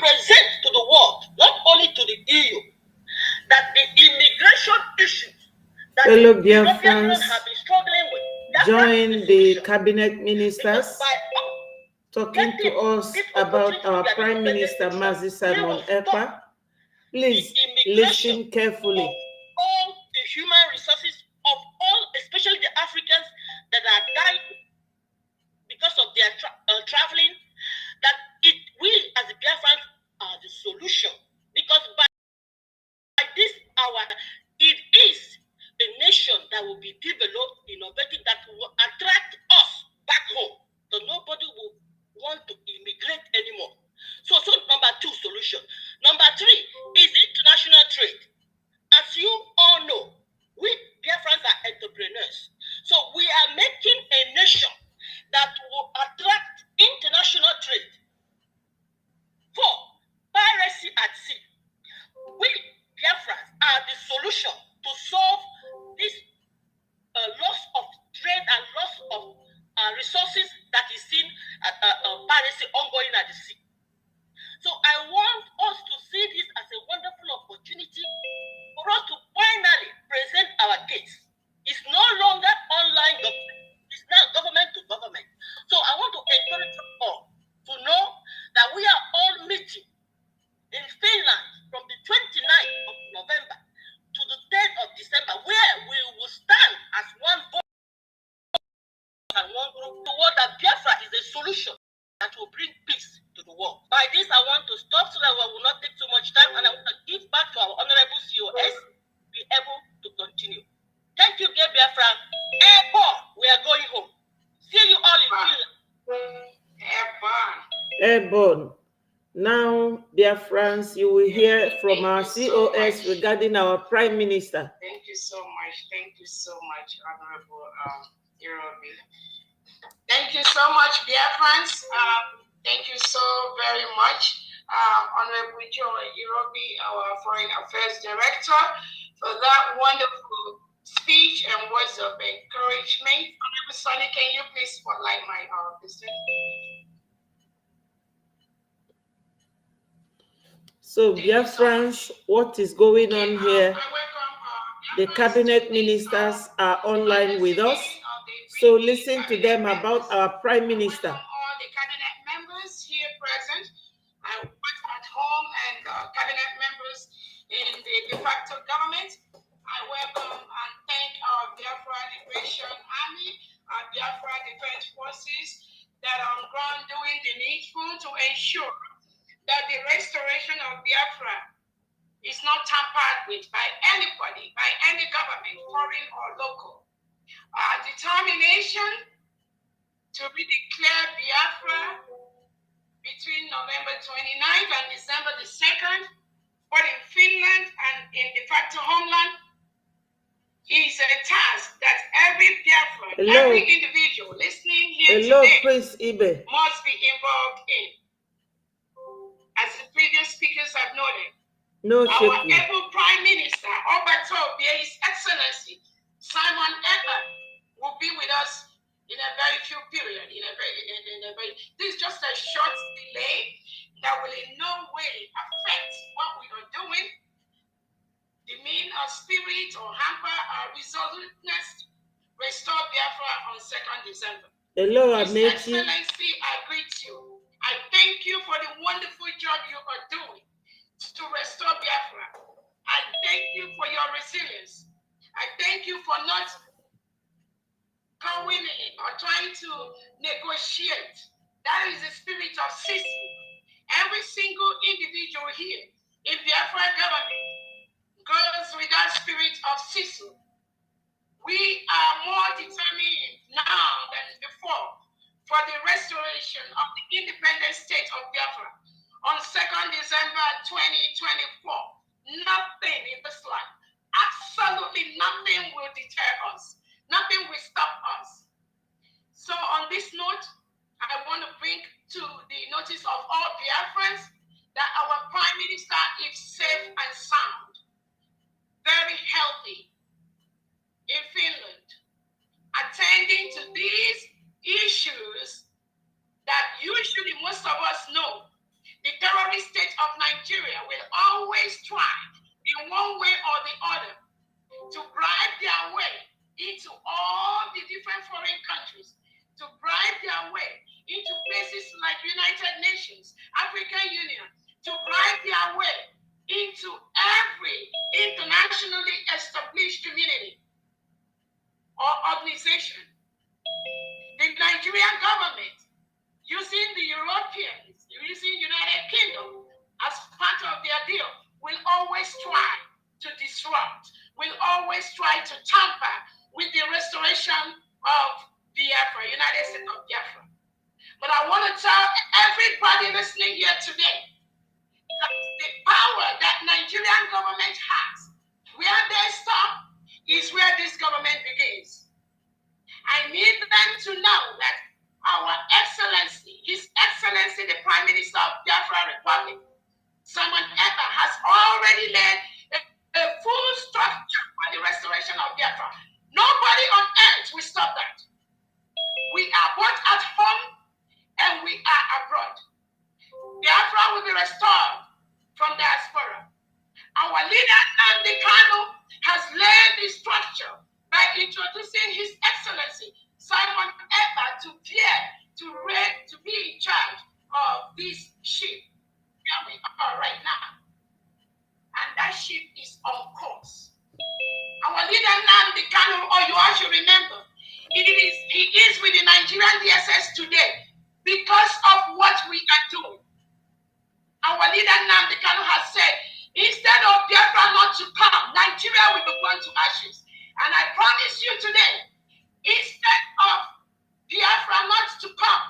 present to the world, not only to the EU, that the immigration issues that fellow the European Biafrans have been struggling with, join the cabinet ministers talking to us about our Prime Minister Mazi Simon Ekpa. Please listen carefully. All the human resources of all, especially the Africans that are dying because of their traveling, that it will, as the Biafrans, are the solution. Because by this hour, it is a nation that will be developed, innovative, that will attract us back home. So nobody will want to immigrate anymore. So number 2 solution. Number 3 is international trade. As you all know, we Biafrans are entrepreneurs. So we are making a nation that will attract international trade. 4, piracy at sea. We Biafrans are the solution to solve this loss of trade and loss of resources that is seen at piracy ongoing at the sea. So I want us to see this as a wonderful opportunity for us to finally present our case. It's no longer online government. It's now government to government. So I want to encourage you all to know that we are all meeting in Finland from the 29th of November to the 10th of December, where we will stand as one voice and one group toward that Biafra is a solution that will bring peace to the world. By this, I want to stop so that we will not take too much time, and I want to give back to our honorable COS to be able to continue. Thank you, Biafra. Airborne, we are going home. See you all in Finland. Airborne. Now, dear friends, you will hear from our COS regarding our Prime Minister. Thank you so much. Thank you so much, Honorable Irobi. Thank you so much, dear friends. Thank you so very much, Honorable Joy Irobi, our Foreign Affairs Director, for that wonderful speech and words of encouragement. Honorable Sonny, can you please spotlight my business? So, dear friends, what is going on here? The cabinet ministers are online with us. So listen to them about our Prime Minister. All the cabinet members here present. I work at home and cabinet members in the de facto government. I welcome and thank our Biafra Liberation Army, our Biafra Defense Forces that are on ground doing the needful to ensure that the restoration of Biafra is not tampered with by anybody, by any government, foreign or local. Our determination to redeclare Biafra between November 29th and December the 2nd, both in Finland and in de facto homeland, is a task that every Biafran, every individual listening here today Prince Ibe must be involved in. As the previous speakers have noted, our able Prime Minister, Obato, His Excellency Simon Ekpa, will be with us in a very few period. This is just a short delay that will in no way affect what we are doing, demean our spirit or hamper our resoluteness, restore Biafra on 2nd December. Hello, His Excellency, I greet you. I thank you for the wonderful job you are doing to restore Biafra. I thank you for your resilience. I thank you for not going in or trying to negotiate. That is the spirit of sisterhood. Every single individual here in Biafra government goes with that spirit of sisterhood. We are more determined now than before for the restoration of the independent state of Biafra on 2nd December 2024. Nothing in this life, absolutely nothing will deter us. Nothing will stop us. So on this note, I want to bring to the notice of all Biafrans that our Prime Minister is safe and sound, very healthy in Finland, attending to these issues that usually most of us know. The terrorist state Nigeria will always try, in one way or the other, to bribe their way into all the different foreign countries, to bribe their way into places like United Nations, African Union, to bribe their way into every internationally established community or organization. The Nigerian government, using the Europeans, using United Kingdom as part of their deal, will always try to disrupt, will always try to tamper with the restoration of Biafra, United States of Biafra. But I want to tell everybody listening here today that the power that Nigerian government has, where they stop is where this government begins. I need them to know that our Excellency, His Excellency, the Prime Minister of Biafra Republic, Simon Ekpa, has already led a full structure for the restoration of Biafra. Nobody on earth will stop that. We are both at home and we are abroad. Biafra will be restored from diaspora. Our leader, Nnamdi Kanu, has laid the structure by introducing His Excellency Simon Ekpa to be in charge of this ship where we are right now. And that ship is on course. Our leader Nnamdi Kanu, or you all should remember, he is with the Nigerian DSS today because of what we are doing. Our leader Nnamdi Kanu has said, instead of Biafra not to come, Nigeria will be burned to ashes. And I promise you today, instead of Biafra not to come,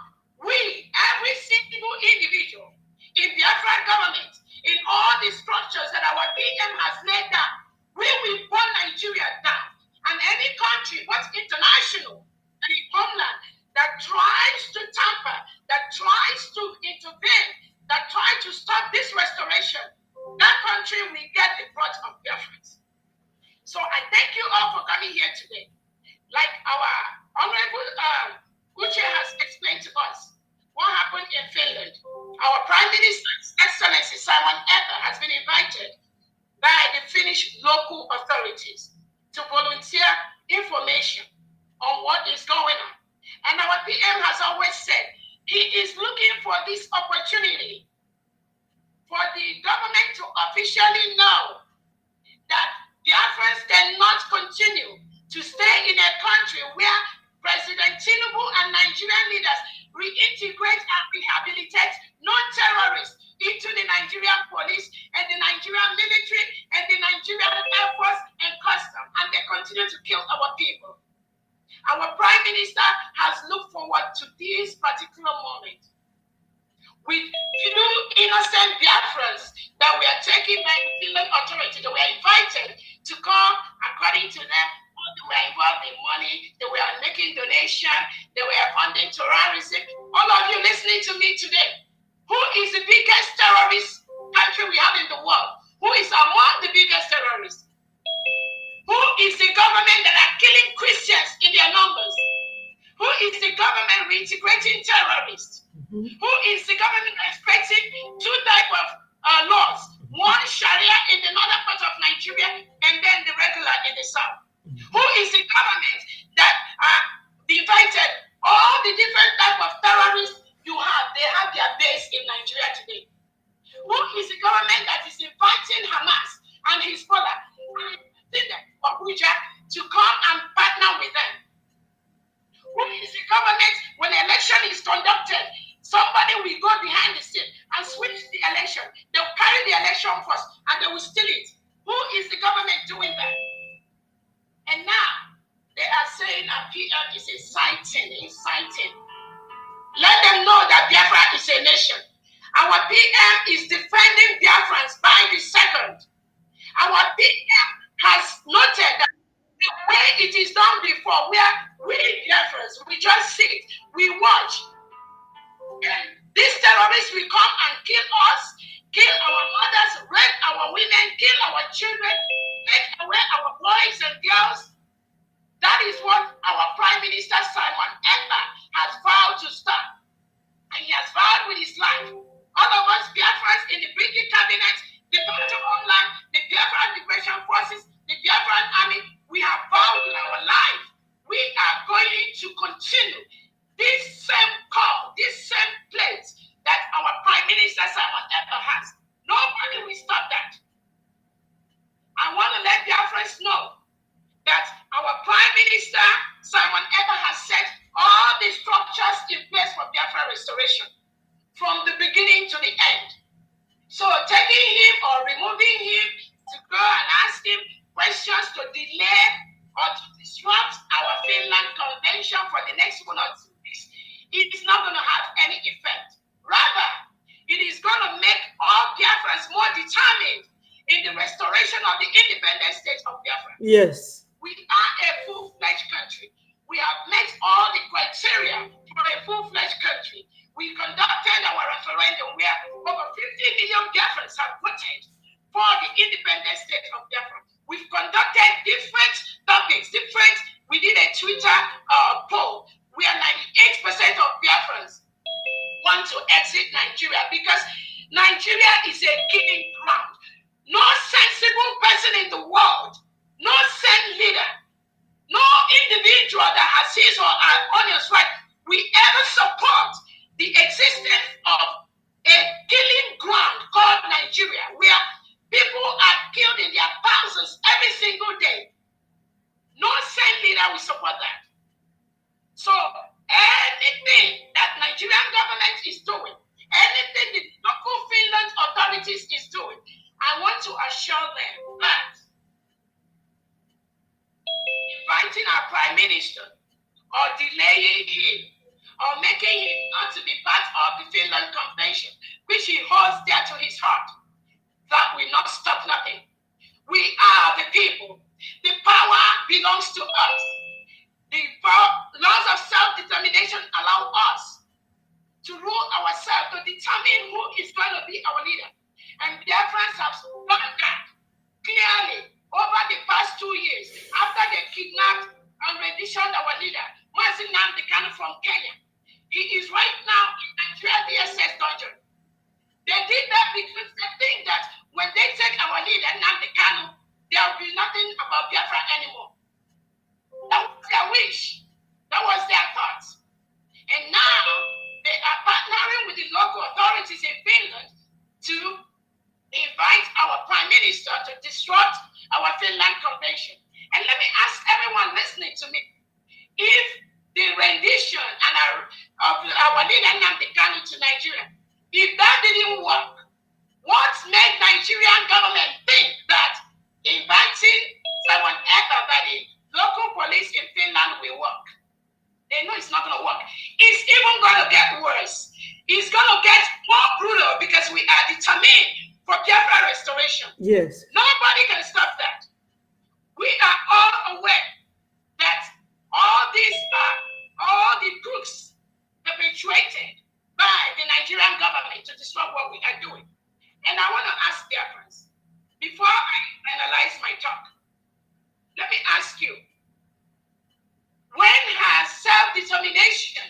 we, every single individual in Biafra government, in all the structures that our PM has laid down, we will burn Nigeria down. And any country, what's international, and homeland, that tries to tamper, that tries to intervene, that tries to stop this restoration, that country will get the brunt of Biafrans. So I thank you all for coming here today. Like our Honorable Uche has explained to us what happened in Finland. Our Prime Minister's Excellency Simon Ekpa has been invited by the Finnish local authorities to volunteer information on what is going on. And our PM has always said he is looking for this opportunity for the government to officially know that Biafrans cannot continue to stay in a country where President Tinubu and Nigerian leaders reintegrate and rehabilitate non-terrorists into the Nigerian police and the Nigerian military and the Nigerian Air Force and custom, and they continue to kill our people. Our Prime Minister has looked forward to this particular moment with few innocent Biafrans that were taken by the Finland authority. They were invited to come, according to them, they were involved in money, they were making donations, they were funding terrorism. All of you listening to me today, who is the biggest terrorist country we have in the world? Who is among the biggest terrorists? Who is the government that are killing Christians in their numbers? Who is the government reintegrating terrorists? Who is the government expecting two types of laws? One Sharia in the northern part of Nigeria and then the regular in the south. Who is the government that invited all the different types of terrorists you have? They have their base in Nigeria today. Who is the government that is inviting Hamas and Hezbollah and Abuja to come and partner with them? Who is the government when election is conducted? Somebody will go behind the scene and switch the election. They'll carry the election first and they will steal it. Who is the government doing that? And now they are saying that PM is inciting. Let them know that Biafra is a nation. Our PM is defending Biafrans by the second. Our PM has noted that the way it is done before, where we Biafrans, we just sit, we watch. And these terrorists will come and kill us, kill our mothers, rape our women, kill our children, take away our boys and girls. That is what our Prime Minister Simon Ekpa has vowed to stop. And he has vowed with his life. All of us Biafrans in the Brgie cabinet cabinet, the party online, the Biafra Liberation Forces, the Biafra Army, we have vowed in our life, we are going to continue this same call, this same place that our Prime Minister Simon Ekpa has. Nobody will stop that. I want to let Biafrans know that our Prime Minister Simon Ekpa has set all the structures in place for Biafra restoration from the beginning to the end. So taking him or removing him to go and ask him questions to delay or to disrupt our Finland convention for the next 1 or 2 weeks, it is not going to have any effect. Rather, it is going to make all Biafrans more determined in the restoration of the independent state of Biafra. Yes. We are a full-fledged country. We have met all the criteria for a full-fledged country. We conducted our referendum where over 50 million Biafrans have voted for the independent state of Biafra. We've conducted different topics, we did a Twitter poll where 98% of Biafrans want to exit Nigeria because Nigeria is a killing ground. No sensible person in the world, no sane leader, no individual that has his or her honest right will ever support the existence of a killing ground called Nigeria, where people are killed in their thousands every single day. No sane leader will support that. So anything that Nigerian government is doing, anything the local Finland authorities is doing, I want to assure them that inviting our Prime Minister or delaying him or making him not to be part of the Finland Convention, which he holds dear to his heart, that will not stop nothing. We are the people. The power belongs to us. The laws of self-determination allow us to rule ourselves, to determine who is going to be our leader. And Biafrans have done that clearly over the past 2 years after they kidnapped and renditioned our leader, Mazi Nnamdi Kanu from Kenya. He is right now in Nigeria DSS dungeon. They did that because they think that when they take our leader, Nnamdi Kanu, there will be nothing about Biafra anymore. That was their wish. That was their thought. And now they are partnering with the local authorities in Finland to invite our Prime Minister to disrupt our Finland Convention. And let me ask everyone listening to me, if the rendition and of our leader Nnamdi Kanu to Nigeria, if that didn't work, what made Nigerian government think that inviting Simon Ekpa by the local police in Finland will work? They know it's not going to work. It's even going to get worse. It's going to get more brutal because we are determined for Biafra restoration. Yes. Nobody can stop that. We are all aware that all the crooks perpetuated by the Nigerian government to disrupt what we are doing. And I want to ask Biafrans, before I analyze my talk, let me ask you, when has self-determination,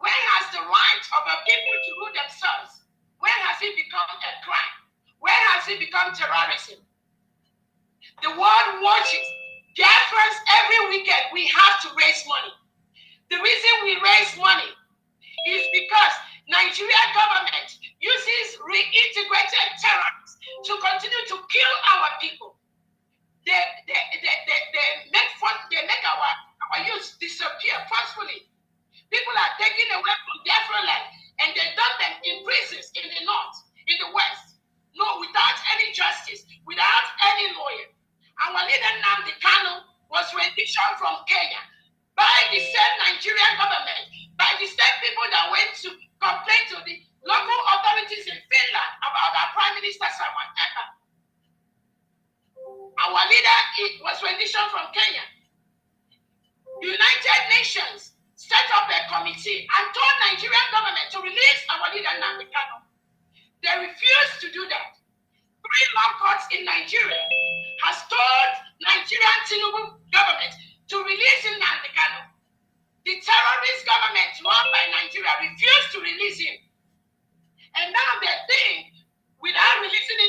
when has the right of a people to rule themselves, when has it become a crime? When has it become terrorism? The world watches. Biafrans, every weekend we have to raise money. The reason we raise money is because Nigerian government uses reintegrated terrorists to continue to kill our people. They make our youth disappear forcefully. People are taken away from Biafra land and they dump them in prisons in the north, in the west. No, without any justice, without any lawyer. Our leader Nnamdi Kanu was renditioned from Kenya by the same Nigerian government, by the same people that went to complain to the local authorities in Finland about our Prime Minister Simon Ekpa. Our leader was renditioned from Kenya. United Nations set up a committee and told Nigerian government to release our leader Nnamdi Kanu. They refused to do that. 3 law courts in Nigeria has told Nigerian Tinubu government to release Nnamdi Kanu. The terrorist government run by Nigeria refused to release him. And now they think, without releasing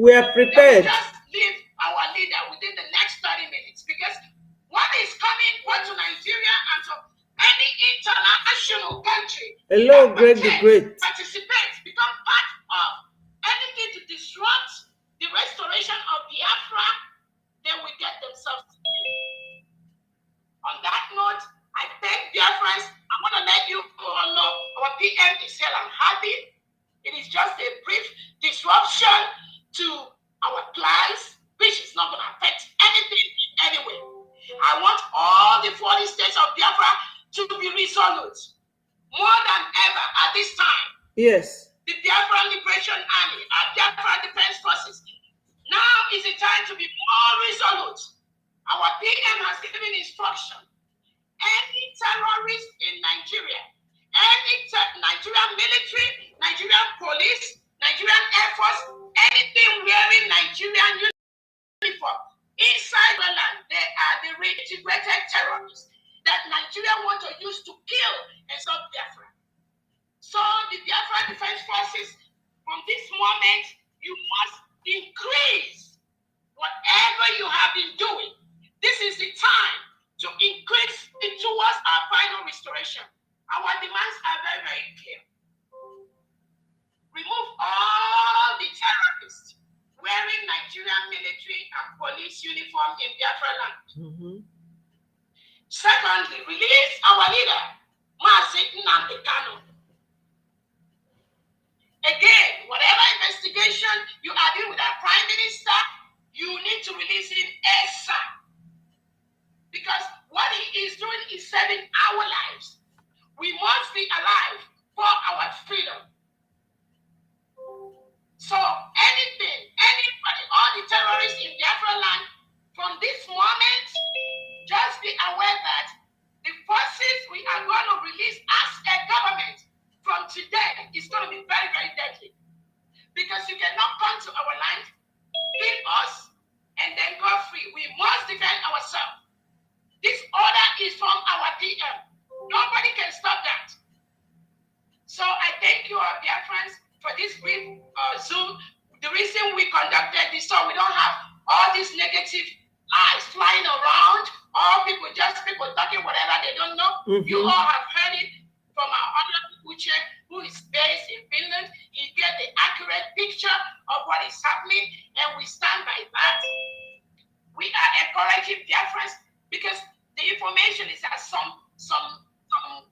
We are prepared. Just leave our leader within the next 30 minutes because what is coming both to Nigeria and to any international country. Hello, Greg the Great. Participate, become part of anything to disrupt the restoration of Biafra, they will get themselves killed. On that note, I thank Biafrans. I want to let you all know our PM is here and happy. It is just a brief disruption to our plans, which is not going to affect anything anyway. I want all the 40 states of Biafra to be resolute more than ever at this time. Yes. The Biafra Liberation Army, our Biafra Defense Forces. Now is the time to be more resolute. Our PM has given instruction. Any terrorist in Nigeria, any Nigerian military, Nigerian police, Nigerian Air Force, anything wearing Nigerian uniform inside the land, they are the reintegrated terrorists that Nigeria want to use to kill and stop Biafra. So the Biafra Defense Forces, from this moment, you must increase whatever you have been doing. This is the time to increase it towards our final restoration. Our demands are very, very clear. Remove all the terrorists wearing Nigerian military and police uniform in Biafra land. Secondly, release our leader, Mazi Nnamdi Kanu. Again, whatever investigation you are doing with our Prime Minister, you need to release him ASAP. Because what he is doing is saving our lives. We must be alive for our freedom. So anything, anybody, all the terrorists in Biafra land, from this moment, just be aware that the forces we are going to release as a government from today is going to be very, very deadly. Because you cannot come to our land, kill us, and then go free. We must defend ourselves. This order is from our PM. Nobody can stop that. So I thank you, our dear friends, for this brief Zoom. The reason we conducted this, so we don't have all these negative lies flying around, all people talking whatever they don't know. You all have heard it from our honorable Uche, who is based in Finland. He gave the accurate picture of what is happening, and we stand by that. We are encouraging their friends because the information is that some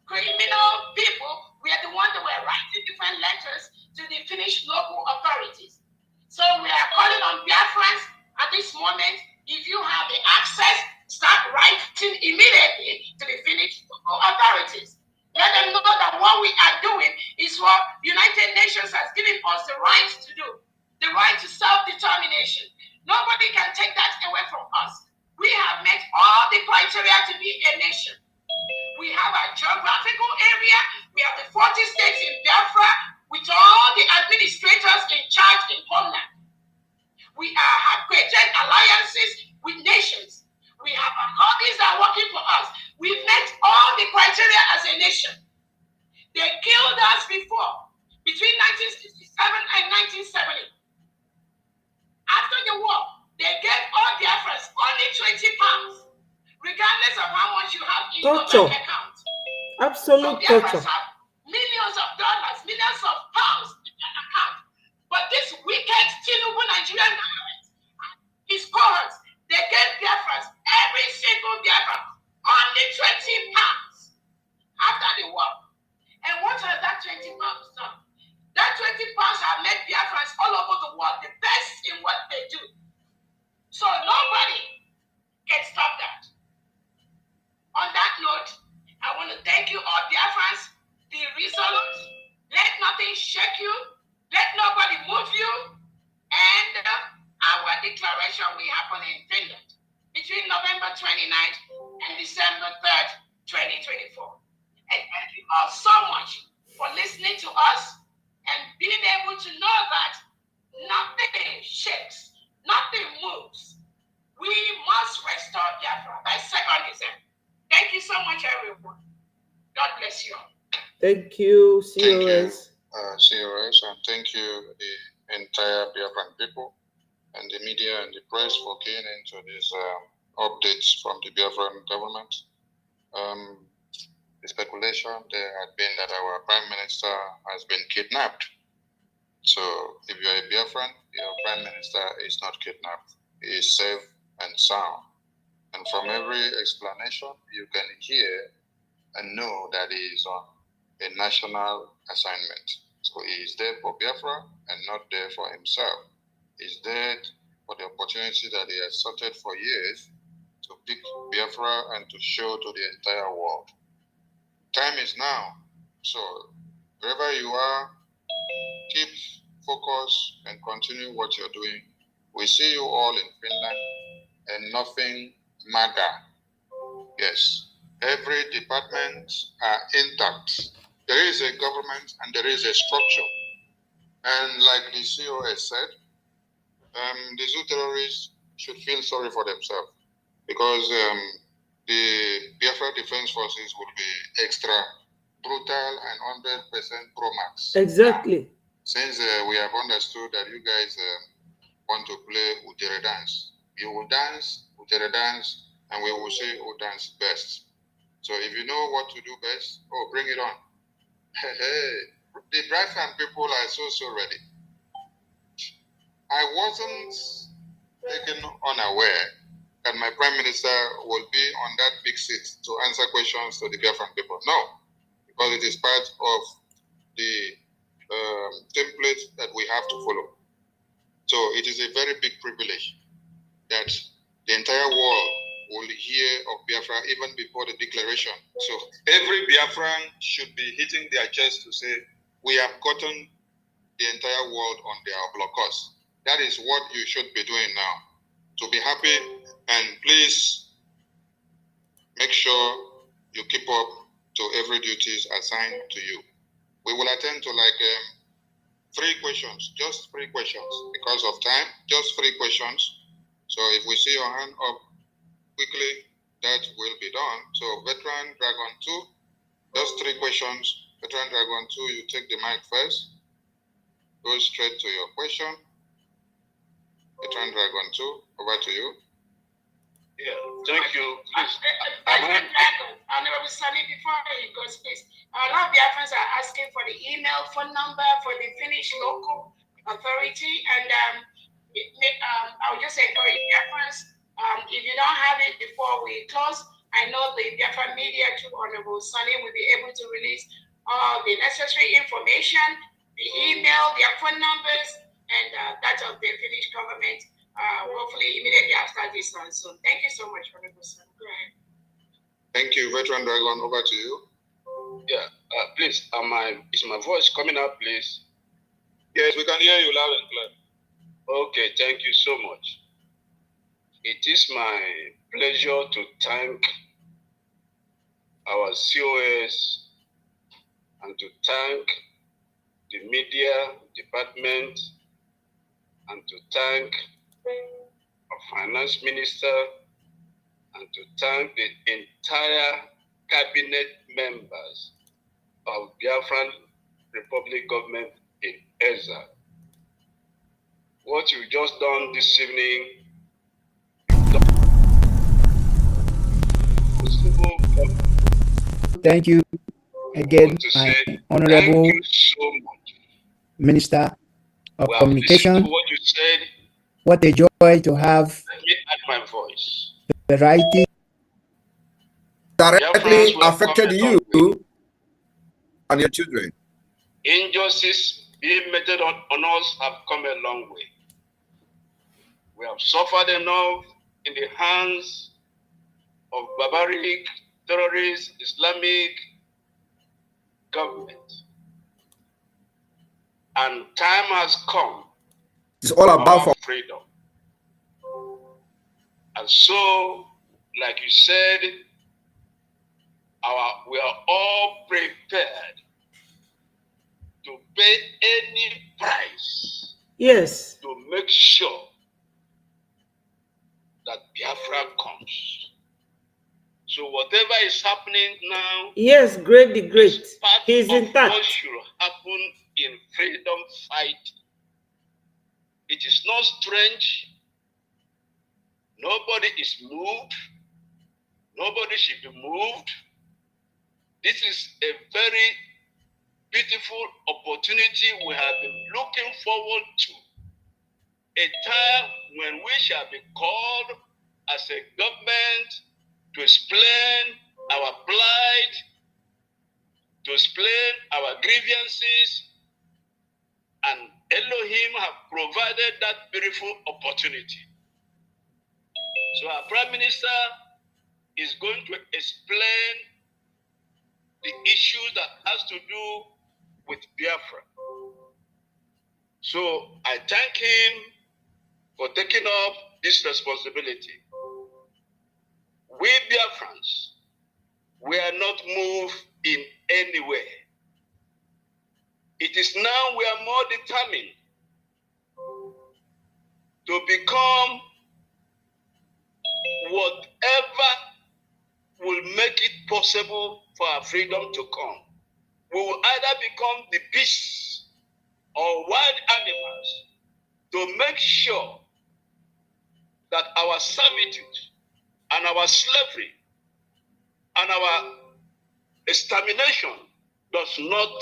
criminal people were the ones that were writing different letters to the Finnish local authorities. So we are calling on Biafrans at this moment. If you have the access, start writing immediately to the Finnish local authorities. Let them know that what we are doing is what United Nations has given us the right to do, the right to self-determination. Nobody can take that away from us. We have met all the criteria to be a nation. We have a geographical area. We have the 40 states in Biafra with all the administrators in charge in homeland. We have created alliances with nations. We have lobbies that are working for us. We've met all the criteria as a nation. They killed us before, between 1967 and 1970. After the war, they gave all Biafrans only 20 pounds, regardless of how much you have in your bank account. Absolute so torture. Have millions of dollars, millions of pounds in their account. But this wicked Tinubu Nigerian government, his cohorts, they gave Biafrans, every single Biafran, only 20 pounds after the war. And what has that 20 pounds done? That 20 pounds have made Biafrans all over the world the best in what they do. So nobody can stop that. On that note, I want to thank you all, Biafrans. Be resolute. Let nothing shake you. Let nobody move you. And our declaration will happen in Finland between November 29th and December 3rd, 2024. And thank you all so much for listening to us and being able to know that nothing shakes, nothing moves. We must restore Biafra by secondism. Thank you so much, everyone. God bless you all. Thank you, COS. COS, and thank you, the entire Biafran people. and the media and the press for keying into these updates from the Biafran government. The speculation there had been that our Prime Minister has been kidnapped. So if you're a Biafran, your Prime Minister is not kidnapped. He is safe and sound. And from every explanation, you can hear and know that he is on a national assignment. So he is there for Biafra and not there for himself. He's there for the opportunity that he has sought for years to pick Biafra and to show to the entire world. Time is now. So wherever you are, keep focus and continue what you're doing. We see you all in Finland and nothing MAGA. Yes, every department are intact. There is a government and there is a structure. And like the CEO has said, the zoo terrorists should feel sorry for themselves because the Biafra Defense Forces will be extra brutal and 100% pro-max. Exactly. Since we have understood that you guys want to play Utere dance, you will dance Utere dance and we will see who dance best. So if you know what to do best, bring it on. Hey, the Bradford people are so ready. I wasn't taken unaware that my Prime Minister will be on that big seat to answer questions to the Biafran people. No, because it is part of the template that we have to follow. So it is a very big privilege that the entire world will hear of Biafra even before the declaration. So every Biafran should be hitting their chest to say, we have gotten the entire world on their blockers. That is what you should be doing now. To be happy, and please make sure you keep up to every duties assigned to you. We will attend to like 3 questions, just 3 questions. Because of time, just 3 questions. So if we see your hand up quickly, that will be done. So Veteran Dragon 2, just 3 questions. Veteran Dragon 2, you take the mic first. Go straight to your question. Veteran Dragon 2, over to you. Yeah, thank you. Please. Honorable Sunny, before he goes, please. A lot of Biafrans are asking for the email, phone number for the Finnish local authority, and I'll just encourage Biafrans. If you don't have it before we close, I know the Biafran media through Honorable Sunny will be able to release all the necessary information, the email, their phone numbers, and that of the Finnish government. Hopefully immediately after this one. So thank you so much, Honorable Sunny. Go ahead. Thank you, Veteran Dragon. Over to you. Yeah, please, is my voice coming up, please? Yes, we can hear you loud and clear. Okay, thank you so much. It is my pleasure to thank our COS and to thank the media department and to thank our finance minister and to thank the entire cabinet members of Biafran Republic government in Ezra. What you've just done this evening, thank you again, my honorable thank you so much. Minister of We have Communication. listened to what you said. What a joy to have Let me add my voice. variety directly affected you and your children. Injustice being meted on us have come a long way. We have suffered enough in the hands of barbaric, terrorist, Islamic government. And time has come. It's all about for freedom. And so, like you said, we are all prepared to pay any price. Yes. To make sure that Biafra comes. So whatever is happening now, yes, great the great, he's intact. What should happen in freedom fight. It is not strange. Nobody is moved. Nobody should be moved. This is a very beautiful opportunity we have been looking forward to. A time when we shall be called as a government to explain our plight, to explain our grievances, and Elohim have provided that beautiful opportunity. So our Prime Minister is going to explain the issue that has to do with Biafra. So I thank him for taking up this responsibility. We Biafrans, we are not moved in any way. It is now we are more determined to become whatever will make it possible for our freedom to come. We will either become the beasts or wild animals to make sure that our servitude and our slavery and our extermination does not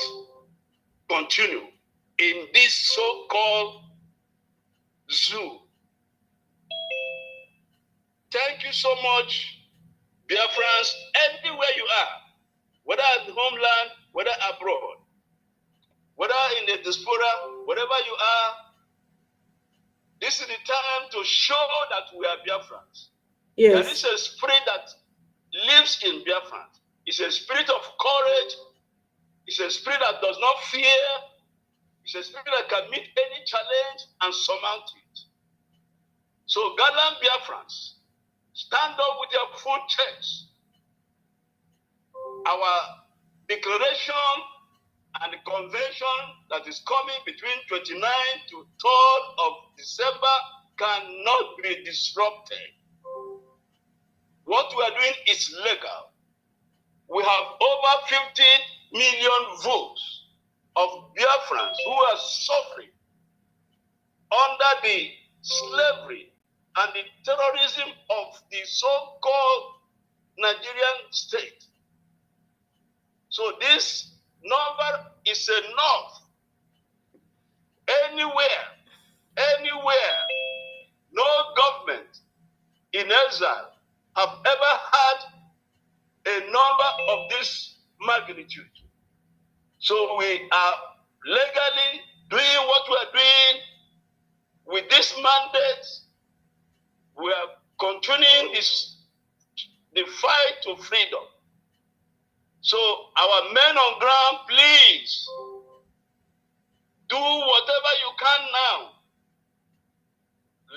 continue in this so-called zoo. Thank you so much, Biafrans, anywhere you are, whether at homeland, whether abroad, whether in the diaspora, wherever you are. This is the time to show that we are Biafrans. Yes. There is a spirit that lives in Biafrans. It's a spirit of courage. It's a spirit that does not fear. It's a spirit that can meet any challenge and surmount it. So, gallant Biafrans, stand up with your full chest. Our declaration and the convention that is coming between 29th to 3rd of December cannot be disrupted. What we are doing is legal. We have over 50 million votes of Biafrans who are suffering under the slavery and the terrorism of the so-called Nigerian state. So this number is enough. Anywhere, no government in exile have ever had a number of this magnitude. So we are legally doing what we are doing with this mandate. We are continuing the fight to freedom. So our men on ground, please do whatever you can now.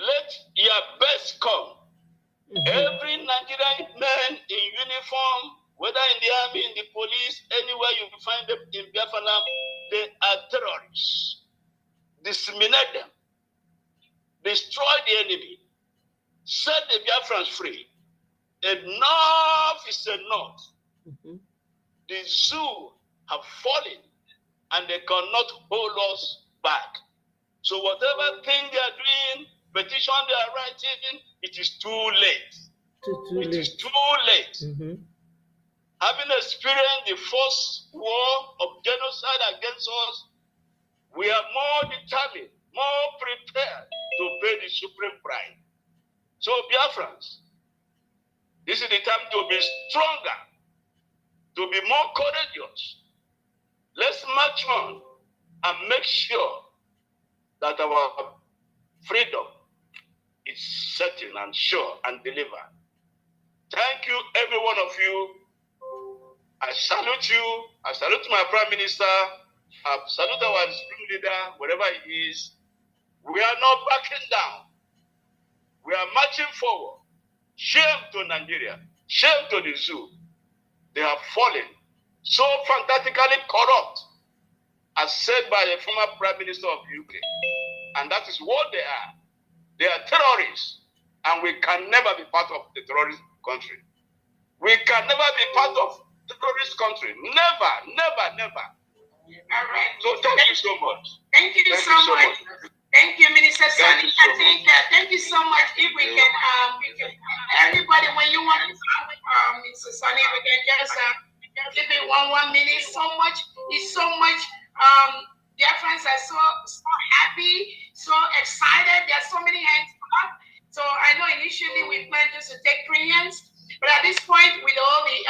Let your best come. Every Nigerian man in uniform, whether in the army, in the police, anywhere you find them in Biafra, they are terrorists. Disseminate them. Destroy the enemy. Set the Biafrans free. Enough is enough. The zoo have fallen and they cannot hold us back. So whatever thing they are doing, petition they are writing, it is too late. It is too late. Having experienced the first war of genocide against us, we are more determined, more prepared to pay the supreme price. So Biafrans, this is the time to be stronger, to be more courageous. Let's march on and make sure that our freedom is certain and sure and delivered. Thank you, every one of you. I salute you. I salute my Prime Minister. I salute our supreme leader, wherever he is. We are not backing down. We are marching forward. Shame to Nigeria. Shame to the zoo. They have fallen so fantastically corrupt, as said by the former Prime Minister of the UK. And that is what they are. They are terrorists. And we can never be part of the terrorist country. We can never be part of the terrorist country. Never, never, never. All right. So thank you so much. Thank you so much. Thank you, Minister Sunny. I think, thank you so much. If we can, everybody, when you want to talk, Mr. Sunny, we can just give it one minute. So much, it's so much. Their friends are so happy, so excited. There are so many hands up. So I know initially we planned just to take 3 hands, but at this point, with all the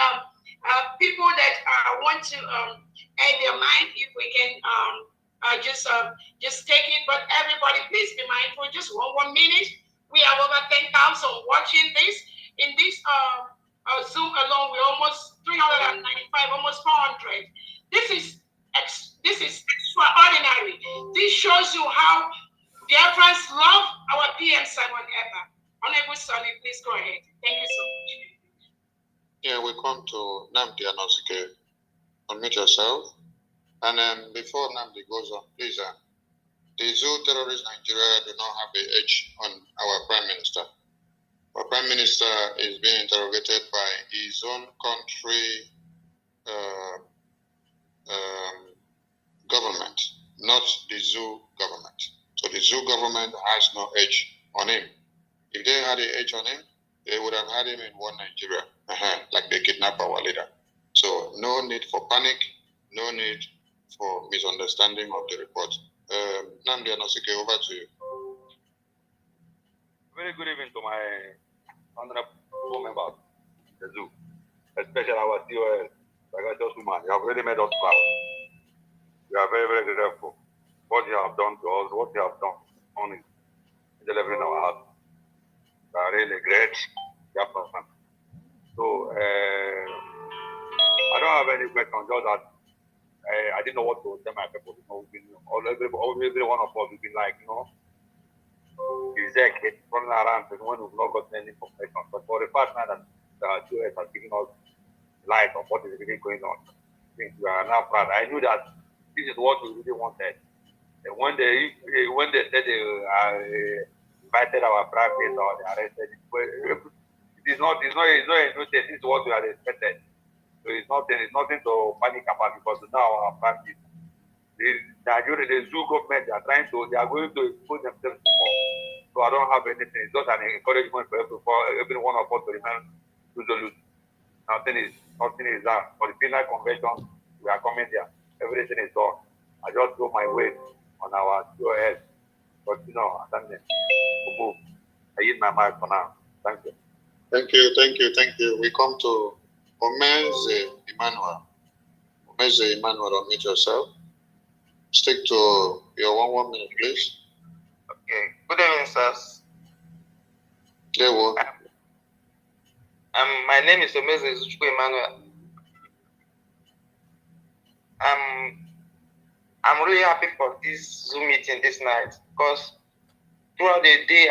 people that want to add their mind, if we can just take it. But everybody, please be mindful. Just one minute. We have over 10,000 watching this. In this Zoom alone, we're almost 395, almost 400. This is extraordinary. This shows you how Biafrans love our PM Simon Ever. Honorable Sonny, please go ahead. Thank you so much. Yeah, we come to Namdi Anosike. Unmute yourself. And before Namdi goes on, please, the zoo terrorist Nigeria do not have the edge on our Prime Minister. Our Prime Minister is being interrogated by his own country government, not the zoo government. So the zoo government has no edge on him. If they had an edge on him, they would have had him in one Nigeria, like they kidnapped our leader. So no need for panic, no need for misunderstanding of the report. Namdi Anosike, over to you. Very good evening to my honorable members, the zoo, especially our COS, like I just woman. You have really made us proud. We are very, very grateful. What you have done to us, what you have done on delivering our heart. You are really great. So, I don't have any question, just that I didn't know what to tell my people. Every one of us will be like, exactly running around and when we've not gotten any information. But for the fact now that the US has given us light of what is really going on, I think we are now proud. I knew that this is what we really wanted. And when they said they invited our prime minister or they arrested, it's not a notice. This is what we had expected. So it's nothing to panic about because now our prime minister, the zoo government, they are going to expose themselves more. So I don't have anything. It's just an encouragement for every one of us to remain resolute. Nothing is done. For the penal convention, we are coming there. Everything is done. I just go my way on our COS. But I don't need to move. I use my mic for now. Thank you. Thank you. We come to Omeze Emmanuel. Omeze Emmanuel, unmute yourself. Stick to your 1 minute, please. Okay. Good evening, sirs. There we go. My name is Omeze Emmanuel. I'm really happy for this Zoom meeting this night because throughout the day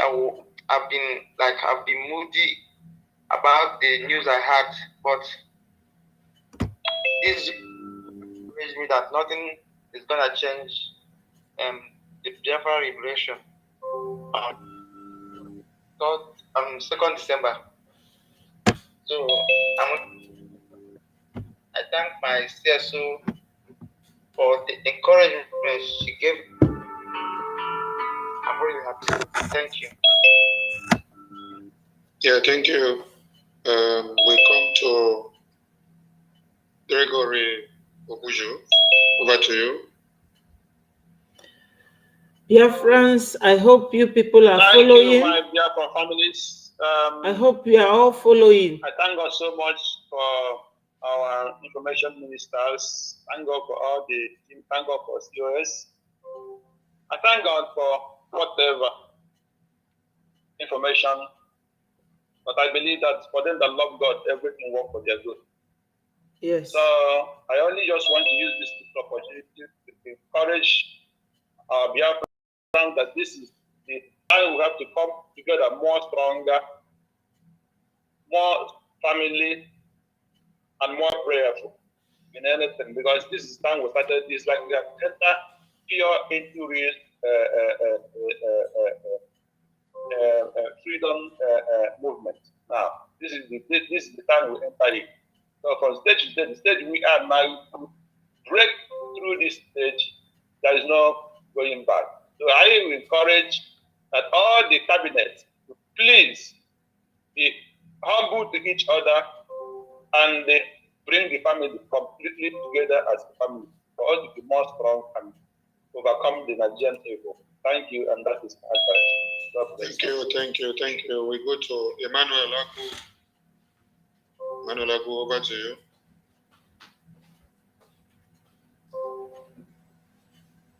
I've been moody about the news I had, but this tells me that nothing is gonna change the Biafra liberation on 2nd December. So I thank my CSO for the encouragement she gave. I'm really happy. Thank you. Yeah, thank you. We come to Gregory Obuju. Over to you. Dear friends, I hope you people are following. You, my Biafra families. I hope you are all following. I thank God so much for our information ministers. Thank God for all the team. Thank God for COS. I thank God for whatever information. But I believe that for them that love God, everything works for their good. Yes. So I only just want to use this opportunity to encourage our Biafra that this is the time we have to come together more stronger, more family, and more prayerful in anything, because this is time we started this, like we have entered pure into real freedom movement. Now, this is the time we enter it. So from stage to stage, the stage we are now, to break through this stage, there is no going back. So I will encourage that all the cabinet, please be humble to each other and bring the family completely together as a family for us to be more strong and overcome the Nigerian evil. Thank you, and that is my advice. God bless. Thank you. We go to Emmanuel Aku. Emmanuel Aku, over to you.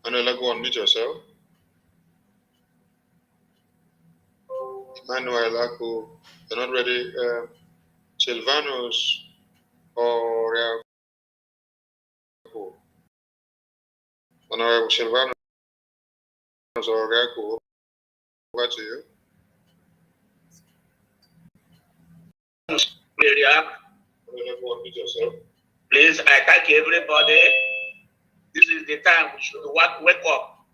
Emmanuel Aku, unmute yourself. Emmanuel Aku, you're not ready. Silvanus or Reaku? Honorable Silvanus or Reaku, over to you. Please, I thank everybody. This is the time we should wake up,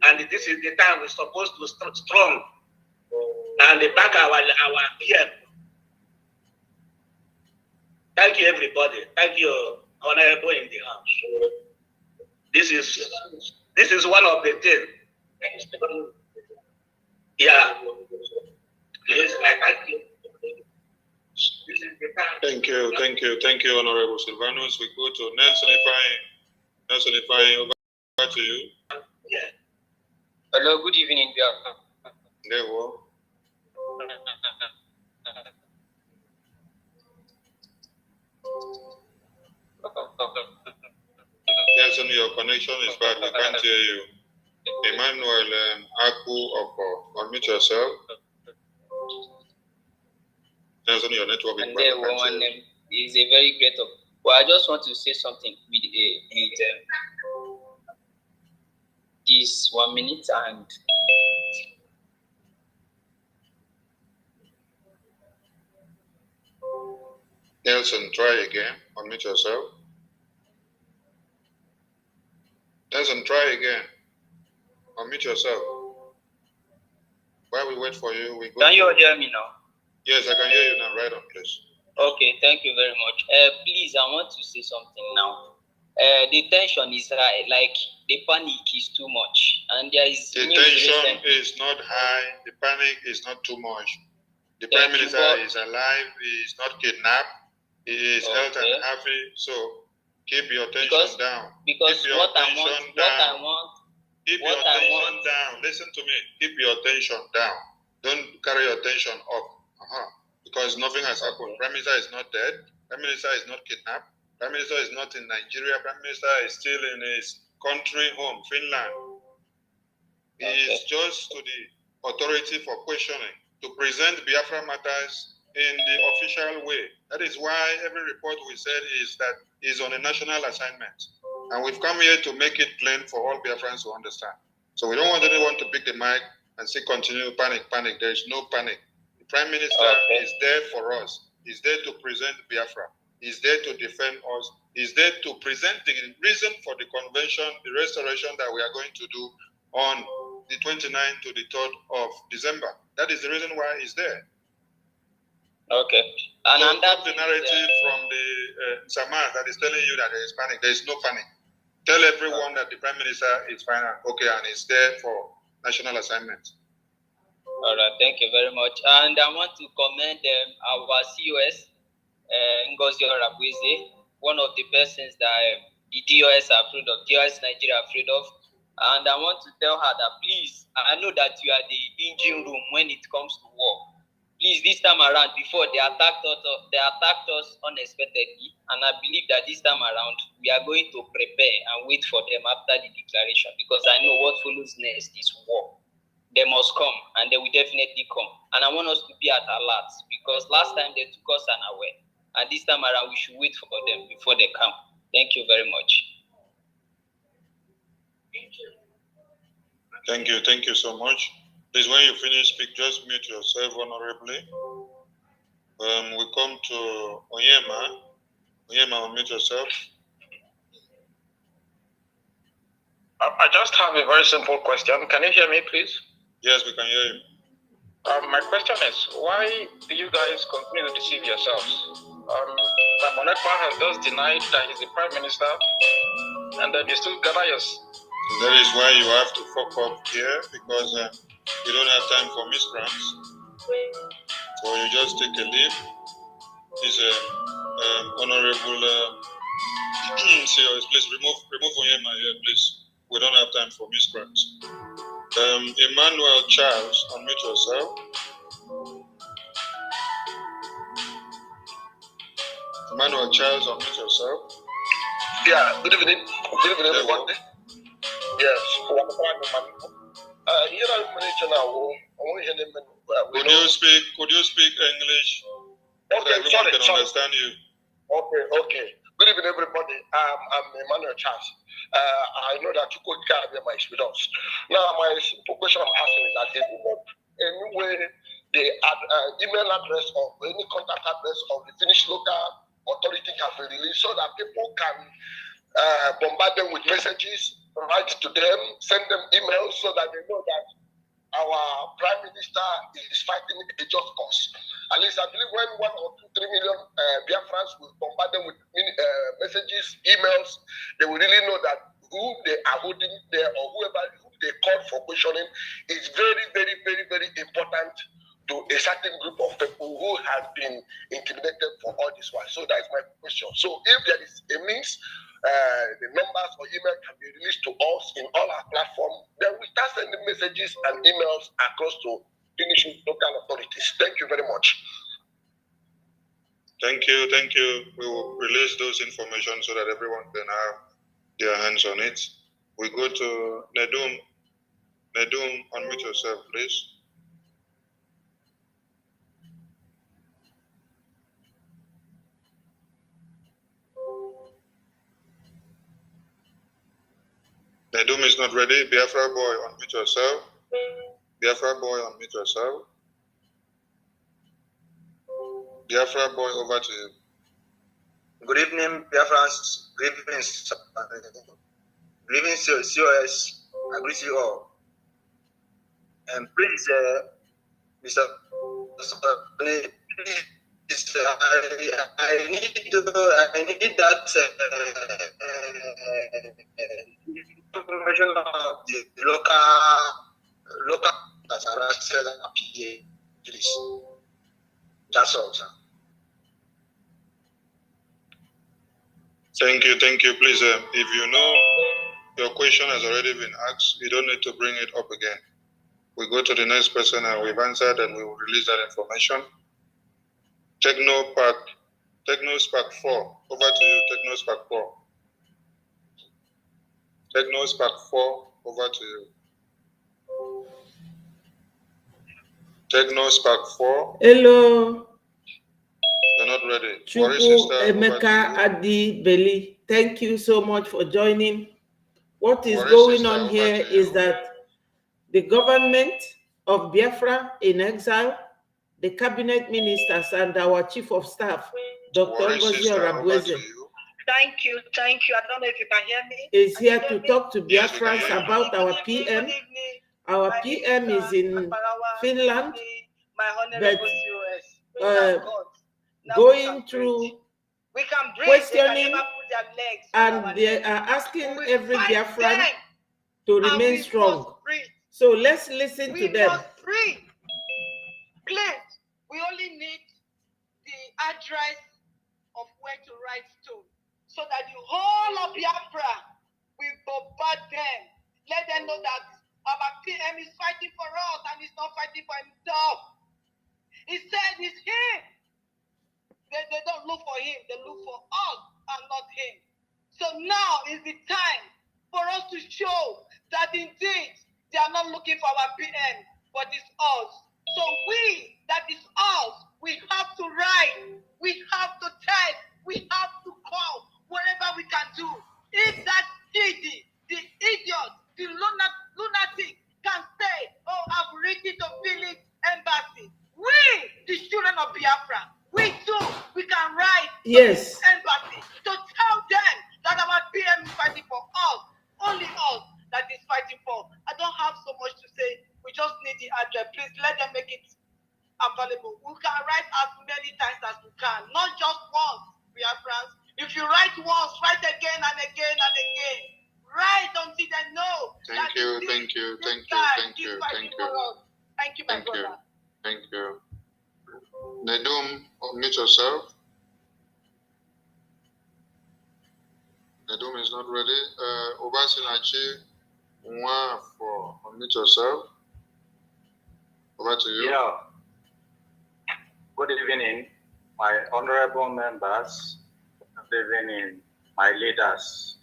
and this is the time we're supposed to stay strong and back our here. Thank you, everybody. Thank you, honorable in the house. This is one of the things. Yeah. Please, I thank you. This is the time. Thank you, Honorable Silvanus. We go to Nelson Ifeanyi. Nelson Ifeanyi, over to you. Yeah. Hello, good evening, Biafra. There we go. Nelson, your connection is bad. We can't hear you. Emmanuel Aku Oko, unmute yourself. Nelson, your network is bad. And one is a very great. Well, I just want to say something with this 1 minute and. Nelson, try again. Unmute yourself. Nelson, try again. Unmute yourself. While we wait for you, we go. Can you hear me now? Yes, I can hear you now. Right on, please. Okay, thank you very much. Please, I want to say something now. The tension is high, like the panic is too much, and there is. The tension is not high. The panic is not too much. The Prime Minister is alive. He is not kidnapped. He is healthy and happy. So keep your tension down. Because keep your tension down. Keep your tension down. Listen to me. Keep your tension down. Don't carry your tension up. Because nothing has happened. Prime Minister is not dead. Prime Minister is not kidnapped. Prime Minister is not in Nigeria. Prime Minister is still in his country home, Finland. He is just to the authority for questioning, to present Biafra matters in the official way. That is why every report we said is that is on a national assignment. And we've come here to make it plain for all Biafrans to understand. So we don't want anyone to pick the mic and say continue panic. There is no panic. The Prime Minister is there for us. He's there to present Biafra. He's there to defend us. He's there to present the reason for the convention, the restoration that we are going to do on the 29th to the 3rd of December. That is the reason why he's there. Okay. And so that's the narrative from the Samar that is telling you that there is panic. There is no panic. Tell everyone that the Prime Minister is fine and okay and is there for national assignment. All right, thank you very much. And I want to commend our COS, Ngozi Orabweze, one of the persons that the DOS are afraid of, DOS Nigeria are afraid of. And I want to tell her that please, I know that you are the engine room when it comes to war. Please, this time around, before they attacked us unexpectedly, and I believe that this time around we are going to prepare and wait for them after the declaration, because I know what follows next is war. They must come, and they will definitely come. And I want us to be at alert, because last time they took us unaware, and this time around we should wait for them before they come. Thank you very much. Thank you so much. Please, when you finish speak, just mute yourself honorably. We come to Onyema. Onyema, unmute yourself. I just have a very simple question. Can you hear me, please? Yes, we can hear you. My question is, why do you guys continue to deceive yourselves? Monekma has just denied that he's the Prime Minister, and then you still gather That is why you have to fuck up here, because you don't have time for miscreants. So you just take a leave. Is honorable please remove Onyema here, please. We don't have time for miscreants. Emmanuel Charles, unmute yourself. Emmanuel Charles, unmute yourself. Yeah, good evening. Good evening, everyone. Yes. Could you speak English? So that everyone can understand you. Okay. Good evening, everybody. I'm Emmanuel Charles. I know that you could carry is with us. Now, my simple question I'm asking is that anyway, the email address or any contact address of the Finnish local authority can be released so that people can bombard them with messages, write to them, send them emails so that they know that our Prime Minister is fighting a just cause. At least I believe when 1 or 2, 3 million Biafrans will bombard them with messages, emails, they will really know that who they are holding there or who they call for questioning is very, very, very, very important to a certain group of people who have been intimidated for all this while. So that's my question. So if there is a means, the numbers or email can be released to us in all our platforms, then we start sending messages and emails across to Finnish local authorities. Thank you very much. Thank you. We will release those information so that everyone can have their hands on it. We go to Nedum. Nedum, unmute yourself, please. Nedum is not ready. Biafra boy, unmute yourself. Biafra boy, unmute yourself. Biafra boy, over to you. Good evening, Biafrans. Good evening, good evening, COS. I greet you all. And please, Mr. Please, I need that information of the local that's arrested at PA, please. That's all, sir. Thank you. Please, if you know your question has already been asked, you don't need to bring it up again. We go to the next person and we've answered and we will release that information. TechnoSpark 4. Over to you, TechnoSpark 4. TechnoSpark 4, over to you. TechnoSpark 4. Hello. You're not ready. Chuku Emeka Adi Beli. Thank you so much for joining. What is going on here is that the government of Biafra in exile, the cabinet ministers, and our chief of staff, Dr. Ngozi Orabweze, Thank you. I don't know if you can hear me. is here to talk to Biafrans about our PM. Our PM is in Finland, but going through questioning, and they are asking every Biafran to remain strong. So let's listen to them. Please, we only need the address of where to write to, so that the whole of Biafra will bombard them. Let them know that our PM is fighting for us and he's not fighting for himself. He said it's him. They don't look for him, they look for us and not him. So now is the time for us to show that indeed they are not looking for our PM, but it's us. So we, that is us, we have to write, we have to type, we have to call, whatever we can do. If that idiot, the idiot, the lunatic can say, oh, I've written to Philip Embassy. We, the children of Biafra, we too, we can write to Yes. Embassy to tell them that our PM is fighting for us, only us that is fighting for. I don't have so much to say. We just need the address. Please let them make it available. We can write as many times as we can, not just once, Biafrans. If you write once, write again and again and again. right until they know. Thank you, thank you, thank you, thank you, thank you. Thank you, my brother. Thank you. Nedum, unmute yourself. Nedum is not ready. Obasinachi, for unmute yourself. Over to you. Yeah. Good evening, my honorable members. Good evening, my leaders.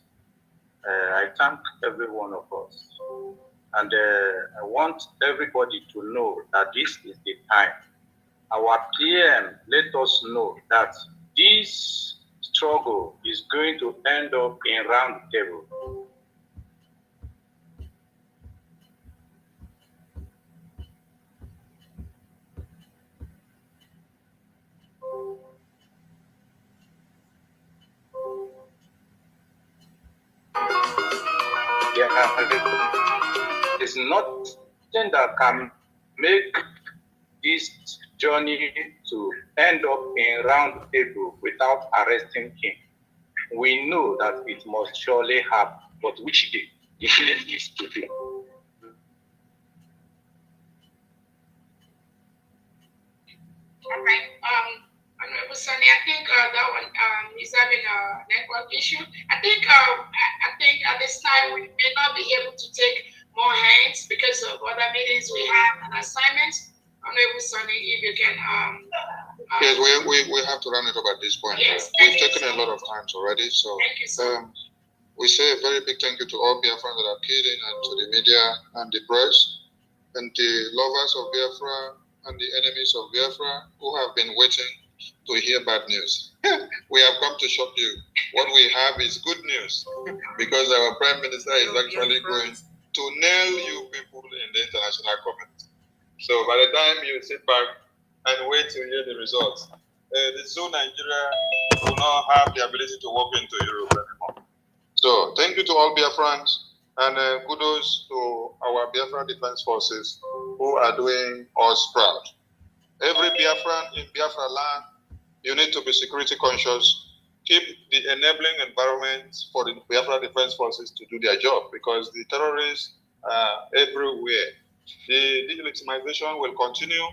I thank every one of us. And I want everybody to know that this is the time. Our PM let us know that this struggle is going to end up in round table. It's nothing that can make this journey to end up in round table without arresting him. We know that it must surely happen, but which day? The day is today. All right. Honorable Sunny, I think that one is having a network issue. I think at this time we may not be able to take more hands because of other meetings we have and assignments. Honorable Sunny, if you can. Yes, we have to run it up at this point. Yes, we've taken a lot of times already, so thank you, sir. we say a very big thank you to all Biafrans that are keyed in, and to the media and the press, and the lovers of Biafra and the enemies of Biafra who have been waiting to hear bad news. We have come to shock you. What we have is good news, because our Prime Minister is actually going to nail you people in the international community. So by the time you sit back and wait to hear the results, the Zoo Nigeria will not have the ability to walk into Europe anymore. So thank you to all Biafrans, and kudos to our Biafra Defense Forces who are doing us proud. Every Biafran in Biafra land, you need to be security conscious. Keep the enabling environment for the Biafra Defense Forces to do their job, because the terrorists are everywhere. The delegitimization will continue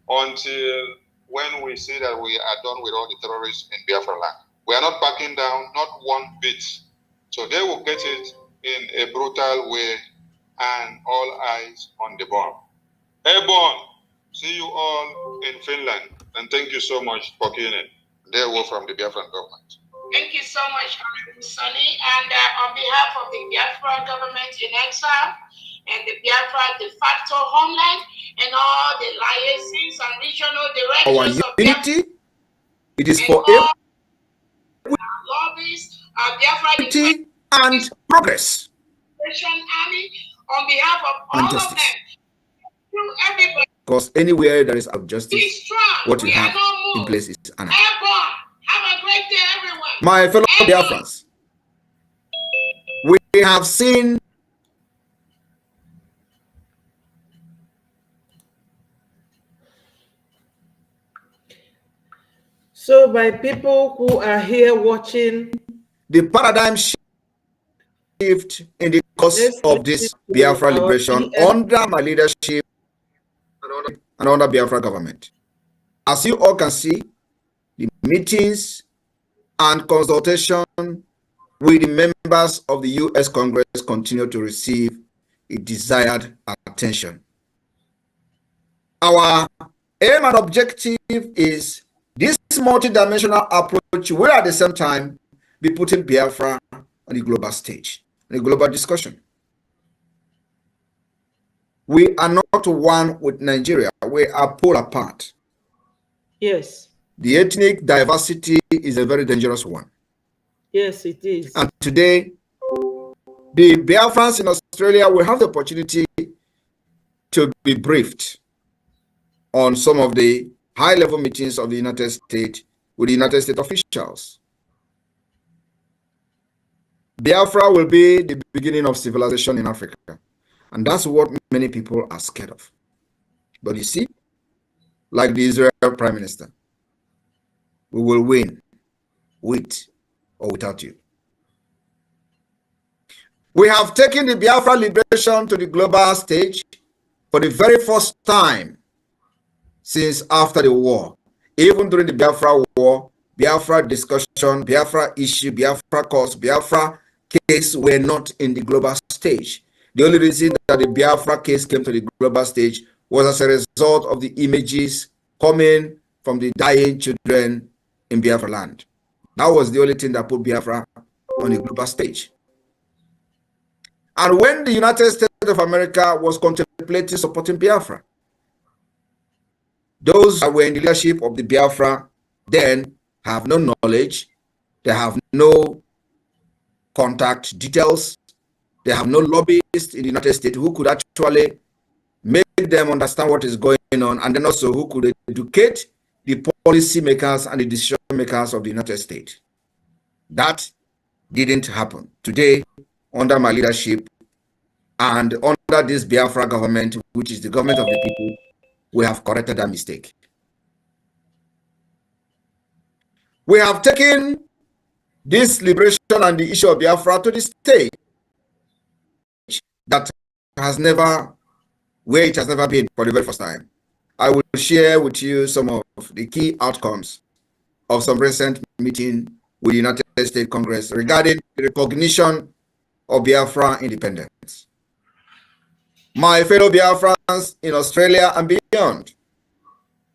until when we see that we are done with all the terrorists in Biafra land. We are not backing down, not one bit. So they will get it in a brutal way, and all eyes on the bomb. Airborne, see you all in Finland, and thank you so much for keying in. They were from the Biafran government. Thank you so much, Honorable Sunny. And on behalf of the Biafra government in exile and the Biafra de facto homeland and all the liaisons and regional directors Our unity, it is for lobbies, Biafra unity and progress. Army, on behalf of all of them, to everybody. Because anywhere there is justice, what we have in place is anarchy. Have a great day, everyone. My fellow Biafrans, we have seen so by people who are here watching, the paradigm shift in the course of this Biafra liberation under my leadership and under Biafra government. As you all can see, the meetings and consultation with the members of the U.S. Congress continue to receive a desired attention. Our aim and objective is this multidimensional approach will at the same time be putting Biafra on the global stage, in the global discussion. We are not one with Nigeria. We are pulled apart. Yes. The ethnic diversity is a very dangerous one. Yes, it is. And today, the Biafrans in Australia will have the opportunity to be briefed on some of the high-level meetings of the United States with the United States officials. Biafra will be the beginning of civilization in Africa. And that's what many people are scared of. But you see, like the Israel Prime Minister, we will win with or without you. We have taken the Biafra liberation to the global stage for the very first time since after the war. Even during the Biafra war, Biafra discussion, Biafra issue, Biafra cause, Biafra case were not in the global stage. The only reason that the Biafra case came to the global stage was as a result of the images coming from the dying children in Biafra land. That was the only thing that put Biafra on the global stage. And when the United States of America was contemplating supporting Biafra, those that were in the leadership of the Biafra then have no knowledge, they have no contact details, they have no lobbyists in the United States who could actually make them understand what is going on, and then also who could educate the policy makers and the decision makers of the United States. That didn't happen. Today, under my leadership and under this Biafra government, which is the government of the people, we have corrected that mistake. We have taken this liberation and the issue of Biafra to the stage that has never, where it has never been for the very first time. I will share with you some of the key outcomes of some recent meeting with the United States Congress regarding the recognition of Biafra independence. My fellow Biafrans in Australia and beyond,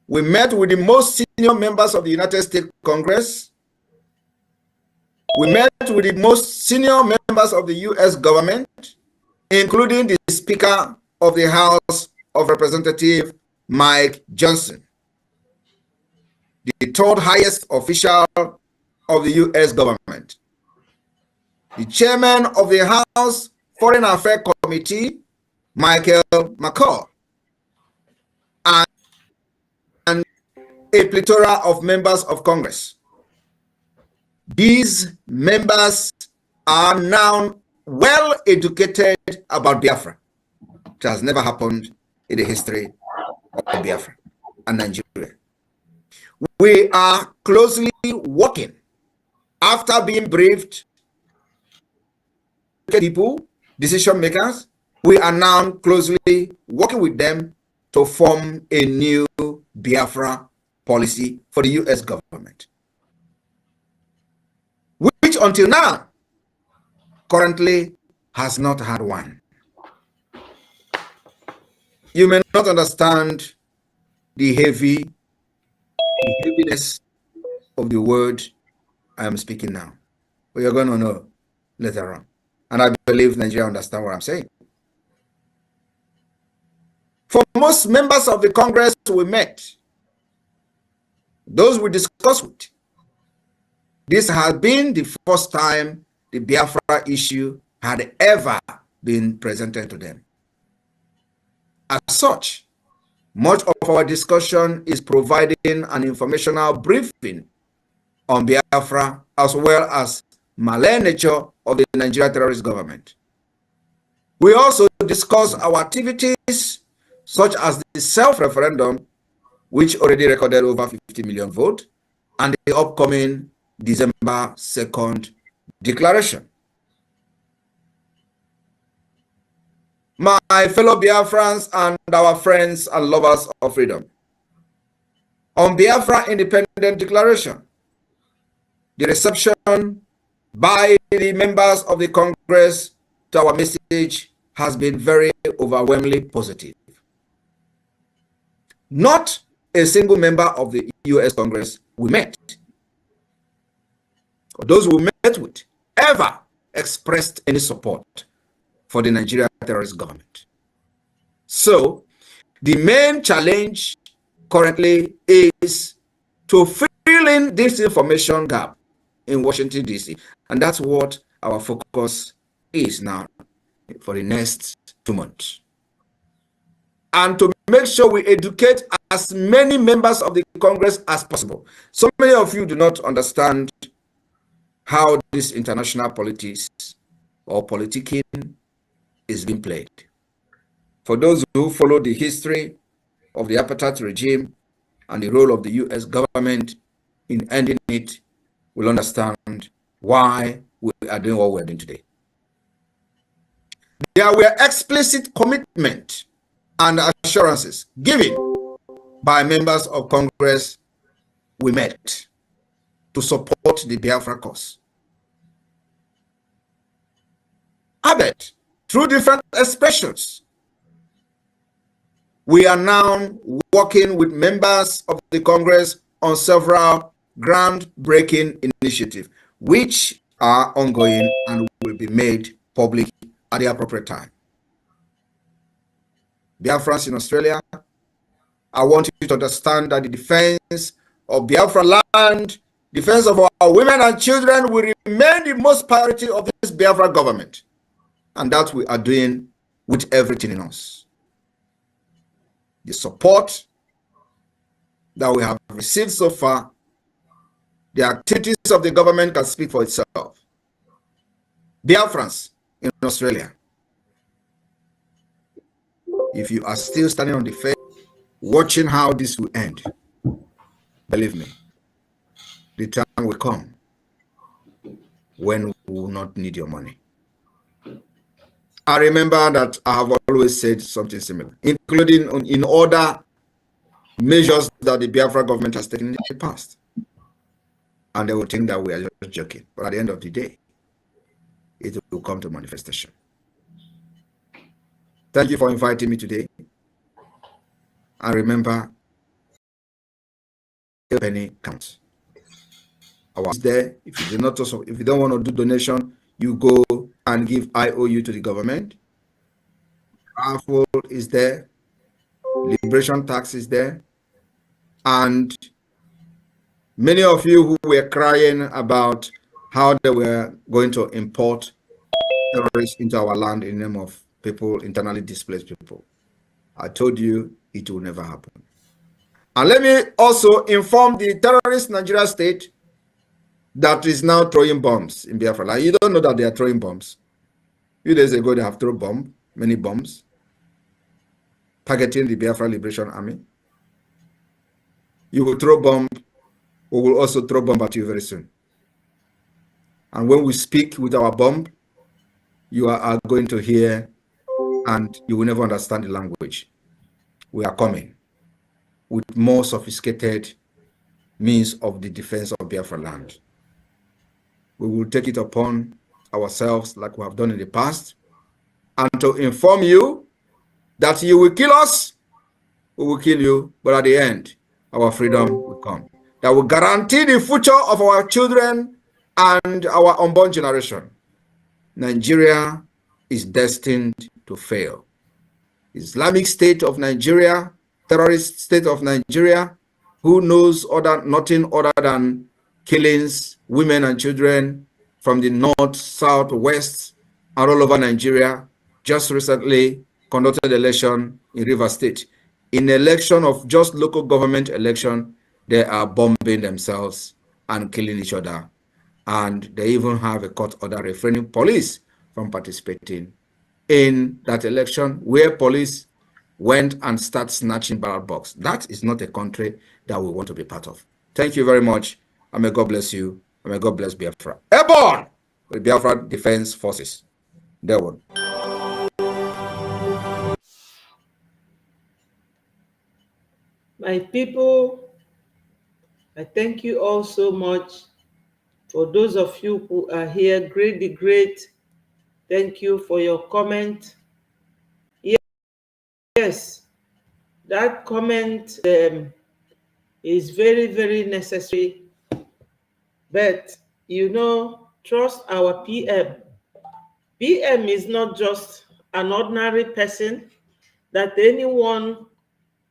we met with the most senior members of the United States Congress. We met with the most senior members of the US government, including the Speaker of the House of Representatives, Mike Johnson, the third highest official of the US government, the chairman of the House Foreign Affairs Committee, Michael McCall, and a plethora of members of Congress. These members are now well educated about Biafra. It has never happened in the history of Biafra and Nigeria. We are closely working after being briefed. People, decision makers, we are now closely working with them to form a new Biafra policy for the US government, which until now currently has not had one. You may not understand the heaviness of the word I am speaking now, but you're going to know later on. And I believe Nigeria understand what I'm saying. For most members of the Congress we met, those we discussed with, this has been the first time the Biafra issue had ever been presented to them. As such, much of our discussion is providing an informational briefing on Biafra as well as malign nature of the Nigerian terrorist government. We also discuss our activities such as the self-referendum, which already recorded over 50 million votes, and the upcoming December 2nd declaration. My fellow Biafrans and our friends and lovers of freedom, on Biafra Independent Declaration, the reception by the members of the Congress to our message has been very overwhelmingly positive. Not a single member of the US Congress we met, or those we met with, ever expressed any support for the Nigerian terrorist government. So, the main challenge currently is to fill in this information gap in Washington, D.C. And that's what our focus is now for the next 2 months. And to make sure we educate as many members of the Congress as possible. So many of you do not understand how this international politics or politicking is being played. For those who follow the history of the apartheid regime and the role of the US government in ending it, will understand why we are doing what we're doing today. there were explicit commitment and assurances given by members of Congress we met to support the Biafra cause. Albeit, through different expressions, we are now working with members of the Congress on several groundbreaking initiatives, which are ongoing and will be made public at the appropriate time. Biafrans in Australia, I want you to understand that the defense of Biafra land, defense of our women and children will remain the most priority of this Biafra government. And that we are doing with everything in us. The support that we have received so far, the activities of the government can speak for itself. Biafrans in Australia, if you are still standing on the fence, watching how this will end, believe me, the time will come when we will not need your money. I remember that I have always said something similar, including in other measures that the Biafra government has taken in the past. And they will think that we are just joking. But at the end of the day, it will come to manifestation. Thank you for inviting me today. And remember, every penny counts. Our is there. If you do not, if you don't want to do donation, you go and give IOU to the government. Raffle is there. Liberation tax is there. And many of you who were crying about how they were going to import terrorists into our land in the name of people, internally displaced people, I told you it will never happen. And let me also inform the terrorist Nigeria state that is now throwing bombs in Biafra. Like, you don't know that they are throwing bombs. A few days ago, they have thrown many bombs, targeting the Biafra Liberation Army. You will throw bomb, we will also throw bomb at you very soon. And when we speak with our bomb, you are going to hear and you will never understand the language. We are coming with more sophisticated means of the defense of Biafra land. We will take it upon ourselves like we have done in the past, and to inform you that you will kill us, we will kill you, but at the end, our freedom will come. That will guarantee the future of our children and our unborn generation. Nigeria is destined to fail. Islamic State of Nigeria, terrorist state of Nigeria, who knows nothing other than killings, women and children from the north, south, west, and all over Nigeria, just recently conducted election in Rivers State. In election of just local government election, they are bombing themselves and killing each other. And they even have a court order refraining police from participating in that election, where police went and started snatching ballot box. That is not a country that we want to be part of. Thank you very much, and may God bless you, and may God bless Biafra. Airborne with Biafra Defense Forces. There one. My people, I thank you all so much. For those of you who are here, great. Thank you for your comment. Yes, that comment is very necessary. But, you know, trust our PM. PM is not just an ordinary person that anyone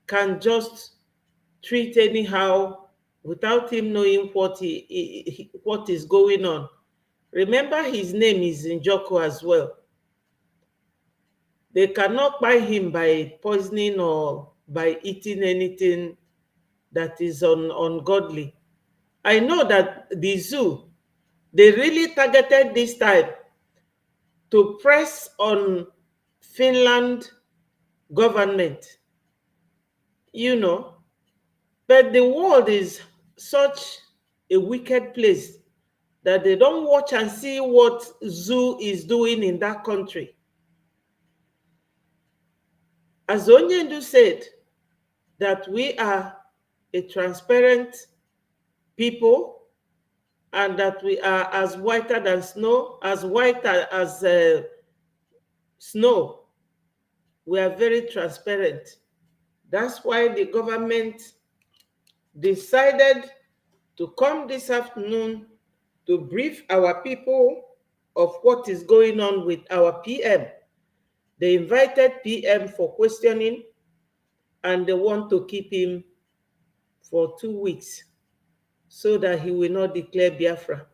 can just treat anyhow without him knowing what is going on. Remember, his name is Njoko as well. They cannot buy him by poisoning or by eating anything that is ungodly. I know that the zoo, they really targeted this time to press on Finland government, you know, but the world is such a wicked place that they don't watch and see what zoo is doing in that country. As Onyendu said, that we are a transparent people and that we are as whiter than snow, as white as snow. We are very transparent. That's why the government decided to come this afternoon to brief our people of what is going on with our PM. They invited PM for questioning and they want to keep him for 2 weeks so that he will not declare Biafra.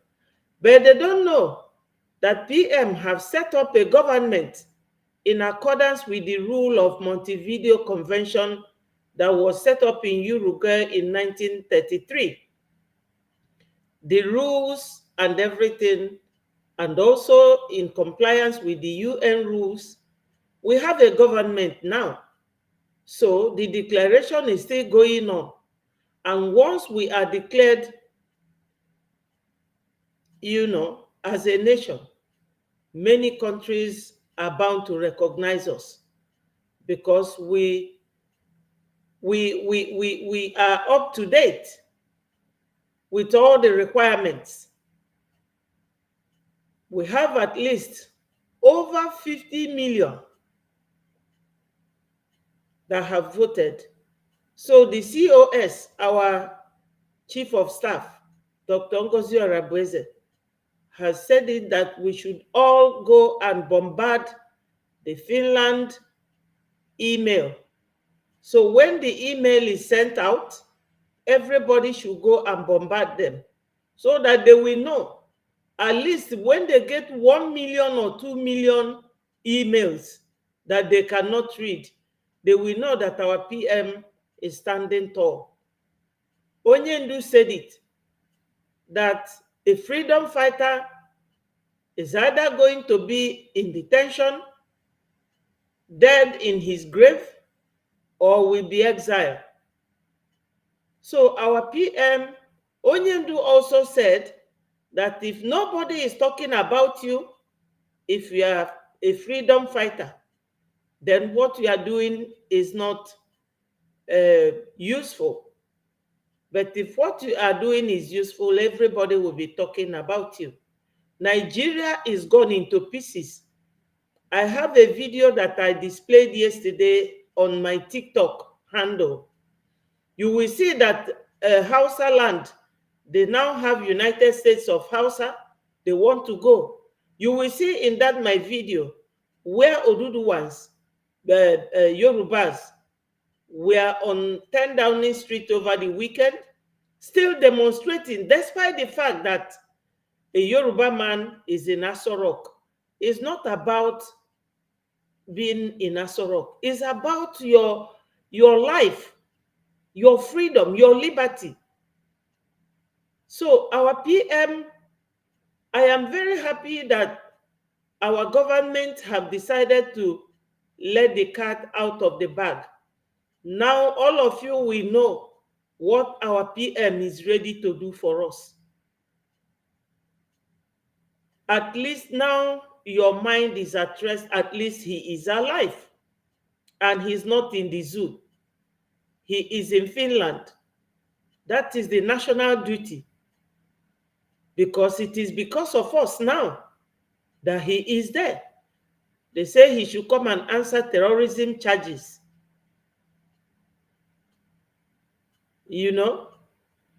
But they don't know that PM have set up a government in accordance with the rule of Montevideo Convention that was set up in Uruguay in 1933. The rules and everything, and also in compliance with the UN rules, we have a government now. So the declaration is still going on. And once we are declared, as a nation, many countries are bound to recognize us because we are up to date with all the requirements. We have at least over 50 million that have voted. So the COS, our Chief of Staff, Dr. Ngozi Orabueze, has said it that we should all go and bombard the Finland email. So when the email is sent out, everybody should go and bombard them so that they will know. At least when they get 1 million or 2 million emails that they cannot read, they will know that our PM is standing tall. Onyendu said it, that a freedom fighter is either going to be in detention, dead in his grave, or will be exiled. So our PM, Onyendu, also said that if nobody is talking about you, if you are a freedom fighter, then what you are doing is not useful. But if what you are doing is useful, everybody will be talking about you. Nigeria is gone into pieces. I have a video that I displayed yesterday on my TikTok handle. You will see that Hausa land, they now have United States of Hausa. They want to go. You will see in that my video where Oduduwans, the Yorubas, were on 10 Downing Street over the weekend, still demonstrating, despite the fact that a Yoruba man is in Aso Rock. It's not about being in Aso Rock. It's about your life, your freedom, your liberty. So our PM, I am very happy that our government have decided to let the cat out of the bag. Now all of you will know what our PM is ready to do for us. At least now your mind is at rest. At least he is alive and he's not in the zoo. He is in Finland. That is the national duty, because it is because of us now that he is there. They say he should come and answer terrorism charges.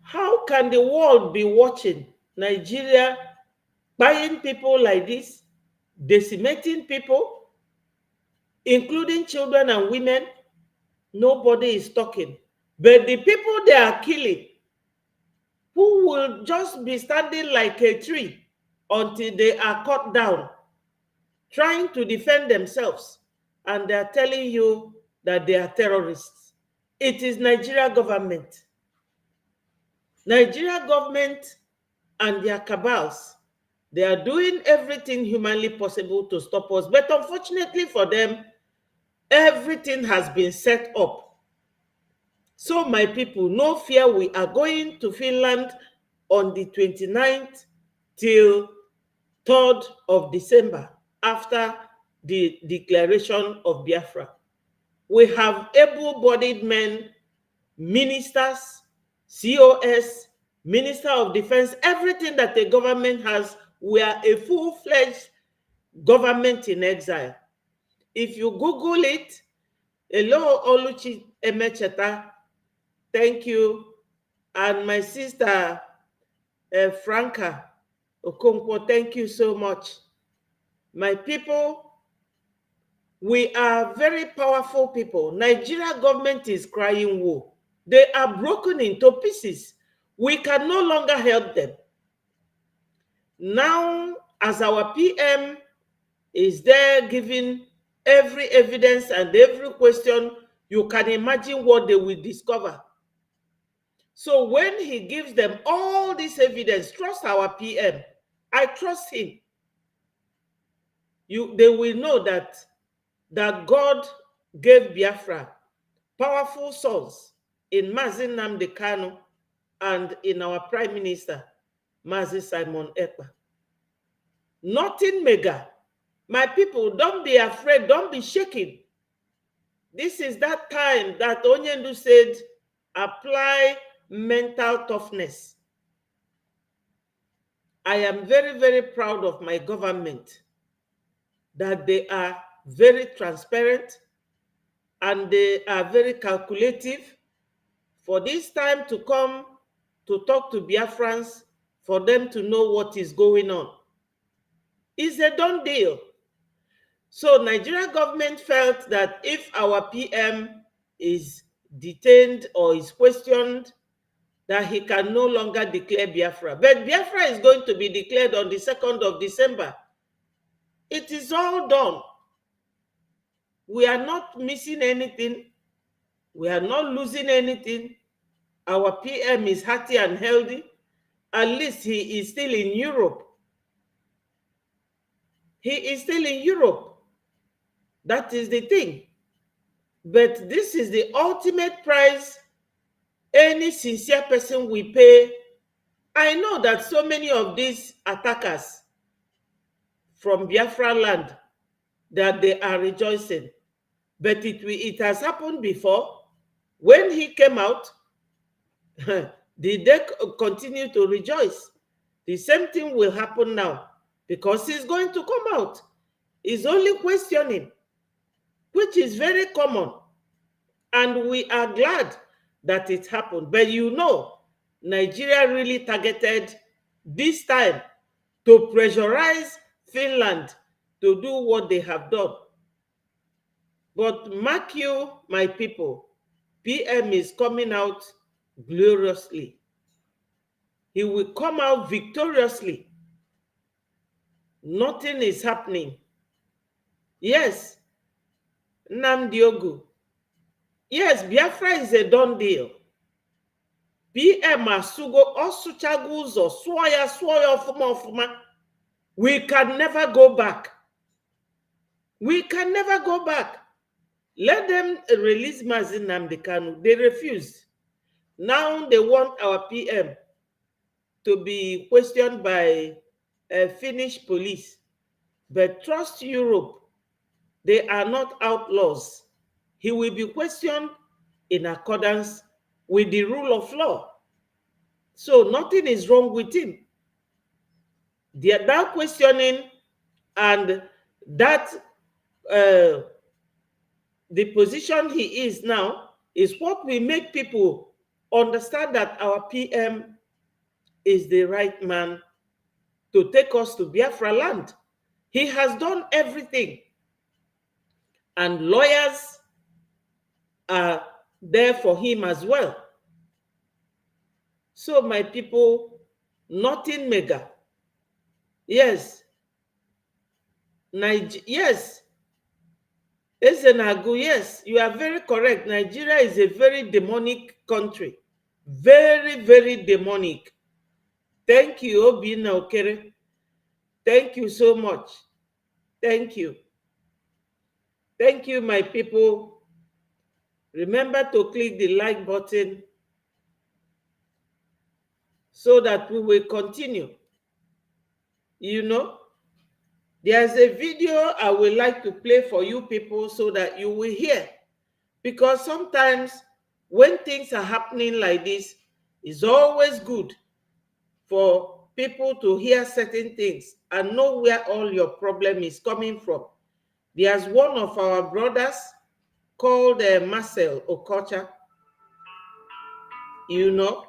How can the world be watching Nigeria buying people like this, decimating people, including children and women? Nobody is talking. But the people they are killing, who will just be standing like a tree until they are cut down, trying to defend themselves, and they are telling you that they are terrorists. It is Nigeria government. Nigeria government and their cabals, they are doing everything humanly possible to stop us. But unfortunately for them, everything has been set up. So my people, no fear, we are going to Finland on the 29th till 3rd of December after the declaration of Biafra. We have able-bodied men, ministers, COS, Minister of Defense, everything that the government has. We are a full-fledged government in exile. If you Google it, hello, Oluchi Emecheta, thank you. And my sister, Franca Okonkwo, thank you so much. My people, we are very powerful people. Nigeria government is crying wolf. They are broken into pieces. We can no longer help them. Now, as our PM is there giving every evidence and every question, you can imagine what they will discover. So when he gives them all this evidence, trust our PM. I trust him. They will know that God gave Biafra powerful sons in Mazi Nnamdi Kanu and in our Prime Minister, Mazi Simon Ekpa. Nothing mega. My people, don't be afraid, don't be shaken. This is that time that Onyendu said, apply mental toughness. I am very, very proud of my government, that they are very transparent and they are very calculative. For this time to come to talk to Biafrans, for them to know what is going on, is a done deal. So Nigeria government felt that if our PM is detained or is questioned, that he can no longer declare Biafra. But Biafra is going to be declared on the 2nd of December. It is all done. We are not missing anything. We are not losing anything. Our PM is healthy and healthy. At least he is still in Europe. He is still in Europe. That is the thing. But this is the ultimate price any sincere person will pay. I know that so many of these attackers from Biafra land, that they are rejoicing. But it has happened before. When he came out, did they continue to rejoice? The same thing will happen now, because he's going to come out. He's only questioning, which is very common. And we are glad that it happened. But you know, Nigeria really targeted this time to pressurize Finland to do what they have done. But mark you, my people, PM is coming out gloriously. He will come out victoriously. Nothing is happening. Yes, Nnamdi Ogu. Yes, Biafra is a done deal. PM Asugo Osuchaguzo Swaya Ofuma. We can never go back. We can never go back. Let them release Mazi Nnamdi Kanu. They refuse. Now they want our PM to be questioned by Finnish police. But trust Europe, they are not outlaws. He will be questioned in accordance with the rule of law. So nothing is wrong with him. That questioning and that the position he is now is what will make people understand that our PM is the right man to take us to Biafra land. He has done everything. And lawyers are there for him as well. So my people, nothing mega. Yes. Yes. Ezenagu, yes, you are very correct. Nigeria is a very demonic country. Very, very demonic. Thank you, Obina Okere. Thank you so much. Thank you. Thank you, my people. Remember to click the like button so that we will continue. You know, there's a video I would like to play for you people so that you will hear Because sometimes when things are happening like this, it's always good for people to hear certain things and know where all your problem is coming from. There's one of our brothers called Marcel Okocha. You know,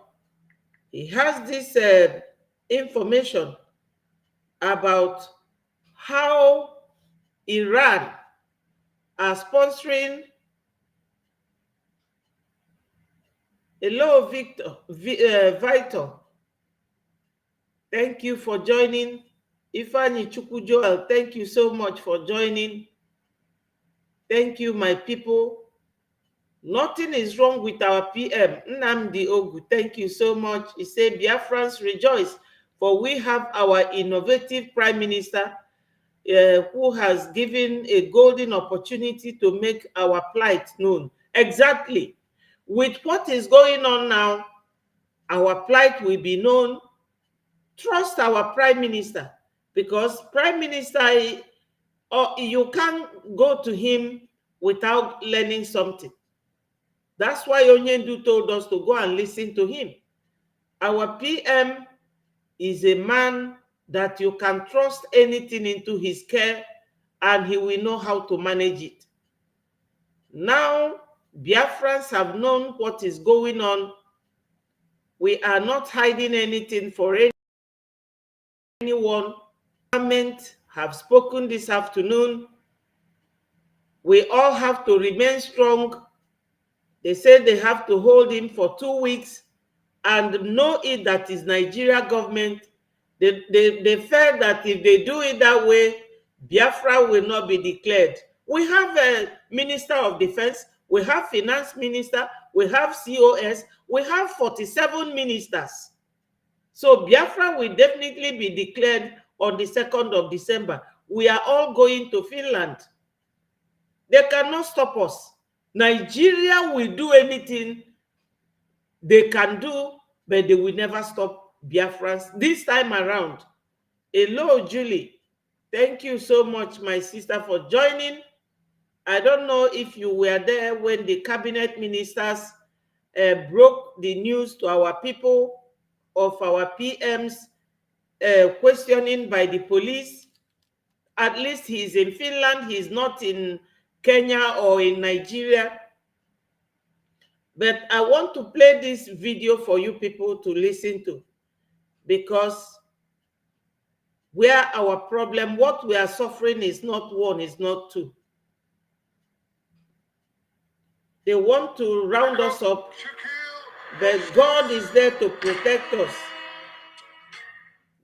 he has this information about how Iran are sponsoring. Hello, Victor. Thank you for joining. Ifeanyi Chukwujoel, thank you so much for joining. Thank you, my people. Nothing is wrong with our PM, Nnamdi Ogu. Thank you so much. He said, Biafrans rejoice, for we have our innovative Prime Minister who has given a golden opportunity to make our plight known. Exactly. With what is going on now, our plight will be known. Trust our Prime Minister, because Prime Minister, you can't go to him without learning something. That's why Onyendu told us to go and listen to him. Our PM is a man that you can trust anything into his care, and he will know how to manage it. Now, Biafrans have known what is going on. We are not hiding anything for anyone. Government have spoken this afternoon. We all have to remain strong. They said they have to hold him for 2 weeks, and know it that is Nigeria government. They felt that if they do it that way, Biafra will not be declared. We have a Minister of Defense, we have Finance Minister, we have COS, we have 47 ministers. So Biafra will definitely be declared on the 2nd of December. We are all going to Finland. They cannot stop us. Nigeria will do anything they can do, but they will never stop Biafrans this time around. Hello, Julie. Thank you so much, my sister, for joining. I don't know if you were there when the cabinet ministers broke the news to our people of our PMs questioning by the police. At least he's in Finland. He's not in Kenya or in Nigeria. But I want to play this video for you people to listen to, because where our problem, what we are suffering is not one, is not two. They want to round us up, but God is there to protect us.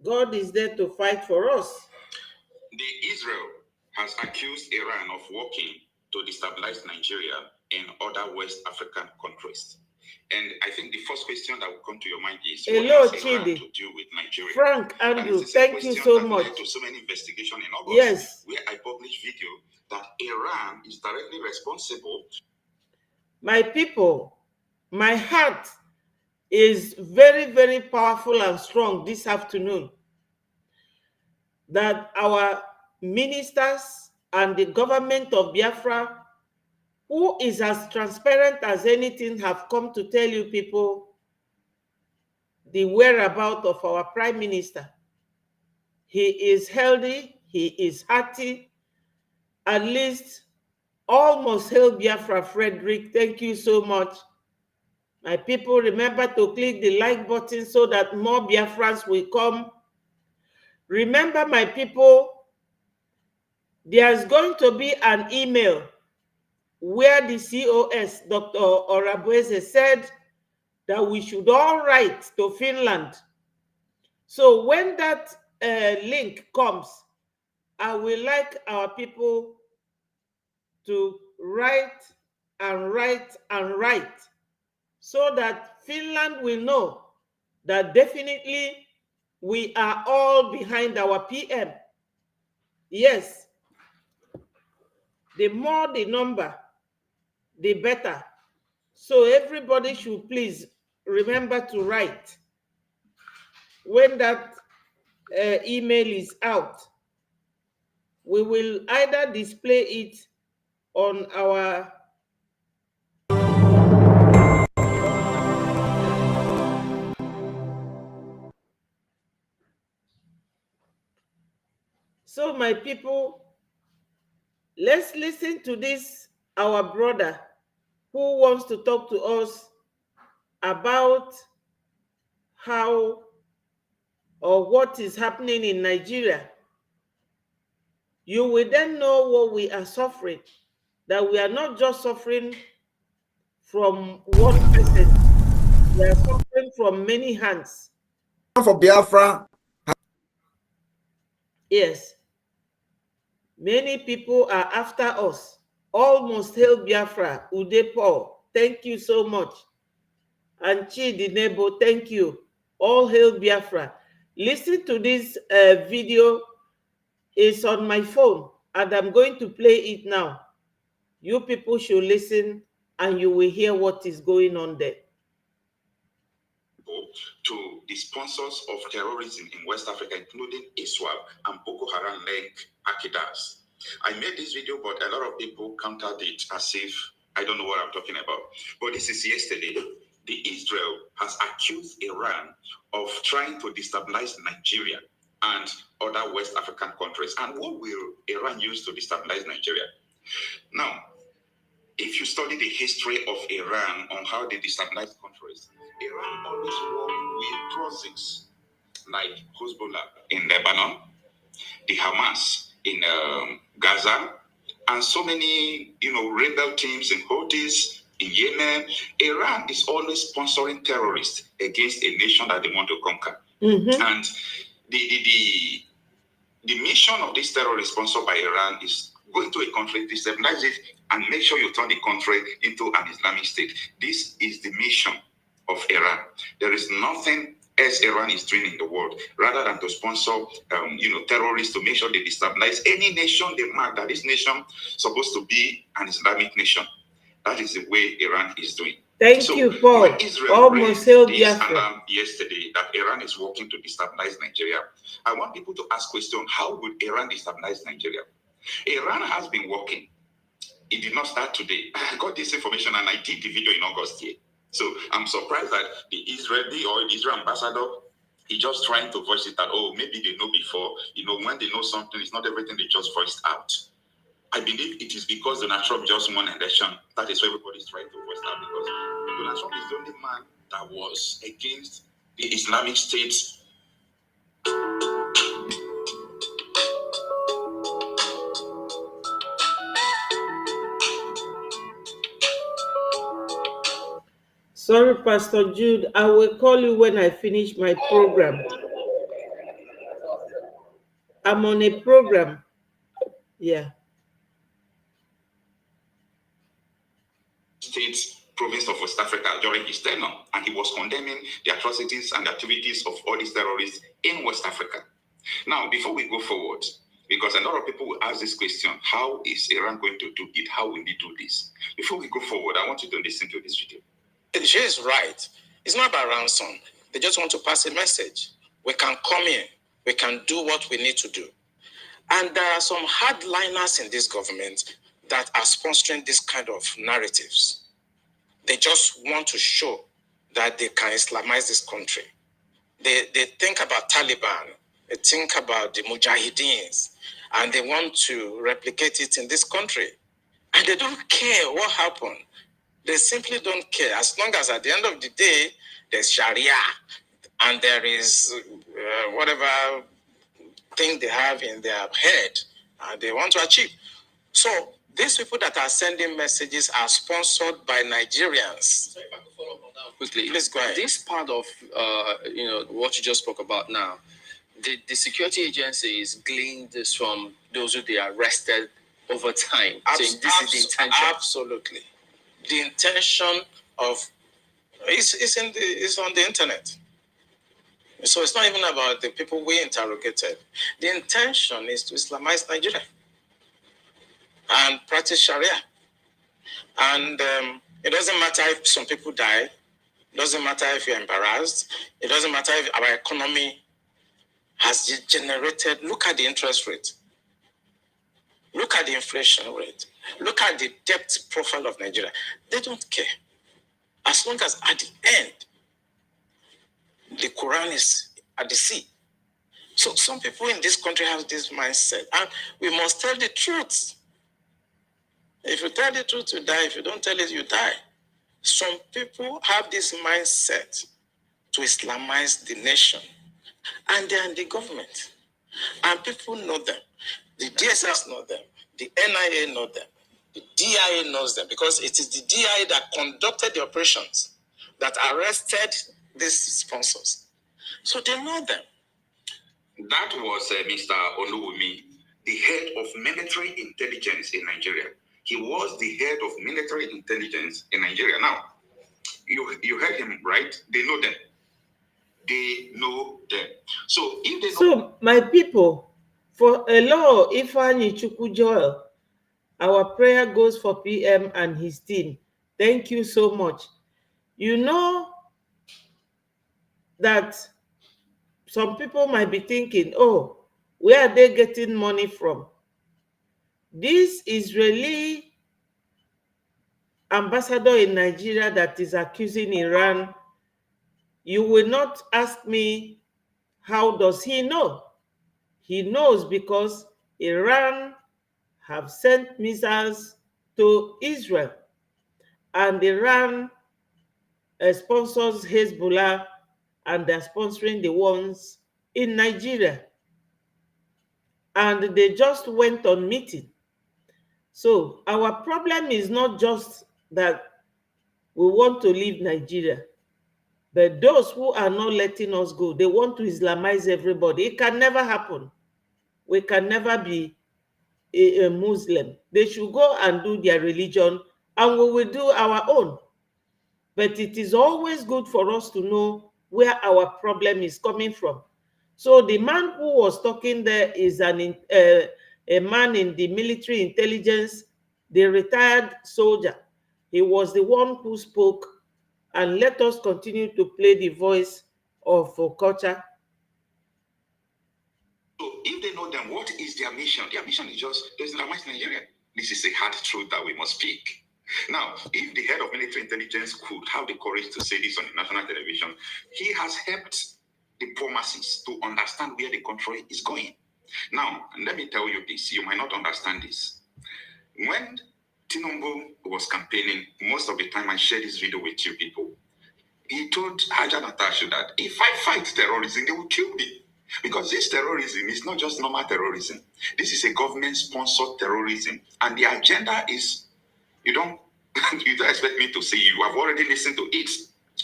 God is there to fight for us. The Israel has accused Iran of working to destabilize Nigeria and other West African countries. And I think the first question that will come to your mind is, hello, what has Iran Chidi. to do with Nigeria? Frank, Andrew, thank you so much. To so many investigations in August, yes, where I published video that Iran is directly responsible. My people, my heart is very, very powerful and strong this afternoon that our ministers and the government of Biafra, who is as transparent as anything, have come to tell you people the whereabouts of our Prime Minister. He is healthy, he is hearty, at least. Almost hail Biafra, Frederick. Thank you so much. My people, remember to click the like button so that more Biafrans will come. Remember, my people, there's going to be an email where the COS, Dr. Orabueze, said that we should all write to Finland. So when that link comes, I will like our people to write and write and write, so that Finland will know that definitely we are all behind our PM. Yes, the more the number, the better. So everybody should please remember to write when that email is out. We will either display it on our So, my people, let's listen to this, our brother, who wants to talk to us about how or what is happening in Nigeria. You will then know what we are suffering, that we are not just suffering from one person, we are suffering from many hands. For Biafra. Yes. Many people are after us. Almost hail Biafra. Ude Paul, thank you so much. And Chidi Nebo, thank you. All hail Biafra. Listen to this video. It's on my phone, and I'm going to play it now. You people should listen, and you will hear what is going on there. To the sponsors of terrorism in West Africa, including ISWAP and Boko Haram-linked Akidas. I made this video, but a lot of people countered it as if I don't know what I'm talking about. But this is yesterday. The Israel has accused Iran of trying to destabilize Nigeria and other West African countries. And what will Iran use to destabilize Nigeria? Now, if you study the history of Iran on how they destabilize countries, Iran always work with proxies like Hezbollah in Lebanon, the Hamas in Gaza, and so many, rebel teams in Houthis in Yemen. Iran is always sponsoring terrorists against a nation that they want to conquer. Mm-hmm. And the mission of this terrorist sponsored by Iran is go into a country, destabilize it, and make sure you turn the country into an Islamic state. This is the mission of Iran. There is nothing else Iran is doing in the world rather than to sponsor, terrorists to make sure they destabilize any nation they mark that this nation is supposed to be an Islamic nation. That is the way Iran is doing. Thank you, Paul. When Israel raised this alarm yesterday that Iran is working to destabilize Nigeria, I want people to ask question: how would Iran destabilize Nigeria? Iran has been working. It did not start today. I got this information and I did the video in August here. So I'm surprised that the Israel ambassador, he just trying to voice it that, maybe they know before. When they know something, it's not everything they just voiced out. I believe it is because Donald Trump just won an election. That is why everybody's trying to voice out, because Donald Trump is the only man that was against the Islamic State. Sorry, Pastor Jude. I will call you when I finish my program. I'm on a program. Yeah. States province of West Africa during his tenure, and he was condemning the atrocities and activities of all these terrorists in West Africa. Now, before we go forward, because a lot of people will ask this question, how is Iran going to do it? How will they do this? Before we go forward, I want you to listen to this video. She is right. It's not about ransom. They just want to pass a message. We can come in. We can do what we need to do. And there are some hardliners in this government that are sponsoring this kind of narratives. They just want to show that they can Islamize this country. They think about Taliban. They think about the Mujahideens. And they want to replicate it in this country. And they don't care what happened. They simply don't care. As long as at the end of the day, there's Sharia and there is whatever thing they have in their head and they want to achieve. So these people that are sending messages are sponsored by Nigerians. Sorry, if I could follow up on that quickly. Please go ahead. This part of what you just spoke about now, the security agencies gleaned this from those who they arrested over time. Saying this is the intention. Absolutely. The intention of is on the internet. So it's not even about the people we interrogated. The intention is to Islamize Nigeria and practice Sharia. And it doesn't matter if some people die. It doesn't matter if you're embarrassed. It doesn't matter if our economy has generated. Look at the interest rate. Look at the inflation rate. Look at the debt profile of Nigeria. They don't care. As long as at the end, the Quran is at the sea. So some people in this country have this mindset, and we must tell the truth. If you tell the truth, you die. If you don't tell it, you die. Some people have this mindset to Islamize the nation, and they are in the government. And people know them. The DSS know them. The NIA know them. The DIA knows them, because it is the DIA that conducted the operations that arrested these sponsors. So they know them. That was Mr. Oluwumi, the head of military intelligence in Nigeria. He was the head of military intelligence in Nigeria. Now, you heard him, right? They know them. They know them. So if they know. So, my people, for hello, Ifeanyi Chukwu Joel, our prayer goes for PM and his team. Thank you so much. You know that some people might be thinking, oh, where are they getting money from? This Israeli ambassador in Nigeria that is accusing Iran, you will not ask me, how does he know? He knows because Iran have sent missiles to Israel, and Iran sponsors Hezbollah, and they're sponsoring the ones in Nigeria. And they just went on meeting. So our problem is not just that we want to leave Nigeria, but those who are not letting us go, they want to Islamize everybody. It can never happen. We can never be a Muslim. They should go and do their religion, and we will do our own. But it is always good for us to know where our problem is coming from. So the man who was talking there is a man in the military intelligence, the retired soldier. He was the one who spoke, and let us continue to play the voice of culture. So if they know them, what is their mission? Their mission is just to Islamize Nigeria. This is a hard truth that we must speak. Now, if the head of military intelligence could have the courage to say this on the national television, he has helped diplomats to understand where the country is going. Now, let me tell you this. You might not understand this. When Tinubu was campaigning, most of the time I share this video with you people, he told Haja Natasha that if I fight terrorism, they will kill me. Because this terrorism is not just normal terrorism. This is a government-sponsored terrorism. And the agenda is, you don't expect me to say, you have already listened to it.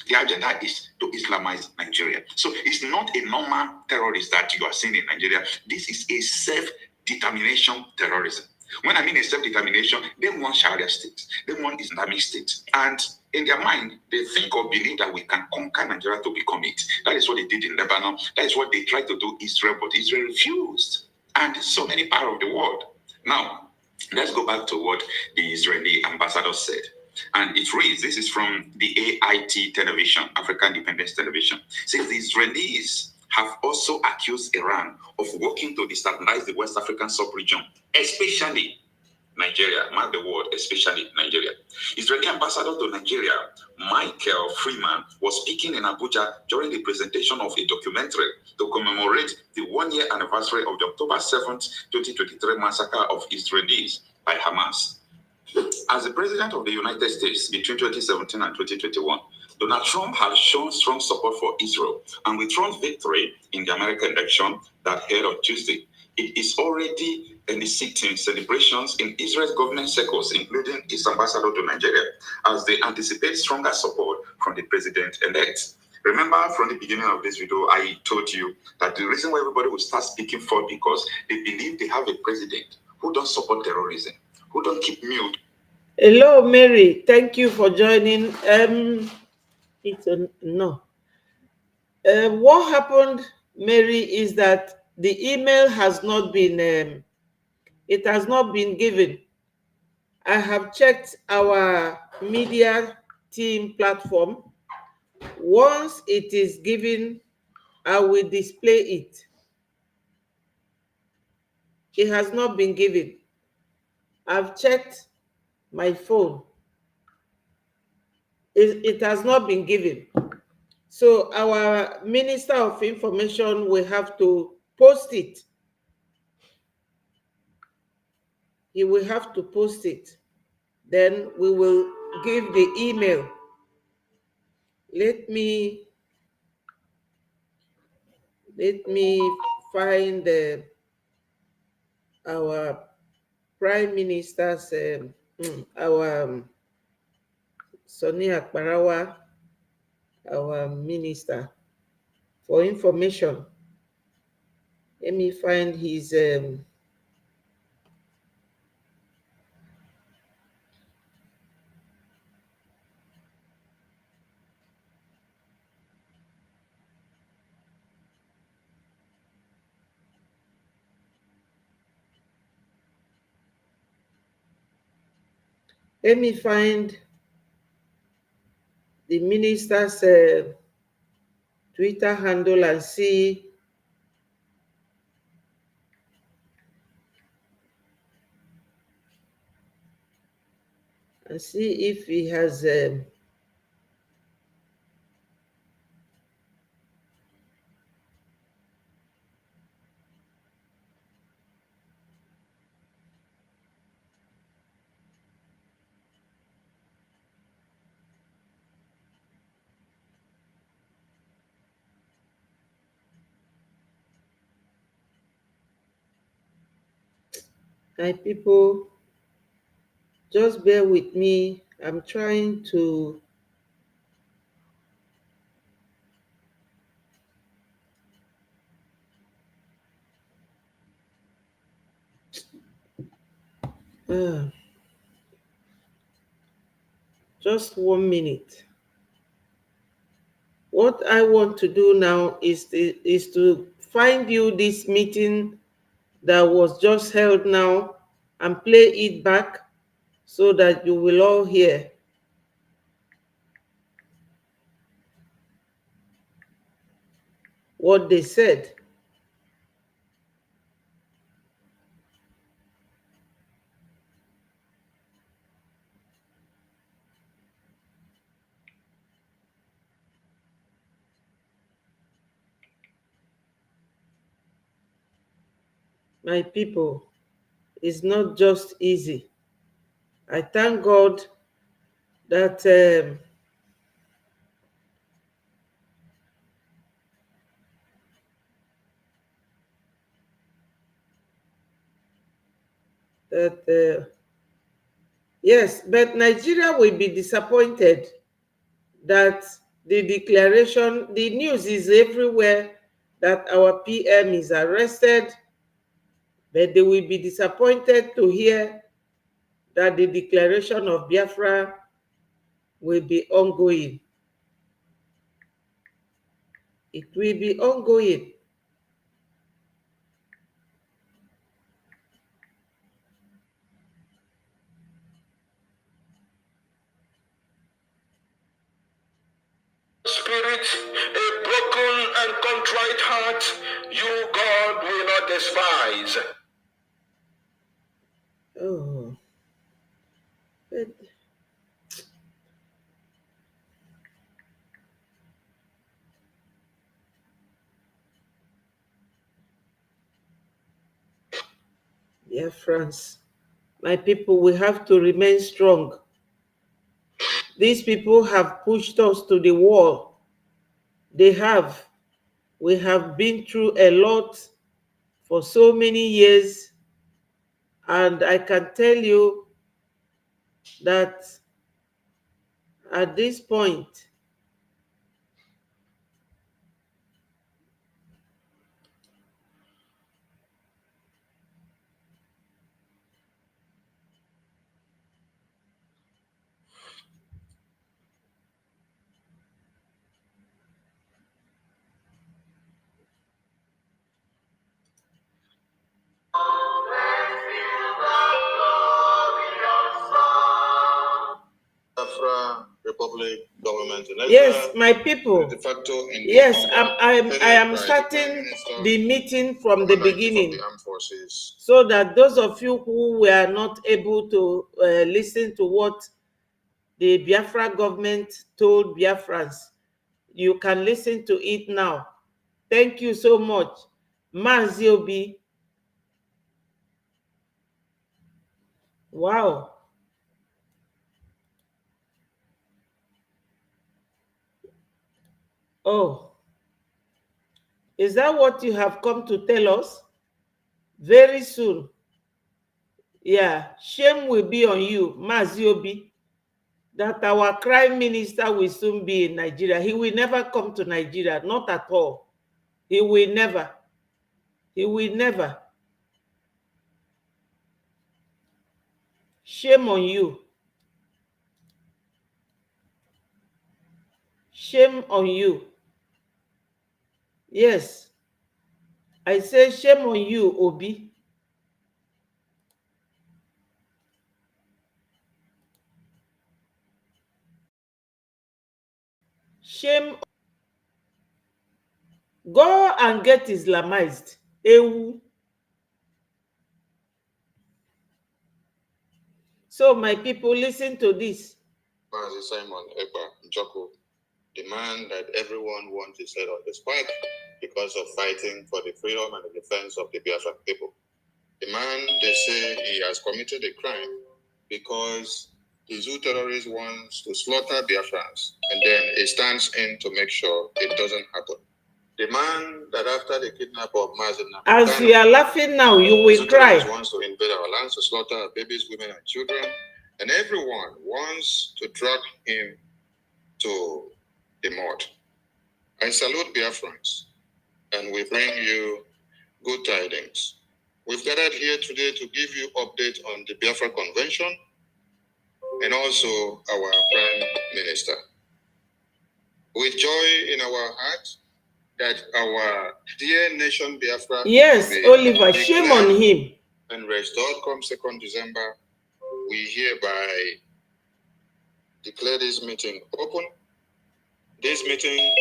The agenda is to Islamize Nigeria. So it's not a normal terrorist that you are seeing in Nigeria. This is a self-determination terrorism. When I mean a self-determination, they want Sharia state. They want Islamic state. And in their mind, they think or believe that we can conquer Nigeria to become it. That is what they did in Lebanon. That is what they tried to do in Israel, but Israel refused. And so many parts of the world. Now, let's go back to what the Israeli ambassador said. And it reads, this is from the AIT television, African Independence Television. It says the Israelis have also accused Iran of working to destabilize the West African sub-region, especially Nigeria. Mark the word, especially Nigeria. Israeli ambassador to Nigeria, Michael Freeman, was speaking in Abuja during the presentation of a documentary to commemorate the one-year anniversary of the October 7th, 2023 massacre of Israelis by Hamas. As the president of the United States between 2017 and 2021, Donald Trump has shown strong support for Israel, and with Trump's victory in the American election that held on Tuesday, it is already eliciting celebrations in Israel's government circles, including its ambassador to Nigeria, as they anticipate stronger support from the president-elect. Remember, from the beginning of this video, I told you that the reason why everybody will start speaking for because they believe they have a president who don't support terrorism, who don't keep mute. Hello, Mary. Thank you for joining. It's a no. What happened, Mary, is that the email has not been. It has not been given. I have checked our media team platform. Once it is given, I will display it. It has not been given. I've checked my phone. It has not been given. So our Minister of Information will have to post it. He will have to post it. Then we will give the email. Let me find our Prime Minister's, our Sonny Akbarawa, our Minister for Information. Let me find his let me find the minister's Twitter handle and see if he has my people, just bear with me. I'm trying to just 1 minute. What I want to do now is to find you this meeting that was just held now and play it back so that you will all hear what they said. My people, it's not just easy. I thank God that yes, but Nigeria will be disappointed that the declaration, the news is everywhere that our PM is arrested, but they will be disappointed to hear that the declaration of Biafra will be ongoing. It will be ongoing. Spirit, a broken and contrite heart, you, God, will not despise. Oh, but yeah, France, my people, we have to remain strong. These people have pushed us to the wall. They have. We have been through a lot for so many years, and I can tell you that at this point, Biafra Republic government in yes, my people, de facto yes, I am starting the meeting from the beginning, so that those of you who were not able to listen to what the Biafra government told Biafrans, you can listen to it now. Thank you so much. Maziobi. Wow. Oh, is that what you have come to tell us? Very soon. Yeah, shame will be on you, Maziobi, that our crime minister will soon be in Nigeria. He will never come to Nigeria, not at all. He will never. He will never. Shame on you. Shame on you. Yes. I say shame on you, Obi. Shame. Go and get Islamized. Ewu. So my people, listen to this. Mazi Simon Ekpa Njoko, the man that everyone wants his head on the spike because of fighting for the freedom and the defense of the Biafra people. The man, they say he has committed a crime because the zoo terrorist wants to slaughter Biafrans, and then he stands in to make sure it doesn't happen. The man that after the kidnap of Mazi, as you are laughing now, you will cry. Wants to invade our lands to slaughter our babies, women, and children, and everyone wants to drag him to the mud. I salute Biafrans, and we bring you good tidings. We've gathered here today to give you update on the Biafra Convention and also our Prime Minister. With joy in our heart that our dear nation Biafra, yes, Oliver, shame on him, and restored come 2nd December, we hereby declare this meeting open. This meeting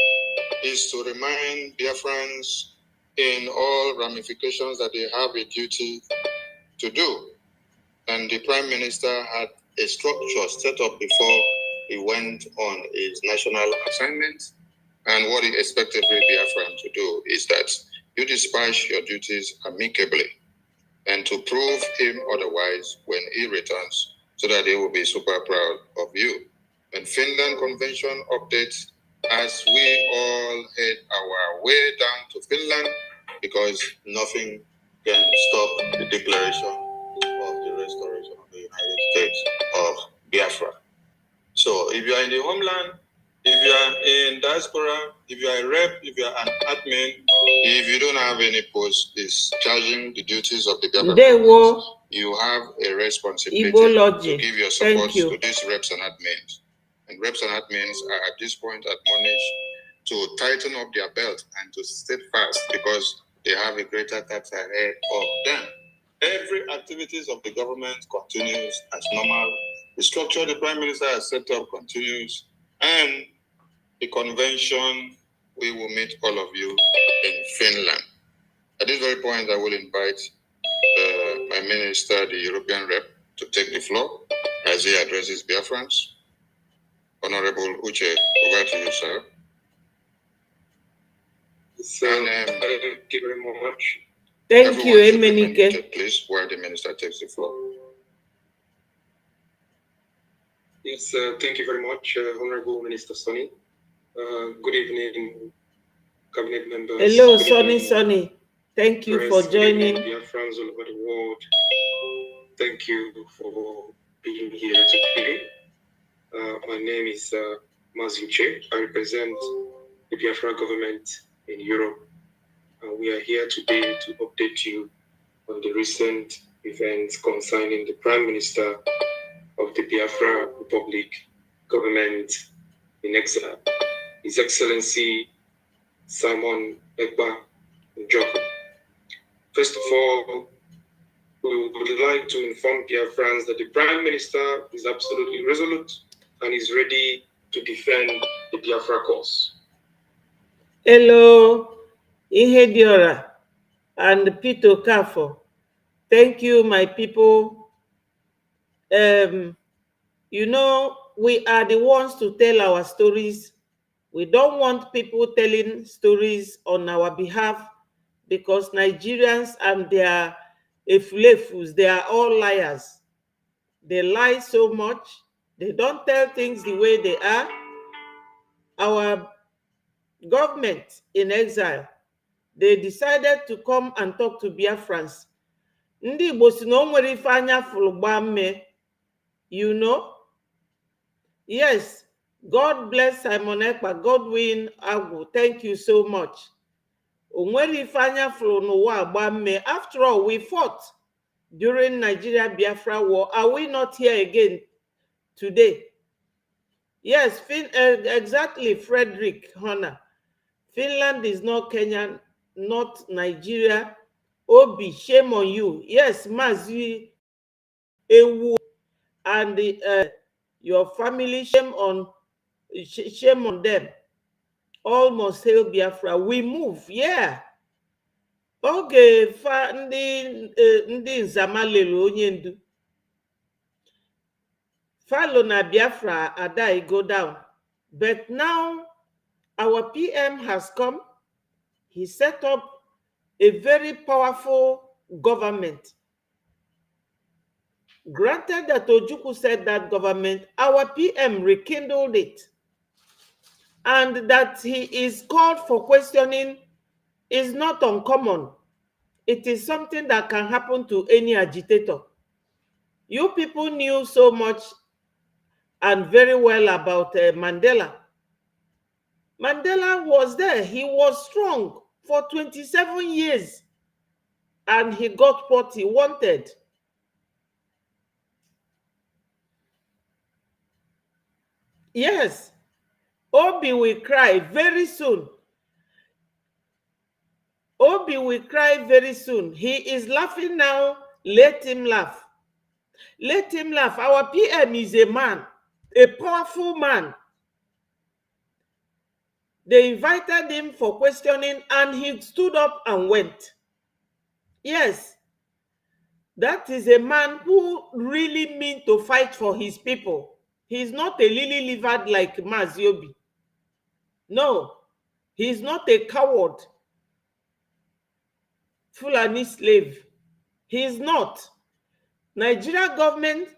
is to remind Biafrans in all ramifications that they have a duty to do. And the Prime Minister had a structure set up before he went on his national assignment. And what he expected every Biafran to do is that you dispatch your duties amicably and to prove him otherwise when he returns so that they will be super proud of you. And Finland Convention updates as we all head our way down to Finland because nothing can stop the declaration of the restoration of the United States of Biafra. So if you are in the homeland, if you are in diaspora, if you are a rep, if you are an admin, if you don't have any post discharging the duties of the Biafra, you have a responsibility to give your support to these reps and admins. And reps and admins are at this point admonished to tighten up their belt and to stay fast because they have a greater task ahead of them. Every activities of the government continues as normal. The structure the Prime Minister has set up continues, and the convention, we will meet all of you in Finland. At this very point, I will invite my minister, the European rep, to take the floor as he addresses Biafrans. Honorable Uche, over to you, sir. Thank you very much. Thank you, Emenike. Please, while the minister takes the floor. Yes, thank you very much, Honorable Minister Sonny. Good evening, cabinet members. Hello, Sonny. Thank you for joining. Dear friends all over the world, thank you for being here today. My name is Mazinche. I represent the Biafra government in Europe. We are here today to update you on the recent events concerning the Prime Minister of the Biafra Republic government in exile, His Excellency Simon Ekpa Njoko. First of all, we would like to inform Biafrans that the Prime Minister is absolutely resolute and is ready to defend the Biafra cause. Hello, Ihediora and Peter Kafo. Thank you, my people. You know, we are the ones to tell our stories. We don't want people telling stories on our behalf because Nigerians and their efulefus, they are all liars. They lie so much. They don't tell things the way they are. Our government in exile, they decided to come and talk to Biafrans. Ndị Igbo si na o nwere ife anya fụrụ gbaa mme, you know. Yes, God bless Simon Ekpa, Godwin Agwu, thank you so much. O nwere ife anya fụrụ n'ụwa agba mme. After all, we fought during Nigeria Biafra war. Are we not here again today? Yes, exactly, Frederick Honor. Finland is not Kenya, not Nigeria. Obi, shame on you. Yes, Mazi Ewu and your family, shame on them. All must hail Biafra. We move, yeah. Okay, ndị Nzama lere onye ndu. Follow na Biafra Adai go down. But now our PM has come. He set up a very powerful government. Granted that Ojukwu said that government, our PM rekindled it. And that he is called for questioning is not uncommon. It is something that can happen to any agitator. You people knew so much and very well about Mandela. Mandela was there. He was strong for 27 years. And he got what he wanted. Yes, Obi will cry very soon. Obi will cry very soon. He is laughing now. Let him laugh. Let him laugh. Our PM is a man, a powerful man. They invited him for questioning and he stood up and went. Yes, that is a man who really means to fight for his people. He's not a lily-livered like Maziobi. No, he's not a coward, Fulani slave. He's not. Nigeria government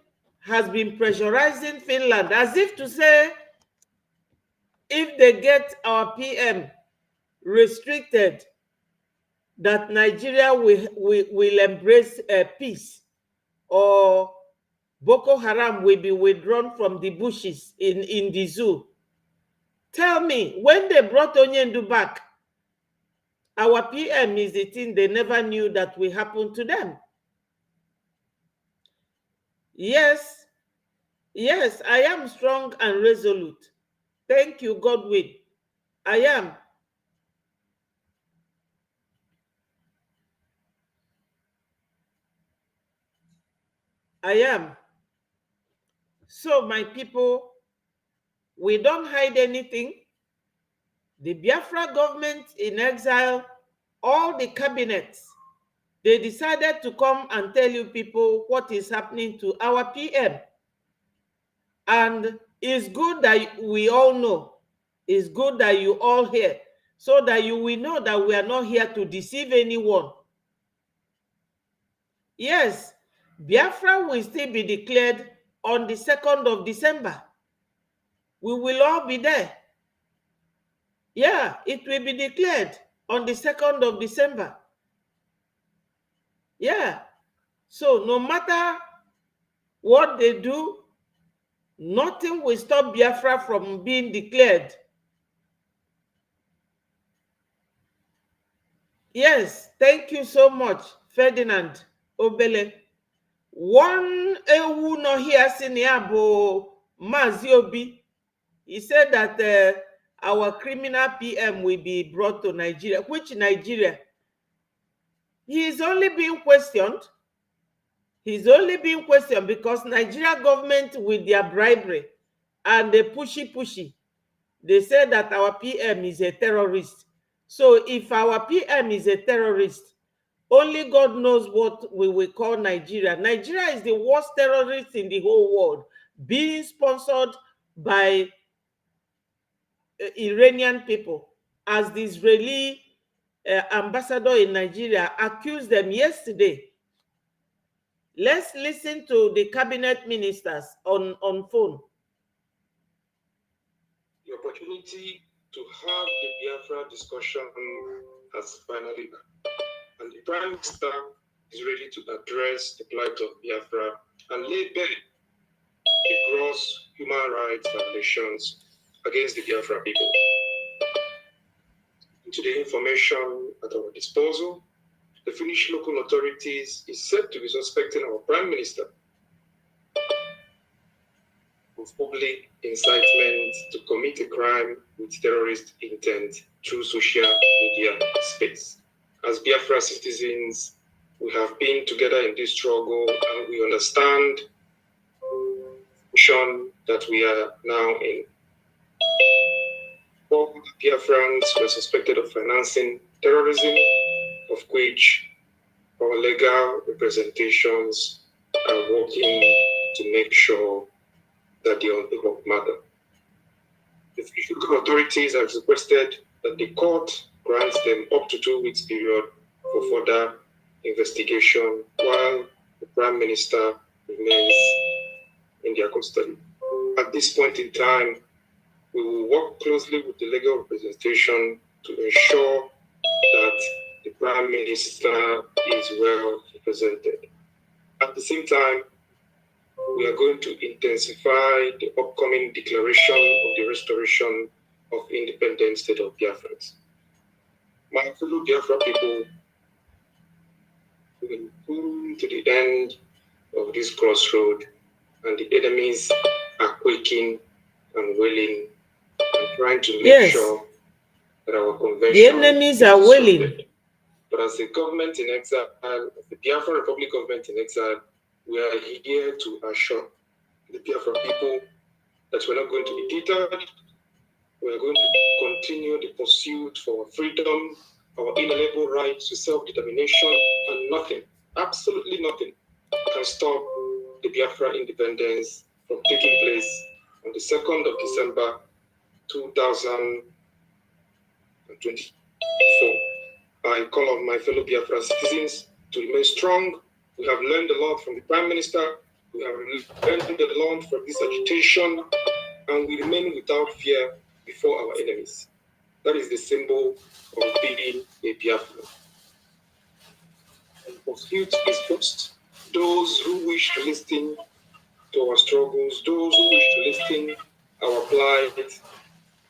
has been pressurizing Finland as if to say, if they get our PM restricted, that Nigeria will embrace peace, or Boko Haram will be withdrawn from the bushes in the zoo. Tell me, when they brought Onyendu back, our PM is the thing they never knew that will happen to them. Yes, yes, I am strong and resolute. Thank you, Godwin. I am. I am. So, my people, we don't hide anything. The Biafra government in exile, all the cabinets, they decided to come and tell you people what is happening to our PM. And it's good that we all know. It's good that you all hear, so that you will know that we are not here to deceive anyone. Yes, Biafra will still be declared on the 2nd of December. We will all be there. Yeah, it will be declared on the 2nd of December. Yeah. So no matter what they do, nothing will stop Biafra from being declared. Yes, thank you so much, Ferdinand Obele. One ewu no here siniabo Maziobi. He said that our criminal PM will be brought to Nigeria. Which Nigeria? He is only being questioned. He's only being questioned because Nigeria government, with their bribery and the pushy, they said that our PM is a terrorist. So if our PM is a terrorist, only God knows what we will call Nigeria. Nigeria is the worst terrorist in the whole world, being sponsored by Iranian people, as the Israeli ambassador in Nigeria, accused them yesterday. Let's listen to the cabinet ministers on phone. The opportunity to have the Biafra discussion has finally come, and the Prime Minister is ready to address the plight of Biafra and lay bare the gross human rights violations against the Biafra people. To the information at our disposal, the Finnish local authorities is said to be suspecting our Prime Minister of public incitement to commit a crime with terrorist intent through social media space. As Biafra citizens, we have been together in this struggle and we understand the position that we are now in. All Biafrans were suspected of financing terrorism, of which our legal representations are working to make sure that they are on the hook matter. The local authorities have requested that the court grants them up to 2 weeks period for further investigation while the Prime Minister remains in their custody. At this point in time, we will work closely with the legal representation to ensure that the Prime Minister is well represented. At the same time, we are going to intensify the upcoming declaration of the restoration of independent state of Biafra. My fellow Biafra people, we will come to the end of this crossroad, and the enemies are quaking and wailing and trying to make sure that our convention. The enemies are wailing. But as the government in exile, as the Biafra Republic government in exile, we are here to assure the Biafra people that we're not going to be deterred. We are going to continue the pursuit for freedom, our inalienable rights to self-determination, and nothing, absolutely nothing, can stop the Biafra independence from taking place on the 2nd of December 2024. I call on my fellow Biafra citizens to remain strong. We have learned a lot from the Prime Minister. We have learned a lot from this agitation, and we remain without fear before our enemies. That is the symbol of being a Biafra. And pursuit is first. Those who wish to listen to our struggles, those who wish to listen our plight,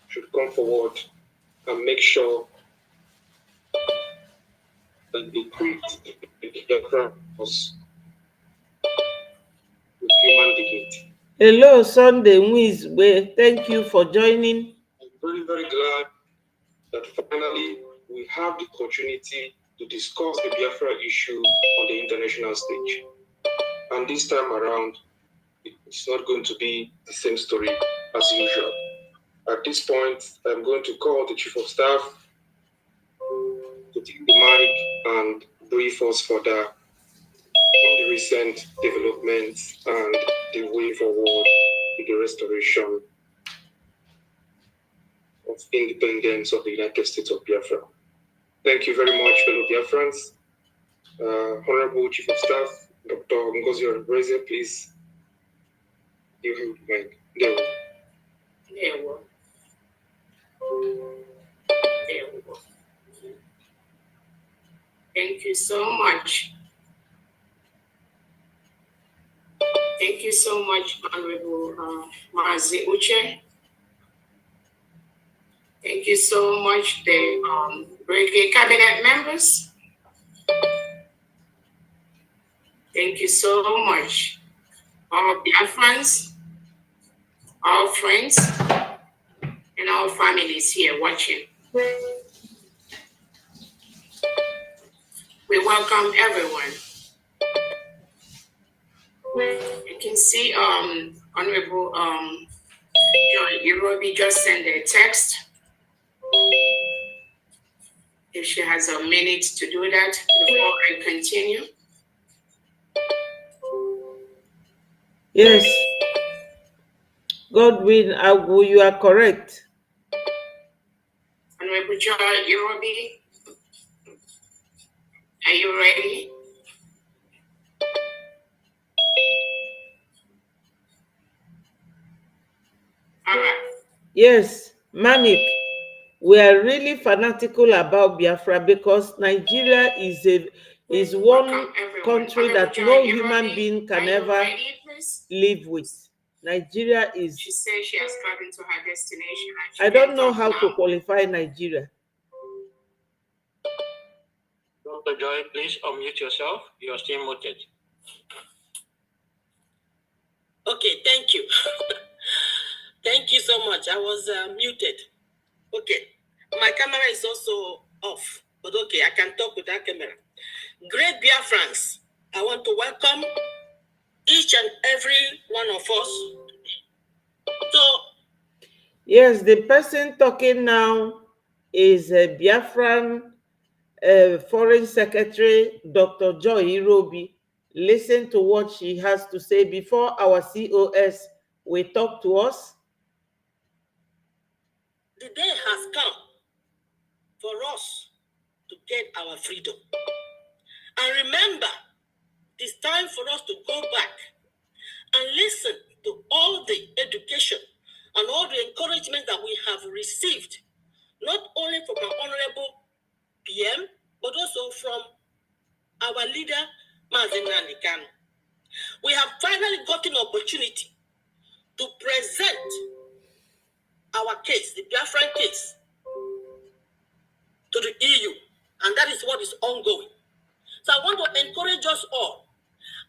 should come forward and make sure that they treat the Biafra us with human dignity. Hello, Sunday Mwizwe. Thank you for joining. I'm very, very glad that finally we have the opportunity to discuss the Biafra issue on the international stage. And this time around, it's not going to be the same story as usual. At this point, I'm going to call the Chief of Staff to take the mic and brief us further on the recent developments and the way forward to the restoration of independence of the United States of Biafra. Thank you very much, fellow Biafrans. Honorable Chief of Staff, Dr. Ngozi Orebreze, please. You have the mic. There we go. Thank you so much. Thank you so much, Honorable Mazi Uche. Thank you so much, the Brgie cabinet members. Thank you so much, all Biafrans, all friends, and all families here watching. We welcome everyone. You can see Honorable John Irobi just sent a text. If she has a minute to do that before I continue. Yes. Godwin, you are correct. Honorable John Irobi, Are you ready? All right. Yes, Manik, we are really fanatical about Biafra because Nigeria is one country that no human being can ever live with. Nigeria is. She says she has gotten to her destination. I don't know how to qualify Nigeria. Dr. Joy, please unmute yourself. You are still muted. Okay, thank you. Thank you so much. I was muted. Okay, my camera is also off, but okay, I can talk with that camera. Great Biafrans, I want to welcome each and every one of us. So, yes, the person talking now is a Biafran Foreign Secretary, Dr. Joy Irobi. Listen to what she has to say before our COS will talk to us. The day has come for us to get our freedom. And remember, it's time for us to go back and listen to all the education and all the encouragement that we have received, not only from our honorable PM, but also from our leader, Mazen Nanikan. We have finally gotten opportunity to present our case, the Biafran case, to the EU, and that is what is ongoing. So I want to encourage us all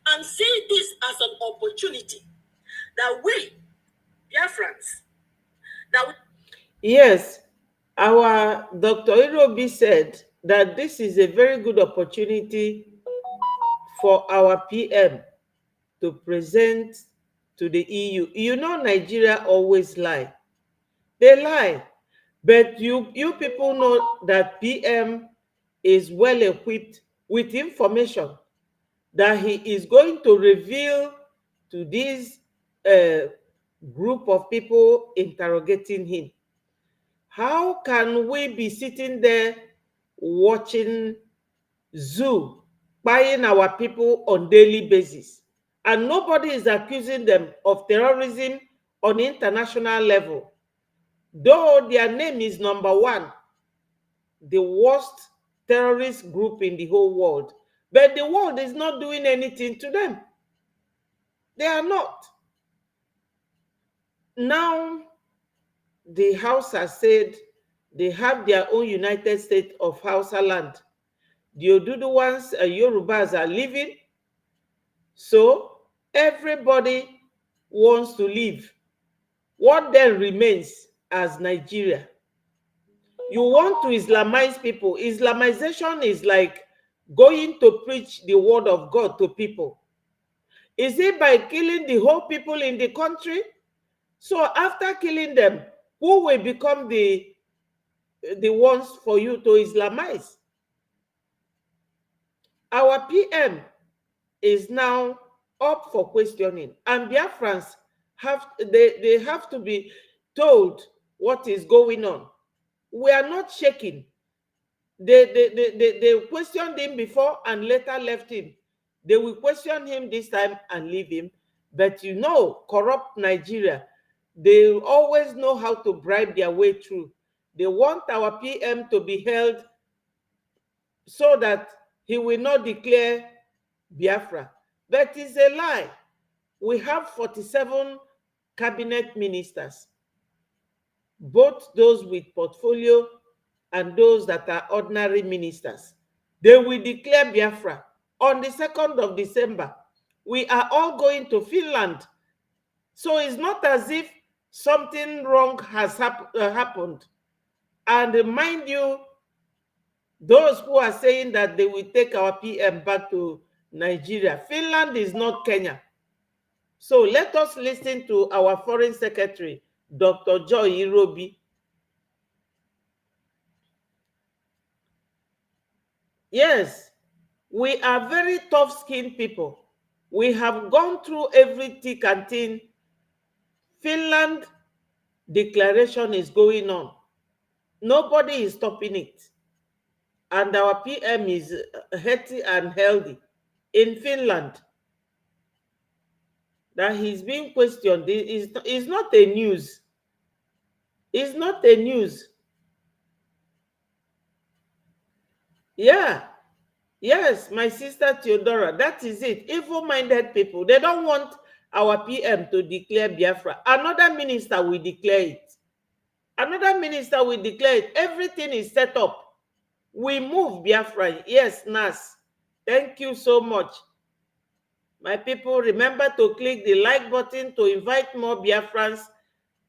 and see this as an opportunity that we, Biafrans, that we... Yes, our Dr. Irobi said that this is a very good opportunity for our PM to present to the EU. You know, Nigeria always lie. They lie. But you people know that PM is well equipped with information that he is going to reveal to this group of people interrogating him. How can we be sitting there watching zoo buying our people on daily basis and nobody is accusing them of terrorism on international level, though their name is number one, the worst terrorist group in the whole world, but the world is not doing anything to them? They are not. Now the House has said they have their own United States of Hausa land. The Oduduwans and Yorubas are living, so everybody wants to live. What then remains as Nigeria? You want to Islamize people. Islamization is like going to preach the word of God to people. Is it by killing the whole people in the country? So after killing them, who will become the ones for you to Islamize? Our PM is now up for questioning, and Biafrans they have to be told what is going on. We are not shaking. They questioned him before and later left him. They will question him this time and leave him. But you know, corrupt Nigeria, they always know how to bribe their way through. They want our PM to be held so that he will not declare Biafra. But it's a lie. We have 47 cabinet ministers, both those with portfolio and those that are ordinary ministers. They will declare Biafra on the 2nd of December. We are all going to Finland. So it's not as if something wrong has happened. And mind you, those who are saying that they will take our PM back to Nigeria, Finland is not Kenya. So let us listen to our Foreign Secretary, Dr. Joy Irobi. Yes, we are very tough-skinned people. We have gone through every thick and thin. Finland declaration is going on. Nobody is stopping it. and our PM is healthy and healthy in Finland. That he's being questioned is not a news. It's not a news. Yeah. Yes, my sister Theodora, that is it. Evil-minded people, they don't want our PM to declare Biafra. Another minister will declare it. Another minister will declare it. Everything is set up. We move Biafra. Yes, Nas. Thank you so much. My people, remember to click the like button to invite more Biafrans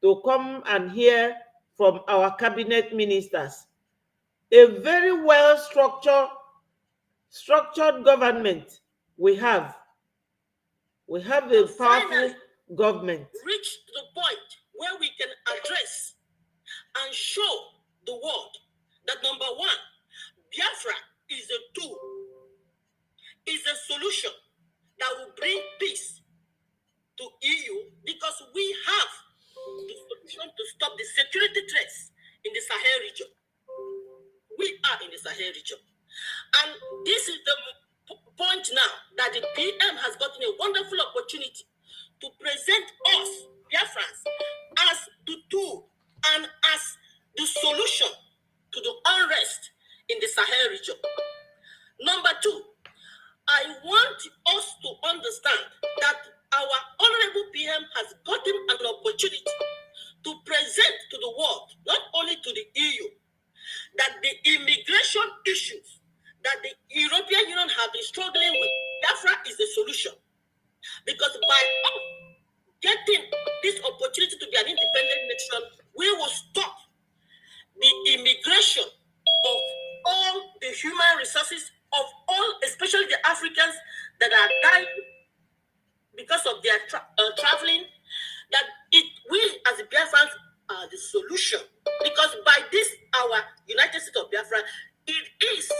to come and hear from our cabinet ministers. A very well structured government we have. We have a powerful government. Reach the point where we can address and show the world that number one, Biafra is a tool, is a solution that will bring peace to EU, because we have the solution to stop the security threats in the Sahel region. We are in the Sahel region. And this is the point now that the PM has gotten a wonderful opportunity to present us, Biafrans, as the tool and as the solution to the unrest in the Sahel region. Number two, I want us to understand that our honorable PM has gotten an opportunity to present to the world, not only to the EU, that the immigration issues that the European Union have been struggling with, Biafra is the solution. Because by getting this opportunity to be an independent nation, we will stop the immigration of all the human resources of all, especially the Africans that are dying because of their traveling, that we as the Biafrans are the solution. Because by this, our United States of Biafra, it is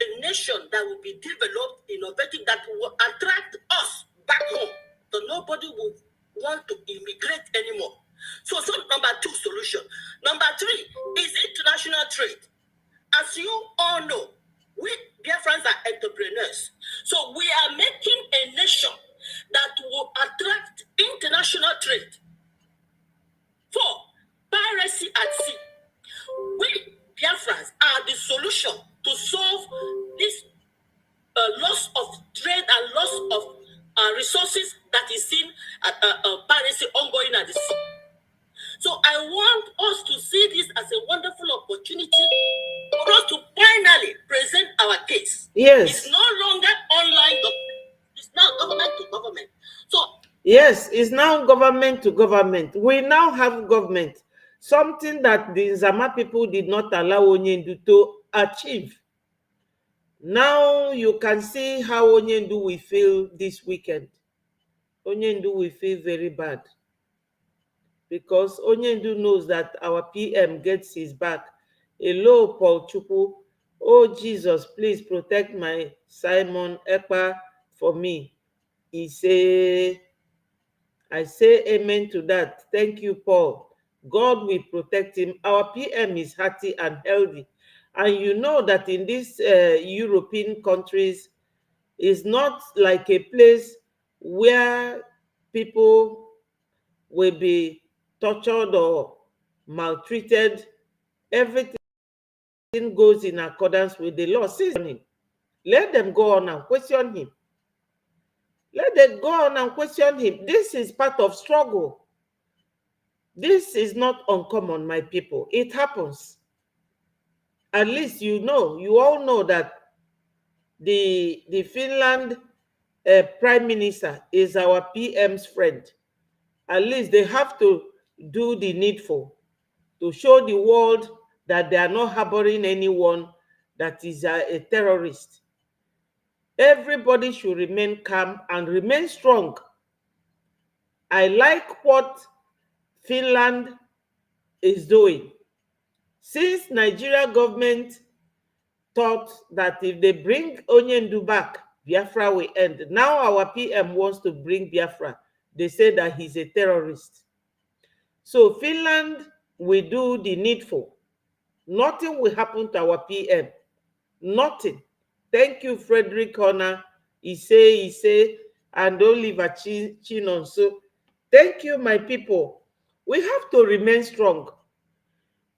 a nation that will be developed, innovative, that will attract us back home. So nobody will want to immigrate anymore. So number two, solution. Number three is international trade. As you all know, we Biafrans are entrepreneurs. So we are making a nation that will attract international trade. Four, piracy at sea. We Biafrans are the solution to solve this loss of trade and loss of resources that is seen at piracy ongoing at the sea. So I want us to see this as a wonderful opportunity for us to finally present our case. Yes. It's no longer online, it's now government to government. So yes, it's now government to government. We now have government, something that the Zama people did not allow Onyendu to achieve. Now you can see how Onyendu will feel this weekend. Onyendu will feel very bad, because Onyendu knows that our PM gets his back. Hello, Paul Chukwu. Oh, Jesus, please protect my Simon Ekpa for me. I say amen to that. Thank you, Paul. God will protect him. Our PM is healthy and healthy. And you know that in these European countries, it's not like a place where people will be tortured or maltreated. Everything goes in accordance with the law. Let them go on and question him. Let them go on and question him. This is part of struggle. This is not uncommon, my people. It happens. At least you all know that the Finland Prime Minister is our PM's friend. At least they have to do the needful to show the world that they are not harboring anyone that is a terrorist. Everybody should remain calm and remain strong. I like what Finland is doing. Since Nigeria government thought that if they bring Onyendu back, Biafra will end. Now our PM wants to bring Biafra. They say that he's a terrorist. So Finland will do the needful. Nothing will happen to our PM. Nothing. Thank you, Frederick Honor, Ise, and Oliver Chinonso. Thank you, my people. We have to remain strong.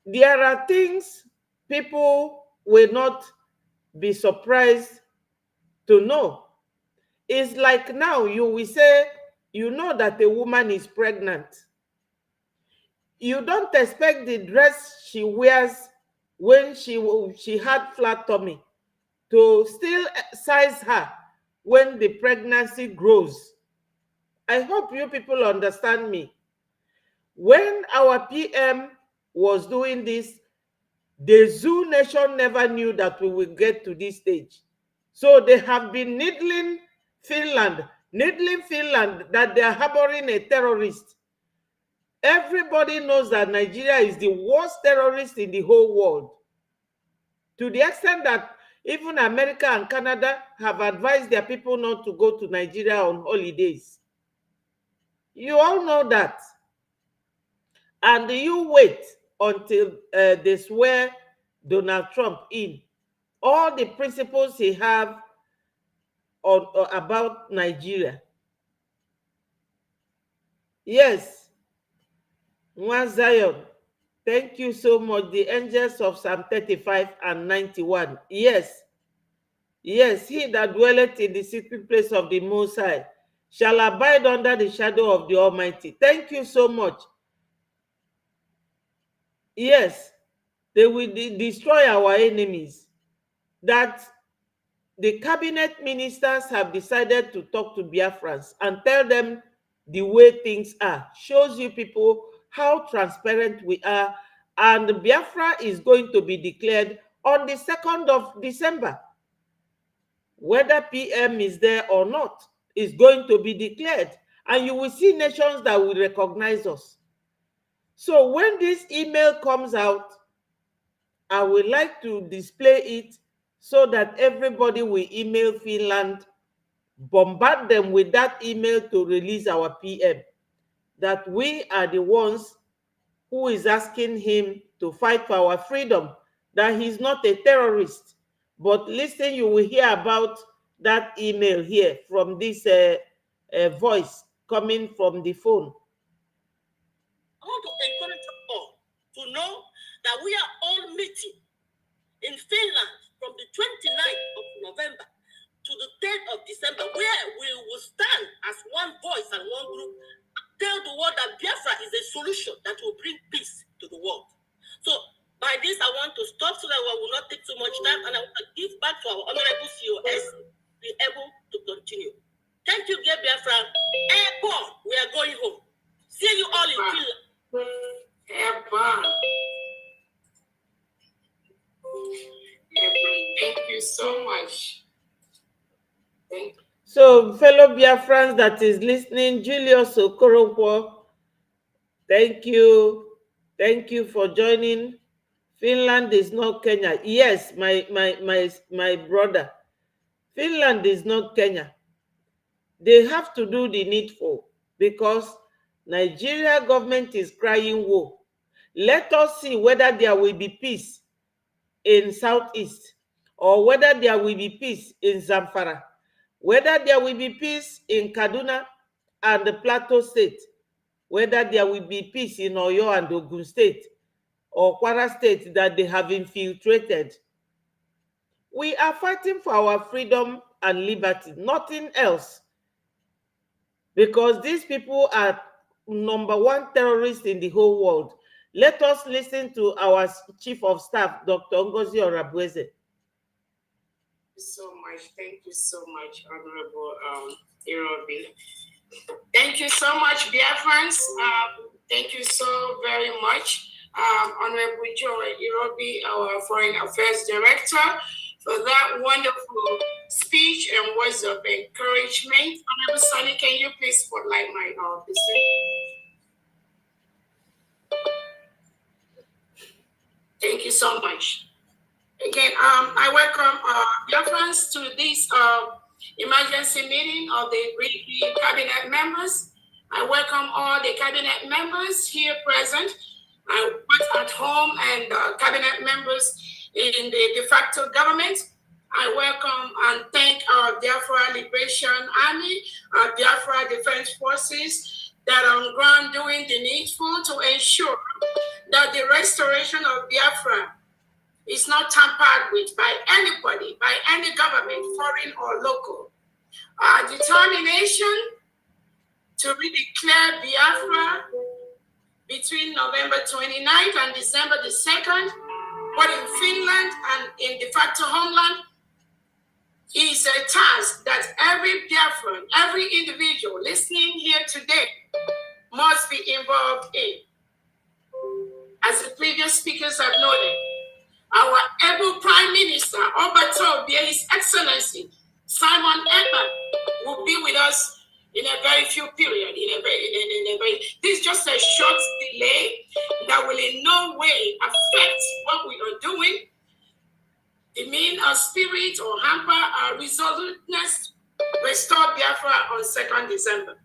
There are things people will not be surprised to know. It's like now you will say, you know that a woman is pregnant. You don't expect the dress she wears when she had flat tummy to still size her when the pregnancy grows. I hope you people understand me. When our PM was doing this, the zoo nation never knew that we will get to this stage. So they have been needling Finland that they are harboring a terrorist. Everybody knows that Nigeria is the worst terrorist in the whole world. To the extent that even America and Canada have advised their people not to go to Nigeria on holidays. You all know that. And you wait until they swear Donald Trump in. All the principles he have about Nigeria. Yes, Nwa Zion, thank you so much. The angels of Psalm 35 and 91. Yes, yes, he that dwelleth in the secret place of the Most High shall abide under the shadow of the Almighty. Thank you so much. Yes, they will destroy our enemies. That the cabinet ministers have decided to talk to Biafrans and tell them the way things are. Shows you people how transparent we are. And Biafra is going to be declared on the 2nd of December. Whether PM is there or not, is going to be declared. And you will see nations that will recognize us. So when this email comes out, I would like to display it so that everybody will email Finland, bombard them with that email to release our PM, that we are the ones who is asking him to fight for our freedom, that he's not a terrorist. But listen, you will hear about that email here from this voice coming from the phone. I want to encourage you all to know that we are all meeting in Finland from the 29th of November to the 10th of December, where we will stand as one voice and one group, tell the world that Biafra is a solution that will bring peace to the world. So by this, I want to stop so that we will not take too much time, and I want to give back to our honorable COS to be able to continue. Thank you, Gay Biafra. Airborne, we are going home. See you all in Finland. Airborne. Thank you so much. Thank you. So, fellow Biafrans that is listening, Julius Okoronkwo, thank you. Thank you for joining. Finland is not Kenya. Yes, my brother. Finland is not Kenya. They have to do the needful because Nigeria government is crying woe. Let us see whether there will be peace in Southeast, or whether there will be peace in Zamfara, whether there will be peace in Kaduna and the Plateau State, whether there will be peace in Oyo and Ogun State or Kwara State that they have infiltrated. We are fighting for our freedom and liberty, nothing else. Because these people are #1 terrorists in the whole world. Let us listen to our Chief of Staff, Dr. Ngozi Orabueze. So much. Thank you so much, Honorable Irobi. Thank you so much, Biafrans. Thank you so very much, Honorable Joy Irobi, our Foreign Affairs Director, for that wonderful speech and words of encouragement. Honorable Sonny, can you please spotlight my officer? Thank you so much. Again, I welcome Biafrans to this emergency meeting of the Brgie cabinet members. I welcome all the cabinet members here present, both at home and cabinet members in the de facto government. I welcome and thank our Biafra Liberation Army, our Biafra Defense Forces that are on ground doing the needful to ensure that the restoration of Biafra is not tampered with by anybody, by any government, foreign or local. Our determination to redeclare Biafra between November 29th and December the 2nd, both in Finland and in de facto homeland, is a task that every Biafran, every individual listening here today must be involved in. As the previous speakers have noted, our able Prime Minister, Obato, His Excellency Simon Ekpa, will be with us in a very few period. This is just a short delay that will in no way affect what we are doing, demean our spirit or hamper our resoluteness. Restore Biafra on 2nd December.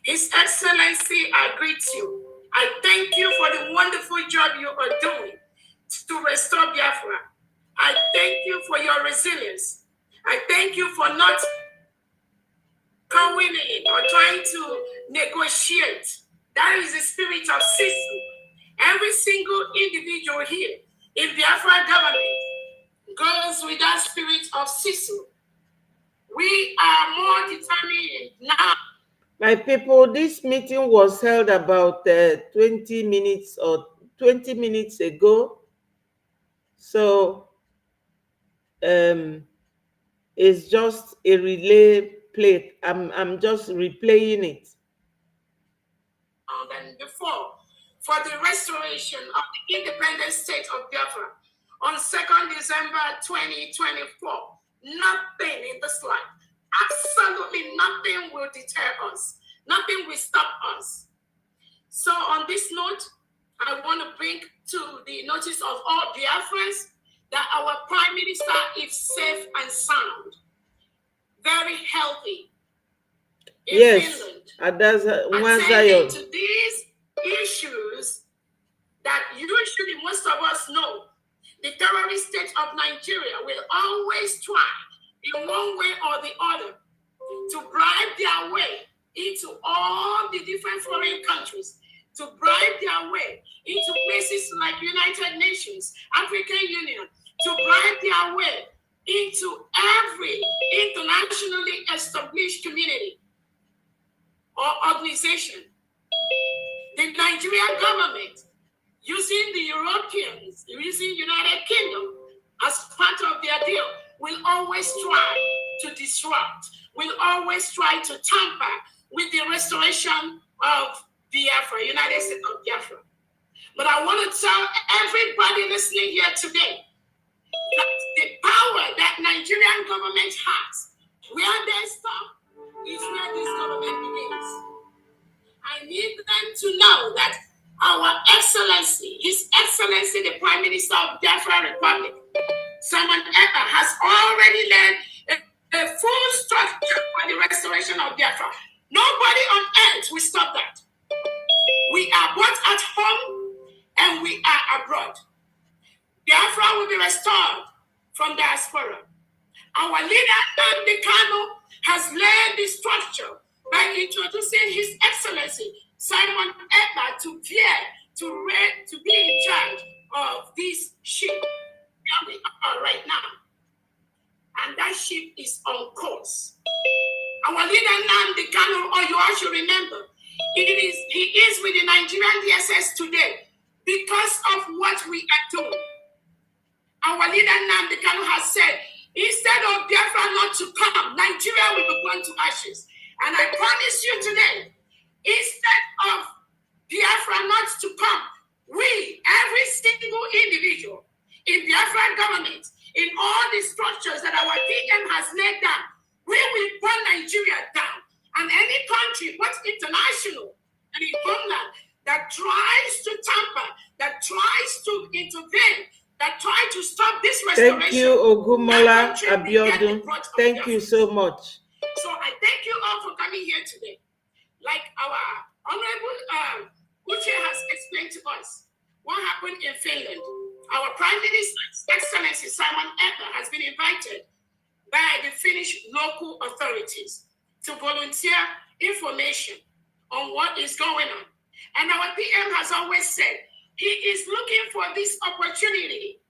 His Excellency, I greet you. I thank you for the wonderful job you are doing to restore Biafra. I thank you for your resilience. I thank you for not going in or trying to negotiate. That is the spirit of Sisu. Every single individual here in Biafra government goes with that spirit of Sisu. We are more determined now. My people, this meeting was held about 20 minutes ago. So it's just a relay plate. I'm just replaying it. Than before, for the restoration of the independent state of Biafra on 2nd December 2024. Nothing in this life, absolutely nothing will deter us. Nothing will stop us. So on this note, I want to bring to the notice of all Biafrans that our Prime Minister is safe and sound, very healthy in Finland. Attending to these issues that usually most of us know, the terrorist state of Nigeria will always try, in one way or the other, to bribe their way into all the different foreign countries, to bribe their way into places like United Nations, African Union, to bribe their way into every internationally established community or organization. The Nigerian government, using the Europeans, using United Kingdom as part of their deal, will always try to disrupt, will always try to tamper with the restoration of Biafra, United States of Biafra. But I want to tell everybody listening here today that the power that Nigerian government has, where they stop, is where this government begins. I need them to know that our Excellency, His Excellency, the Prime Minister of Biafra Republic, Simon Ekpa, has already led a full structure for the restoration of Biafra. Nobody on earth will stop that. We are both at home and we are abroad. Biafra will be restored from diaspora. Our leader, Nnamdi Kanu, has led the structure by introducing His Excellency Simon Ekpa to be in charge of this ship where we are right now. And that ship is on course. Our leader Nnamdi Kanu, or you all should remember, he is with the Nigerian DSS today because of what we are doing. Our leader Nnamdi Kanu has said, instead of Biafra not to come, Nigeria will be burned to ashes. And I promise you today, instead of Biafra not to come, we, every single individual in Biafran government, in all the structures that our PM has laid down, we will burn Nigeria down. And any country, both international and in homeland, that tries to tamper, that tries to intervene, that tries to stop this restoration. Thank you, Ogumola Abiodun. Thank you so much. So I thank you all for coming here today. Like our Honorable Uche has explained to us what happened in Finland. Our Prime Minister, Excellency Simon Ekpa, has been invited by the Finnish local authorities to volunteer information on what is going on. And our PM has always said he is looking for this opportunity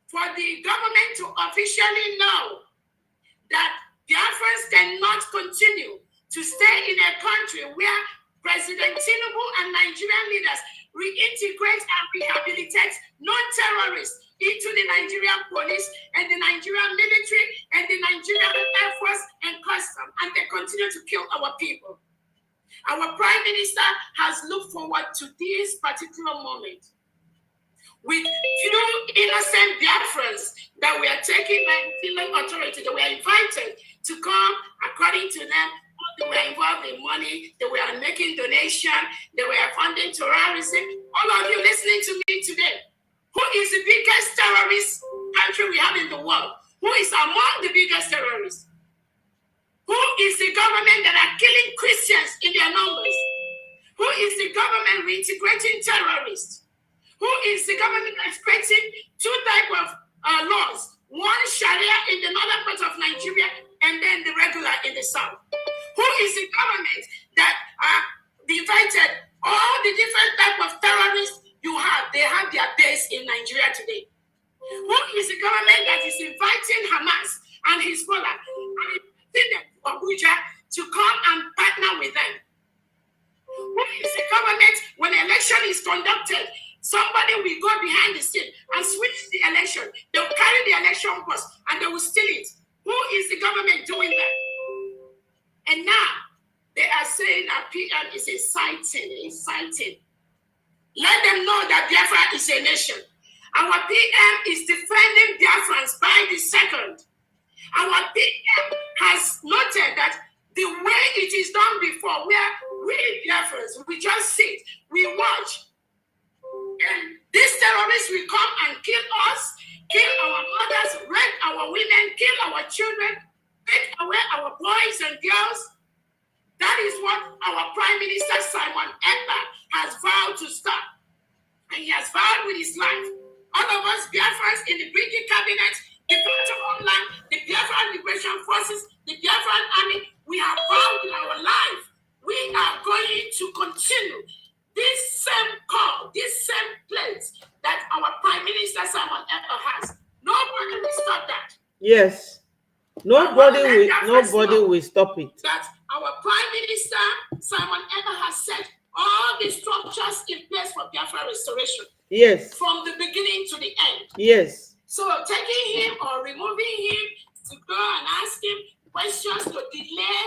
for the government to officially know that Biafrans cannot continue to stay in a country where President Tinubu and Nigerian leaders reintegrate and rehabilitate non-terrorists into the Nigerian police and the Nigerian military and the Nigerian Air Force and custom, and they continue to kill our people. Our Prime Minister has looked forward to this particular moment with few innocent Biafrans that we are taking by Finland authority, that we are invited to come, according to them, they were involved in money, they were making donation, they were funding terrorism. All of you listening to me today, who is the biggest terrorist country we have in the world? Who is among the biggest terrorists? Who is the government that are killing Christians in their numbers? Who is the government reintegrating terrorists? Who is the government that's creating two types of laws? One Sharia in the northern part of Nigeria and then the regular in the south. Who is the government that invited all the different types of terrorists you have? They have their base in Nigeria today. Who is the government that is inviting Hamas and Hezbollah and inviting them to Abuja to come and partner with them? Who is the government when election is conducted? Somebody will go behind the scene and switch the election. They will carry the election bus and they will steal it. Who is the government doing that? And now they are saying our PM is inciting. Let them know that Biafra is a nation. Our PM is defending Biafrans by the second. Our PM has noted that the way it is done before, where we Biafrans, we just sit, we watch, and these terrorists will come and kill us, kill our mothers, rape our women, kill our children, take away our boys and girls. That is what our Prime Minister Simon Ekpa has vowed to stop. And he has vowed with his life. All of us Biafrans in the Brgie cabinet, the Defense Homeland, the Biafran Liberation Forces, the Biafran Army, we have vowed with our life. We are going to continue this same call, this same place that our Prime Minister Simon Ekpa has. Nobody will stop that. Yes. Nobody will stop it. That our Prime Minister Simon Ekpa has set all the structures in place for Biafra restoration. Yes. From the beginning to the end. Yes. So taking him or removing him to go and ask him questions to delay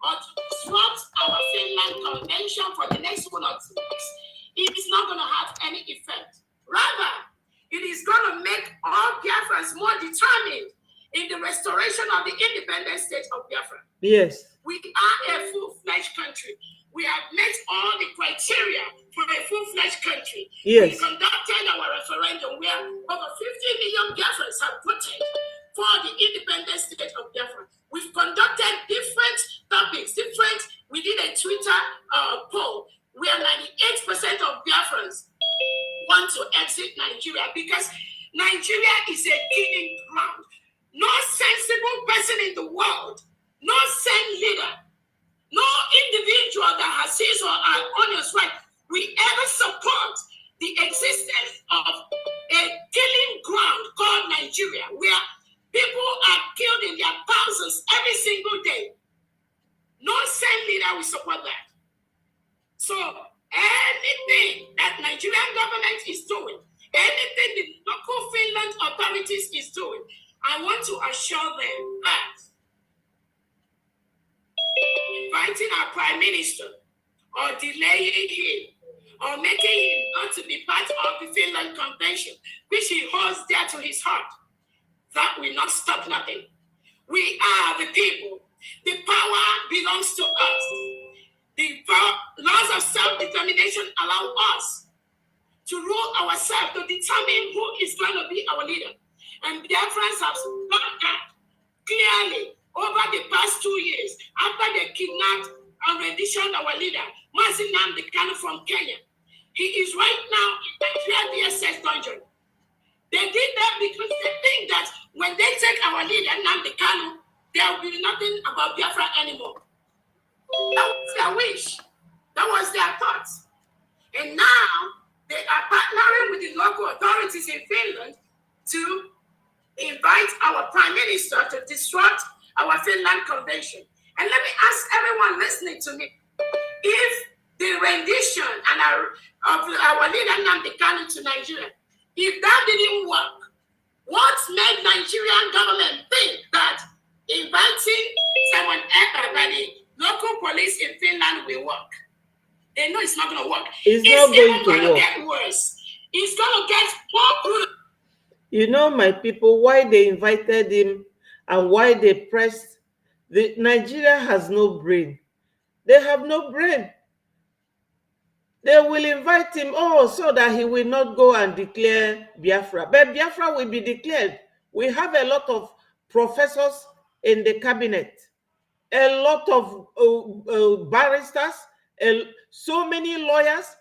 or to disrupt our Finland convention for the next 1 or 2 weeks, it is not going to have any effect. Rather, it is going to make all Biafrans more determined in the restoration of the independent state of Biafra. Yes. We are a full-fledged country. We have met all the criteria for a full-fledged country. Yes. We conducted our referendum where over 50 million Biafrans have voted for the independent state of Biafra. We've conducted different topics, we did a Twitter poll where 98% of Biafrans want to exit Nigeria because Nigeria is a killing ground. No sensible person in the world, no sane leader, no individual that has his or her honest right will ever support the existence of a killing ground called Nigeria, where people are killed in their thousands every single day. No sane leader will support that. So anything that Nigerian government is doing, anything the local Finland authorities is doing, I want to assure them that inviting our Prime Minister or delaying him or making him not to be part of the Finland Convention, which he holds dear to his heart, that will not stop nothing. We are the people. The power belongs to us. The laws of self-determination allow us to rule ourselves, to determine who is going to be our leader. And Biafrans have done that clearly over the past 2 years after they kidnapped and renditioned our leader, Mazi Nnamdi Kanu from Kenya. He is right now in Nigeria DSS dungeon. They did that because they think that when they take our leader, Nnamdi Kanu, there will be nothing about Biafra anymore. That was their wish. That was their thought. And now they are partnering with the local authorities in Finland to invite our Prime Minister to disrupt our Finland Convention. And let me ask everyone listening to me, if the rendition of our leader Nnamdi Kanu to Nigeria, if that didn't work, what made Nigerian government think that inviting Simon Ekpa by the local police in Finland will work? They know it's not going to work. It's not going to work. Get worse. It's going to get more good. You know, my people, why they invited him and why they pressed. Nigeria has no brain. They have no brain. They will invite him, so that he will not go and declare Biafra. But Biafra will be declared. We have a lot of professors in the cabinet, a lot of barristers, so many lawyers,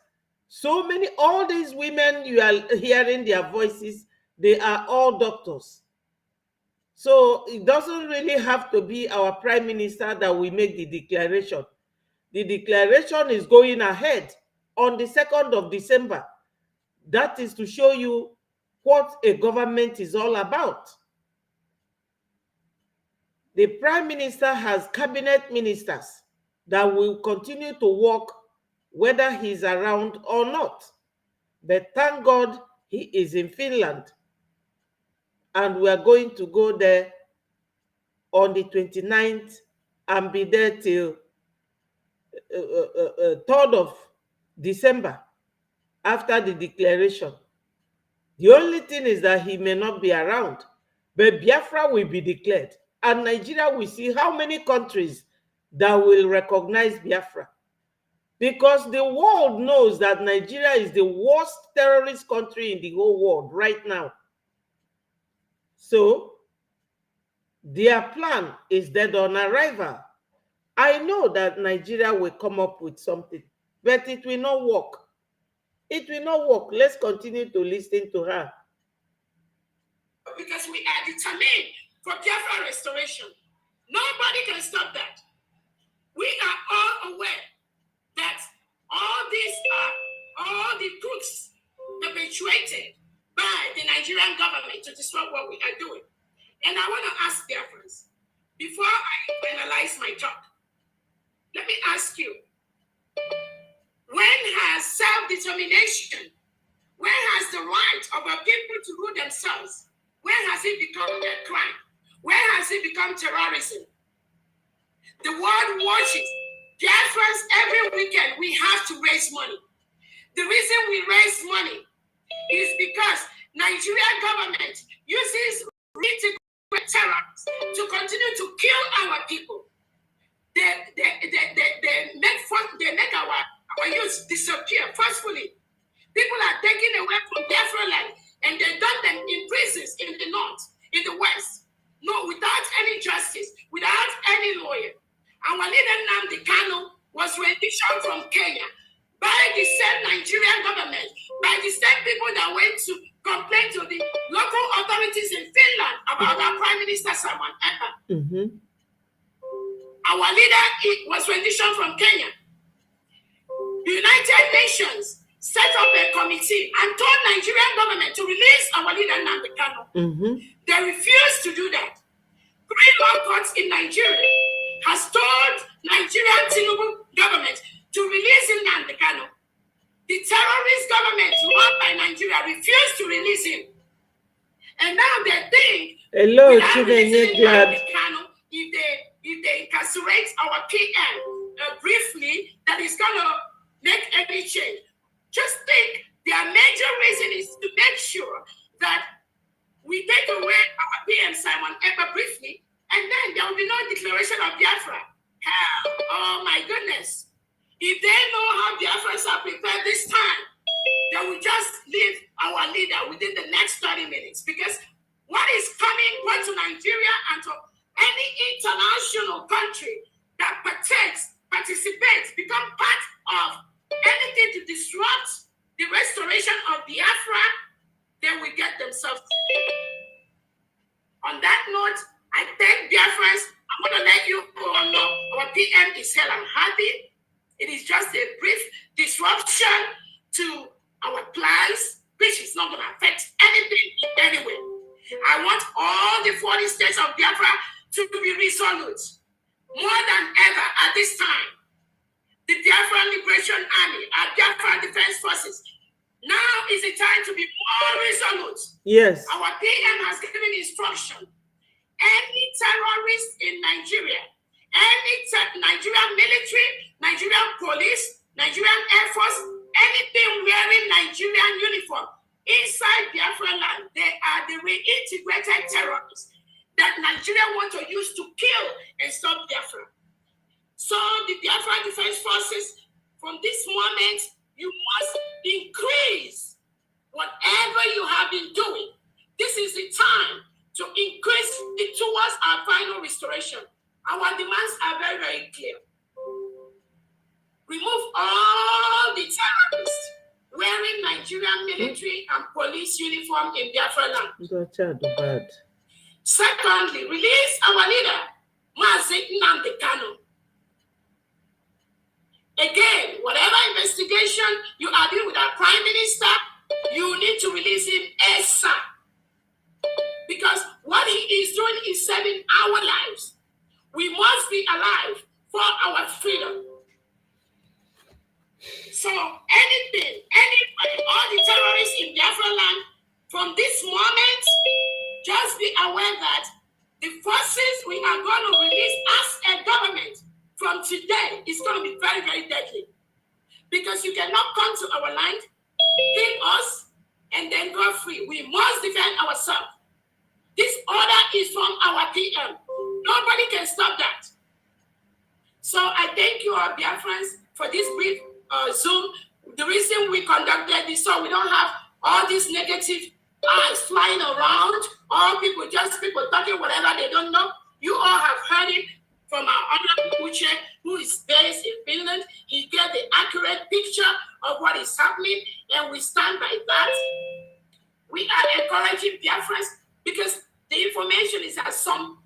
so many, all these women, you are hearing their voices, they are all doctors. So it doesn't really have to be our prime minister that will make the declaration. The declaration is going ahead on the 2nd of December. That is to show you what a government is all about. The prime minister has cabinet ministers that will continue to work whether he's around or not. But thank God he is in Finland. And we are going to go there on the 29th and be there till 3rd of December after the declaration. The only thing is that he may not be around, but Biafra will be declared. And Nigeria will see how many countries that will recognize Biafra. Because the world knows that Nigeria is the worst terrorist country in the whole world right now. So their plan is dead on arrival. I know that Nigeria will come up with something, but it will not work. It will not work. Let's continue to listen to her. Because we are determined for Biafra restoration. Nobody can stop that. We are all aware that all these are all the crooks perpetuated by the Nigerian government to disrupt what we are doing. And I want to ask Biafrans, before I finalize my talk, let me ask you, when has self-determination, when has the right of our people to rule themselves, when has it become a crime? When has it become terrorism? The world watches. Biafrans, every weekend we have to raise money. The reason we raise money is because Nigerian government uses terrorists to continue to kill our people. They make our youth disappear forcefully. People are taken away from Biafra land and they dump them in prisons in the north, in the west. No, without any justice, without any lawyer. Our leader Nnamdi Kanu was renditioned from Kenya by the same Nigerian government, by the same people that went to complain to the local authorities in Finland about our Prime Minister Simon Ekpa. Our leader was renditioned from Kenya. The United Nations set up a committee and told Nigerian government to release our leader Nnamdi Kanu. They refused to do that. 3 law courts in Nigeria has told Nigerian Tinubu government to release Nnamdi Kanu. The terrorist government run by Nigeria refused to release him. And now they think if they incarcerate our PM briefly, that is going to make any change. Just think their major reason is to make sure that we take away our PM Simon Ekpa briefly, and then there will be no declaration of Biafra. Hell, oh my goodness. If they know how Biafrans are prepared this time, they will just leave our leader within the next 30 minutes. Because what is coming both to Nigeria and to any international country that participates, become part of anything to disrupt the restoration of Biafra, they will get themselves just a brief disruption to our plans, which is not going to affect anything in any way. I want all the 40 states of Biafra to be resolute. More than ever at this time, the Biafra Liberation Army and Biafra Defense Forces, now is the time to be more resolute. Yes. Our PM has given instruction. Any terrorist in Nigeria, any Nigerian military, Nigerian police, Nigerian Air Force, anything wearing Nigerian uniform inside Biafra land, they are the reintegrated terrorists that Nigeria want to use to kill and stop Biafra. So the Biafra Defense Forces, from this moment, you must increase whatever you have been doing. This is the time to increase it towards our final restoration. Our demands are very, very clear. Remove all the terrorists wearing Nigerian military and police uniform in Biafra land. Secondly, release our leader, Mazi Nnamdi Kanu. Again, whatever investigation you are doing with our Prime Minister, you need to release him ASAP. Because what he is doing is saving our lives. We must be alive for our freedom. So anything, anybody, all the terrorists in Biafra land, from this moment, just be aware that the forces we are going to release as a government from today is going to be very, very deadly. Because you cannot come to our land, kill us, and then go free. We must defend ourselves. This order is from our PM. Nobody can stop that. So I thank you, our Biafrans, for this brief Zoom. The reason we conducted this, so we don't have all these negative eyes flying around, all people talking whatever they don't know. You all have heard it from our honorable Uche, who is based in Finland. He gave the accurate picture of what is happening, and we stand by that. We are encouraging Biafrans because the information is that some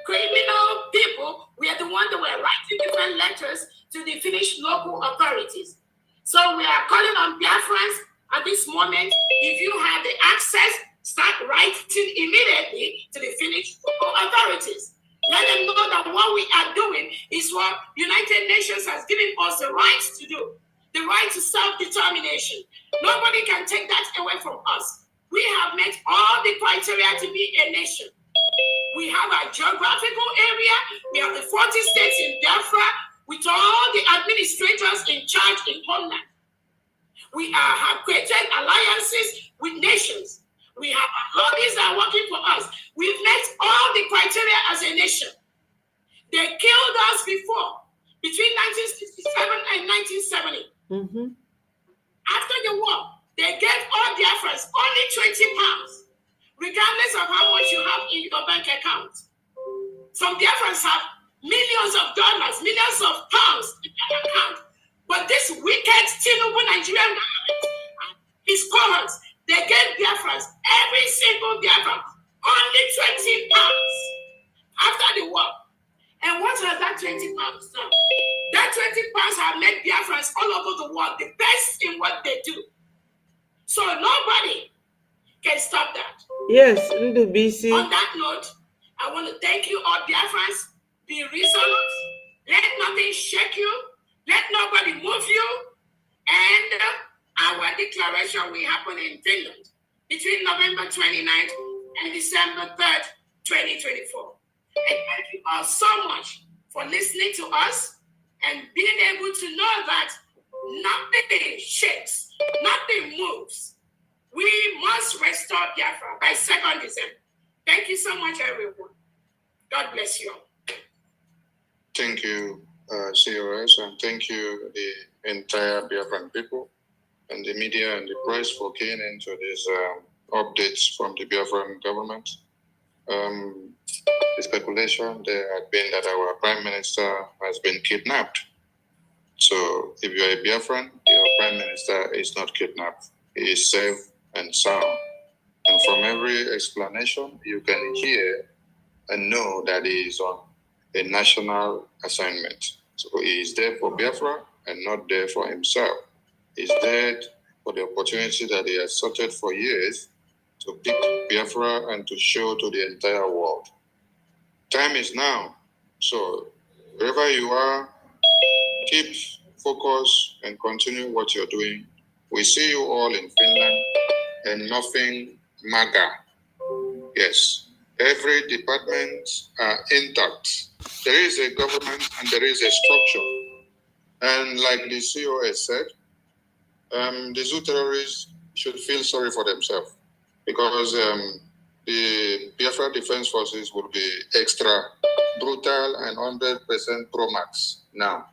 criminal people were the ones that were writing different letters to the Finnish local authorities. So we are calling on Biafrans at this moment. If you have the access, start writing immediately to the Finnish local authorities. Let them know that what we are doing is what United Nations has given us the right to do, the right to self-determination. Nobody can take that away from us. We have met all the criteria to be a nation. We have our geographical area. We have the 40 states in Biafra with all the administrators in charge in Homeland. We have created alliances with nations. We have lobbies that are working for us. We've met all the criteria as a nation. They killed us before, between 1967 and 1970. After the war, they gave all Biafrans only 20 pounds, regardless of how much you have in your bank account. Some Biafrans have millions of dollars, millions of pounds in their account. But this wicked Tinubu Nigerian government, his cohorts, they gave Biafrans, every single Biafran, only 20 pounds after the war. And what has that 20 pounds done? That 20 pounds have made Biafrans all over the world the best in what they do. So nobody can stop that. Yes, BC. On that note, I want to thank you all Biafrans. Be resolute. Let nothing shake you. Let nobody move you. And our declaration will happen in Finland between November 29th and December 3rd, 2024. And thank you all so much for listening to us and being able to know that nothing shakes, nothing moves. We must restore Biafra by 2nd December. Thank you so much, everyone. God bless you all. Thank you, COS, and thank you, the entire Biafran people and the media and the press for keying into these updates from the Biafran government. The speculation there had been that our Prime Minister has been kidnapped. So if you're a Biafran, your Prime Minister is not kidnapped. He is safe and sound. And from every explanation, you can hear and know that he is on a national assignment. So he is there for Biafra and not there for himself. He's there for the opportunity that he has sorted for years to pick Biafra and to show to the entire world. Time is now. So wherever you are, keep focus and continue what you're doing. We see you all in Finland and nothing MAGA. Yes, every department are intact. There is a government and there is a structure. And like the CEO has said, the zoo terrorists should feel sorry for themselves because the Biafra Defense Forces will be extra brutal and 100% pro-max now.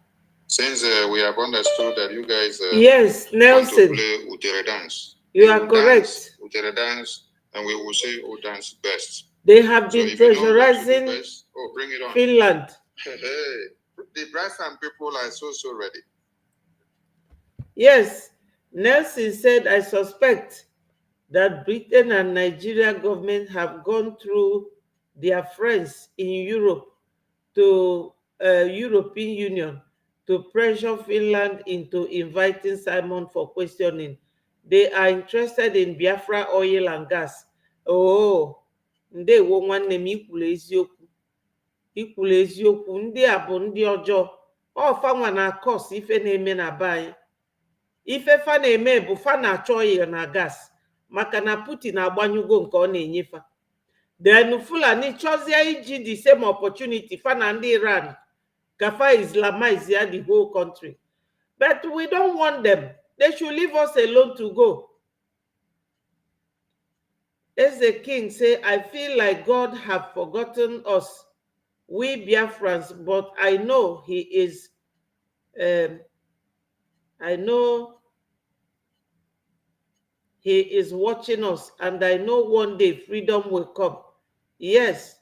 Since we have understood that you guys yes, Nelson, want to play Utere dance. You are correct. Utere dance, and we will say who dance best. They have been pressurizing bring it on. Finland. Hey, the Brazilian people are so ready. Yes, Nelson said, I suspect that Britain and Nigeria government have gone through their friends in Europe to European Union to pressure Finland into inviting Simon for questioning. They are interested in Biafra oil and gas. Oh, ndewo nwanne m ikwulu eziokwu. Ikwulu eziokwu, ndị a bụ ndị ọjọọ. Ọfanwa na kọs ife na-eme na be anyị. Ife fa na-eme bụ fa na-achọ oil na gas maka na Putin agbanyụgo nke ọ na-enyefa. Then Fulani chọzie iji the same opportunity fa na ndị Iran kafa Islamize ya the whole country. But we don't want them. They should leave us alone to go. As the king say, I feel like God have forgotten us, we Biafrans, but I know he is, I know he is watching us, and I know one day freedom will come. Yes.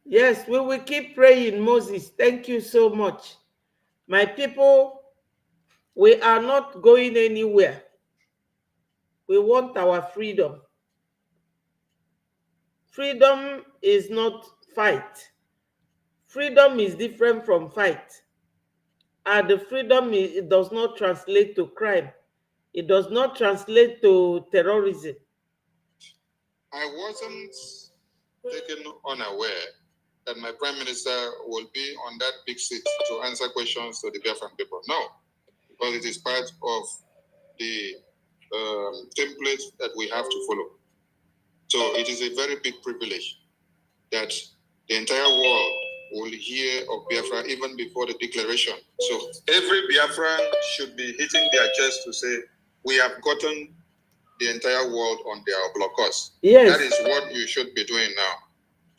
Yes, we will keep praying, Moses. Thank you so much. My people, we are not going anywhere. We want our freedom. Freedom is not fight. Freedom is different from fight. And the freedom it does not translate to crime. It does not translate to terrorism. I wasn't taken unaware that my prime minister will be on that big seat to answer questions to the Biafran people. No, because it is part of the template that we have to follow. So it is a very big privilege that the entire world will hear of Biafra even before the declaration. So every Biafran should be hitting their chest to say, we have gotten the entire world on their blockers. Yes. That is what you should be doing now.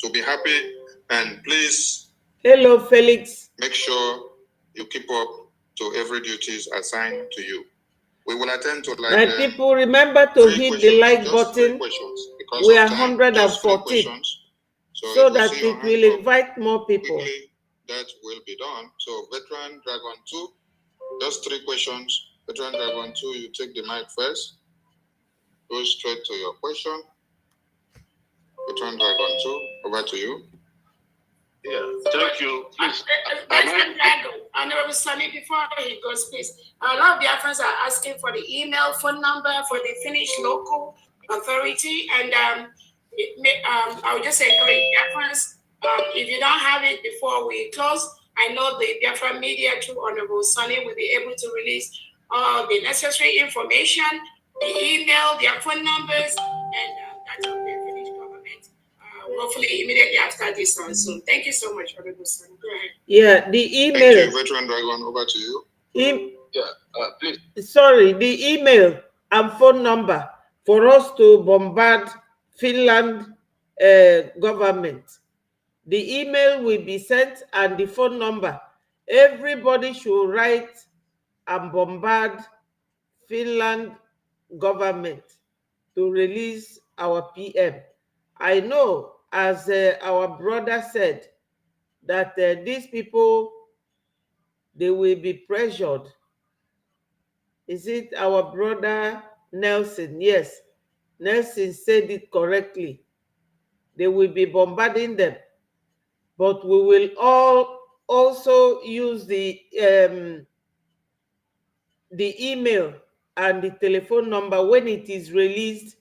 To be happy, and please. Hello, Felix. Make sure you keep up to every duties assigned to you. We will attend to My people, remember to hit the like button. We are 114. So that it will invite more people. Quickly, that will be done. So, Veteran Dragon 2, just 3 questions. Veteran Dragon 2, you take the mic first. Go straight to your question. Veteran Dragon 2, over to you. Yeah, thank you. Please. Honorable Sonny, before he goes, please. A lot of Biafrans are asking for the email, phone number for the Finnish local authority. And I would just say, Biafrans, if you don't have it before we close, I know the Biafra media through Honorable Sonny will be able to release all the necessary information, the email, their phone numbers, and that's of the Finnish government. Hopefully immediately after this on Zoom. Thank you so much, Honorable Sonny. Go ahead. Yeah, the email. Thank you, Veteran Dragon. Over to you. Please. Sorry, the email and phone number for us to bombard Finland government. The email will be sent and the phone number. Everybody should write and bombard Finland government to release our PM. I know, as our brother said, that these people, they will be pressured. Is it our brother Nelson? Yes, Nelson said it correctly. They will be bombarding them. but we will all also use the email and the telephone number when it is released.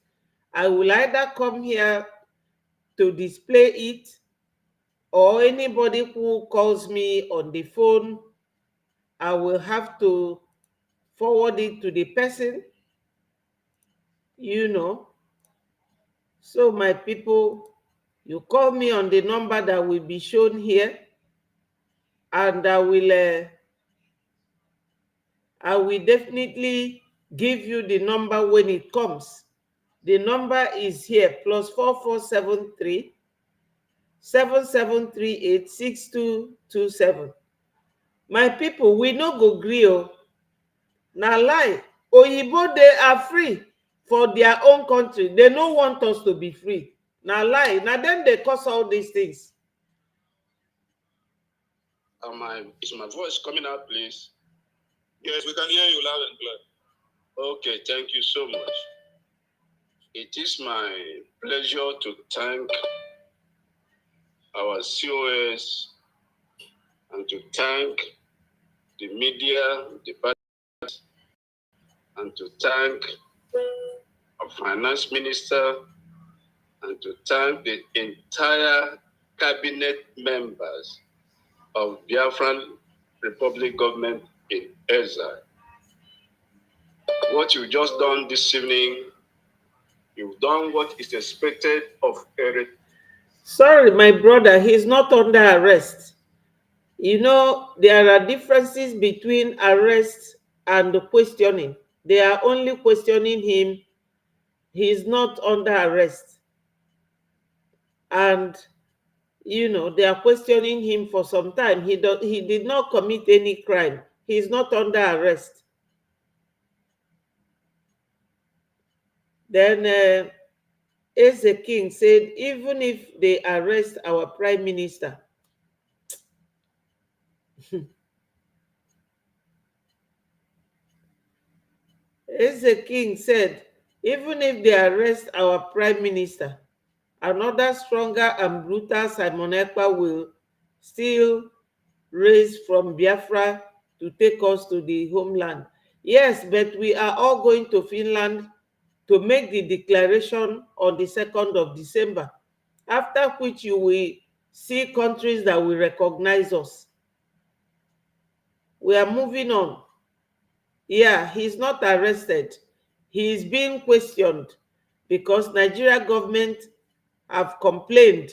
I will either come here to display it, or anybody who calls me on the phone, I will have to forward it to the person, you know. So my people, you call me on the number that will be shown here, and I will definitely give you the number when it comes. The number is here, +4473 7738 6227. My people, we no go gree o. Na lie. Oyibo, they are free for their own country. They no want us to be free. Na lie. Na them they cause all these things. Is my voice coming out, please? Yes, we can hear you loud and clear. Okay, thank you so much. It is my pleasure to thank our COS and to thank the media department and to thank our finance minister and to thank the entire cabinet members of Biafran Republic government in exile. What you've just done this evening, you've done what is expected of a... Sorry, my brother, he's not under arrest. You know, there are differences between arrest and questioning. They are only questioning him. He is not under arrest. And, you know, they are questioning him for some time. He did not commit any crime. He is not under arrest. Then Eze King said, even if they arrest our prime minister, Eze King said, even if they arrest our prime minister, another stronger and brutal Simon Ekpa will still raise from Biafra to take us to the homeland. Yes, but we are all going to Finland to make the declaration on the 2nd of December, after which you will see countries that will recognize us. We are moving on. Yeah, he's not arrested. He is being questioned because Nigeria government have complained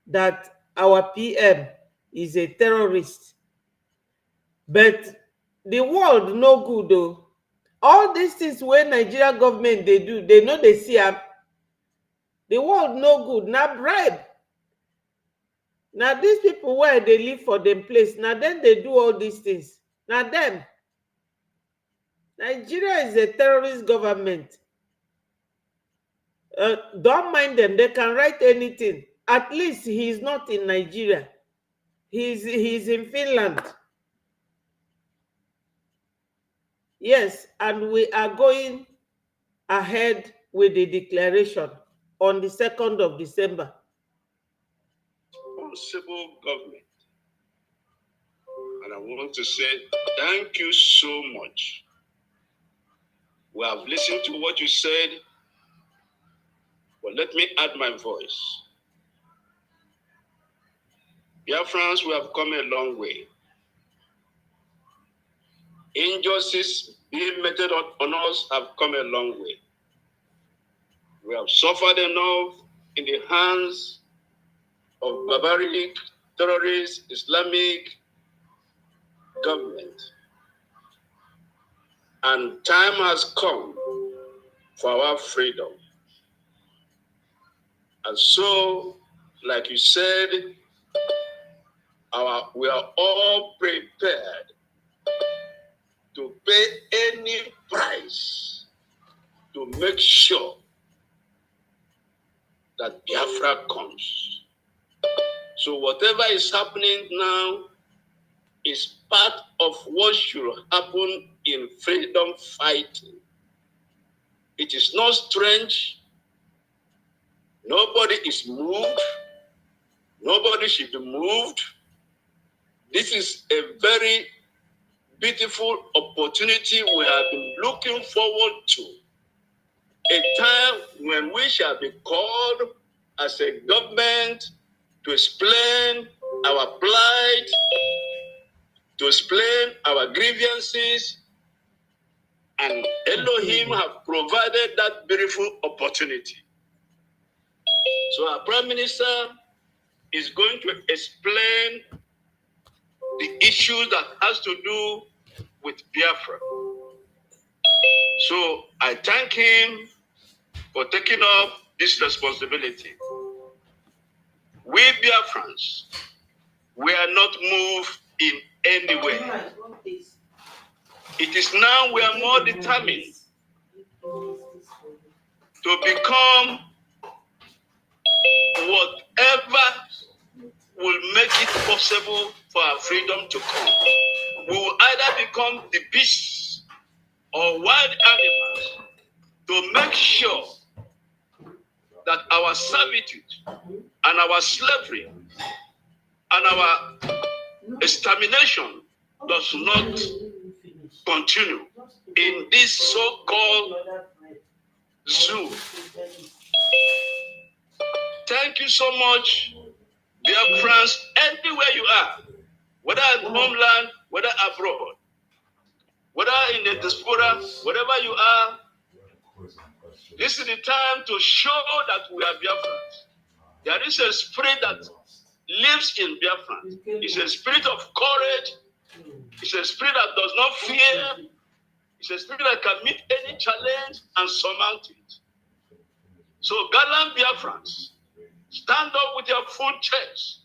that our PM is a terrorist. But the world no good though. All these things wey Nigeria government they do, they know they see am. The world no good. Na bribe. Now these people where they live for them place, now then they do all these things. Now them. Nigeria is a terrorist government. Don't mind them. They can write anything. At least he is not in Nigeria. He's in Finland. Yes, and we are going ahead with the declaration on the 2nd of December. Responsible government. And I want to say thank you so much. We have listened to what you said, but let me add my voice. Biafrans, we have come a long way. Injustice being meted on us have come a long way. We have suffered enough in the hands of barbaric, terrorist, Islamic government. And time has come for our freedom. And so, like you said, we are all prepared to pay any price to make sure that Biafra comes. So whatever is happening now is part of what should happen in freedom fighting. It is not strange. Nobody is moved. Nobody should be moved. This is a very beautiful opportunity we have been looking forward to. A time when we shall be called as a government to explain our plight, to explain our grievances, and Elohim have provided that beautiful opportunity. So our Prime Minister is going to explain the issue that has to do with Biafra. So I thank him for taking up this responsibility. We Biafrans, we are not moved in any way. It is now we are more determined to become whatever will make it possible for our freedom to come. We will either become the beasts or wild animals to make sure that our servitude and our slavery and our extermination does not continue in this so-called zoo. Thank you so much, dear friends, anywhere you are, whether at homeland, whether abroad, whether in the diaspora, wherever you are. This is the time to show that we are Biafrans. There is a spirit that lives in Biafra. It's a spirit of courage. It's a spirit that does not fear. It's a spirit that can meet any challenge and surmount it. So, gallant Biafrans, stand up with your full chest.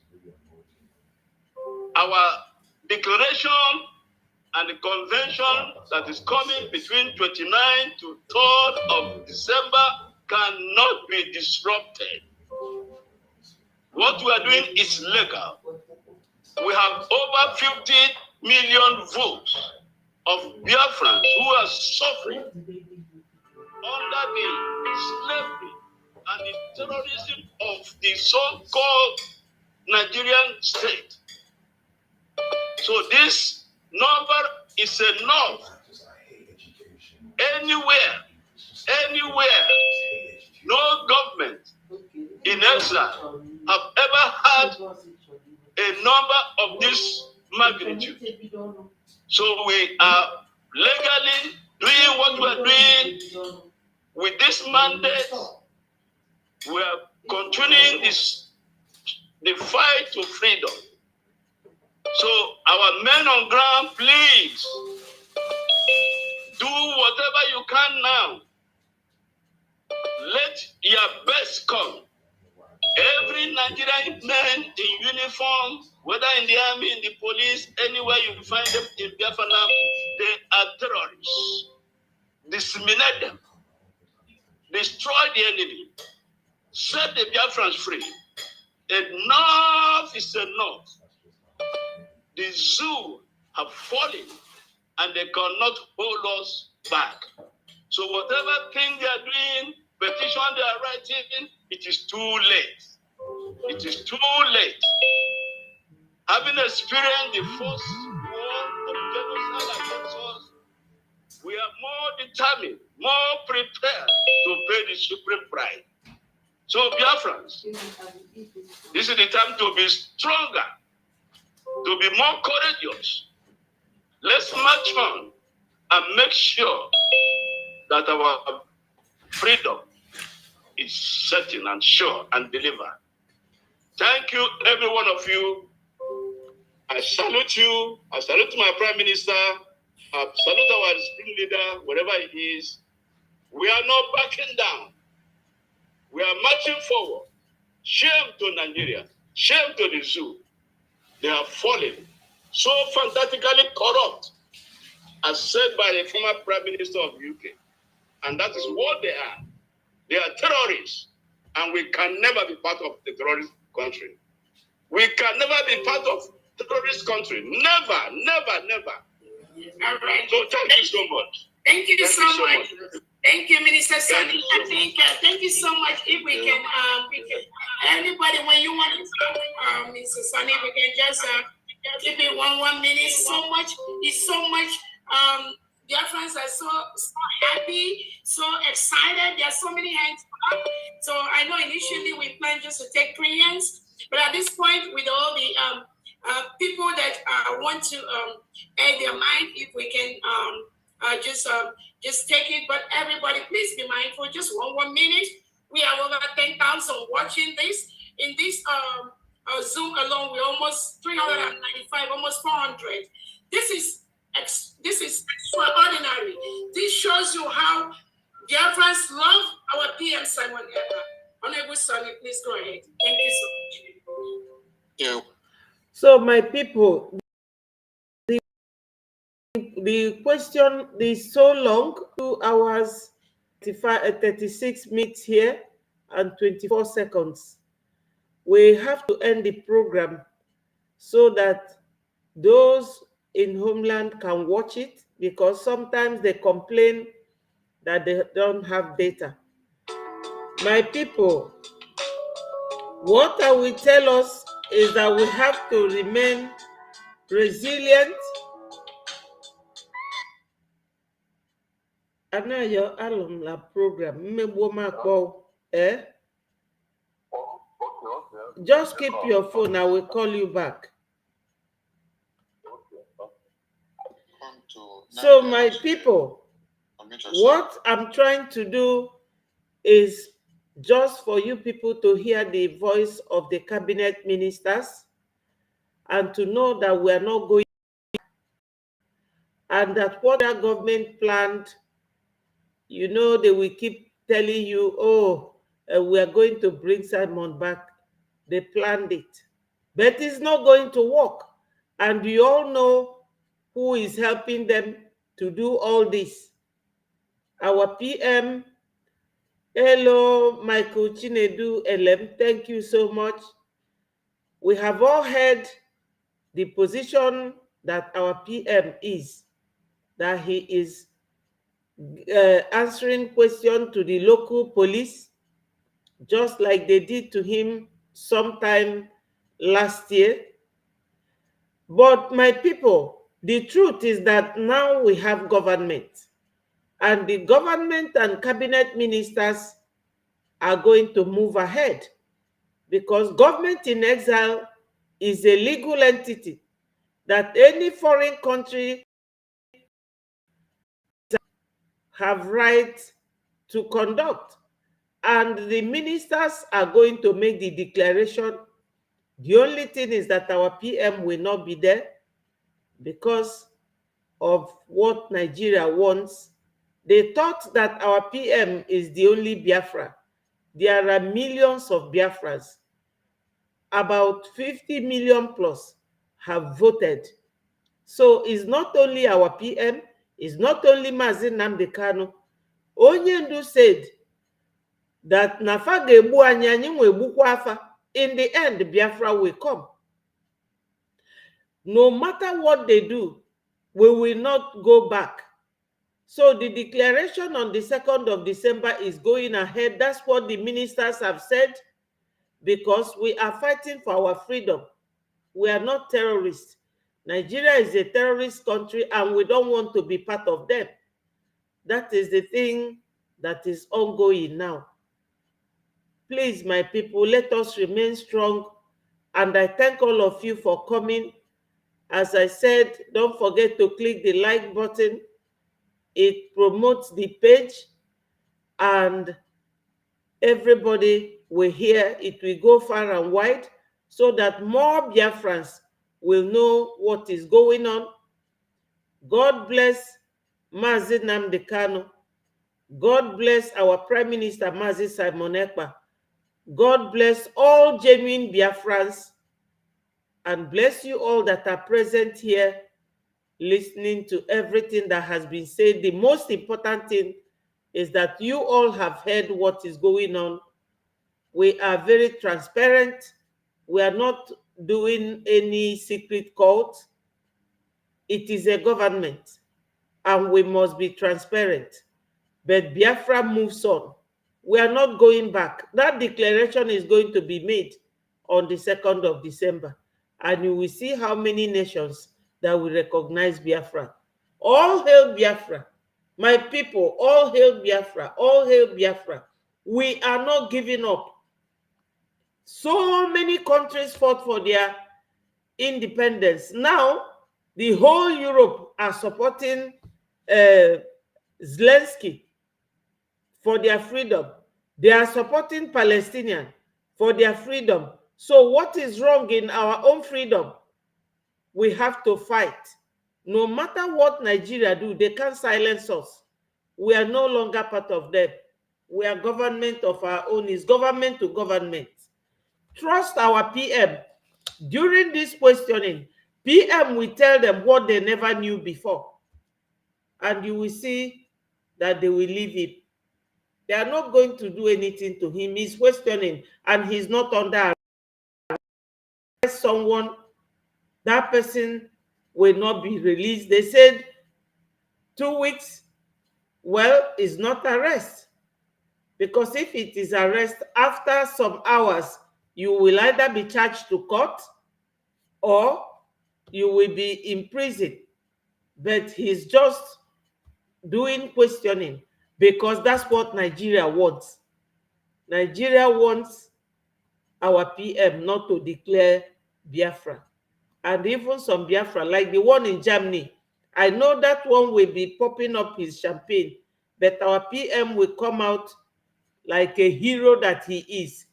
Our declaration and the convention that is coming between 29th to 3rd of December cannot be disrupted. What we are doing is legal. We have over 50 million votes of Biafrans who are suffering under the slavery and the terrorism of the so-called Nigerian state. So this number is enough. Anywhere, no government in exile have ever had a number of this magnitude. So we are legally doing what we are doing with this mandate. We are continuing the fight to freedom. So our men on ground, please do whatever you can now. Let your best come. Every Nigerian man in uniform, whether in the army, in the police, anywhere you find them in Biafra now, they are terrorists. Disseminate them. Destroy the enemy. Set the Biafrans free. Enough is enough. The zoo have fallen and they cannot hold us back. So whatever thing they are doing, petition they are writing, it is too late. It is too late. Having experienced the first war of genocide against us, we are more determined, more prepared to pay the supreme price. So Biafrans, this is the time to be stronger, to be more courageous. Let's march on and make sure that our freedom is certain and sure and delivered. Thank you, every one of you. I salute you. I salute my Prime Minister. I salute our spring leader, wherever he is. We are not backing down. We are marching forward. Shame to Nigeria. Shame to the zoo. They have fallen. So fantastically corrupt, as said by the former Prime Minister of UK. And that is what they are. They are terrorists. And we can never be part of the terrorist country. We can never be part of terrorist country. Never, never, never. All right. So thank you so much. Thank you so much. Thank you, Minister Sonny. I think thank you so much. If we can anybody when you want to talk, Minister Sonny, we can just give it 1 minute. So much, it's so much. Dear friends are so happy, so excited. There are so many hands up. So I know initially we planned just to take 3 hands, but at this point, with all the people that want to add their mind, if we can just take it. But everybody, please be mindful. Just 1 minute. We have over 10,000 watching this. In this Zoom alone, we're almost 395, almost 400. This is extraordinary. This shows you how Biafrans love our PM Simon Ekpa. Honorable Sonny, please go ahead. Thank you so much. So, my people, the question is so long, 2 hours, 36 minutes here, and 24 seconds. We have to end the program so that those in homeland can watch it, because sometimes they complain that they don't have data. My people, what I will tell us is that we have to remain resilient. Ana your alumni program, just keep your phone, I will call you back. So my people, what I'm trying to do is just for you people to hear the voice of the cabinet ministers and to know that we are not going, and that what our government planned, you know, they will keep telling you, oh, we are going to bring Simon back. They planned it, but it's not going to work. And you all know who is helping them to do all this. Our PM, hello, Michael Chinedu Elem, thank you so much. We have all heard the position that our PM is, that he is answering questions to the local police, just like they did to him sometime last year. But my people, the truth is that now we have government, and the government and cabinet ministers are going to move ahead, because government in exile is a legal entity that any foreign country have right to conduct, and the ministers are going to make the declaration. The only thing is that our PM will not be there because of what Nigeria wants. They thought that our PM is the only Biafra. There are millions of Biafras. About 50 million plus have voted. So it's not only our PM, it's not only Mazi Nnamdi Kanu. Onyendu said that nafa ga-egbu anyị, anyị nwe egbukwa afa. In the end, Biafra will come. No matter what they do, we will not go back. So the declaration on the 2nd of December is going ahead. That's what the ministers have said, because we are fighting for our freedom. We are not terrorists. Nigeria is a terrorist country, and we don't want to be part of them. That is the thing that is ongoing now. Please, my people, let us remain strong. And I thank all of you for coming. As I said, don't forget to click the like button. It promotes the page, and everybody will hear. It will go far and wide so that more Biafrans will know what is going on. God bless Mazi Nnamdi Kanu. God bless our Prime Minister, Mazi Simon Ekpa. God bless all genuine Biafrans, and bless you all that are present here, listening to everything that has been said. The most important thing is that you all have heard what is going on. We are very transparent. We are not doing any secret cult. It is a government, and we must be transparent. but Biafra moves on. We are not going back. That declaration is going to be made on the 2nd of December. And you will see how many nations that will recognize Biafra. All hail Biafra. My people, all hail Biafra. All hail Biafra. We are not giving up. So many countries fought for their independence. Now, the whole Europe are supporting Zelensky for their freedom. They are supporting Palestinians for their freedom. So what is wrong in our own freedom? We have to fight. No matter what Nigeria do, they can't silence us. We are no longer part of them. We are government of our own. It's government to government. Trust our PM. During this questioning, PM will tell them what they never knew before. And you will see that they will leave him. They are not going to do anything to him. He's questioning and he's not under arrest. Someone, that person will not be released. They said 2 weeks. Well, it's not arrest. Because if it is arrest, after some hours, you will either be charged to court or you will be in prison. But he's just doing questioning because that's what Nigeria wants. Nigeria wants our PM not to declare Biafra. And even some Biafra, like the one in Germany, I know that one will be popping up his champagne, but our PM will come out like a hero that he is.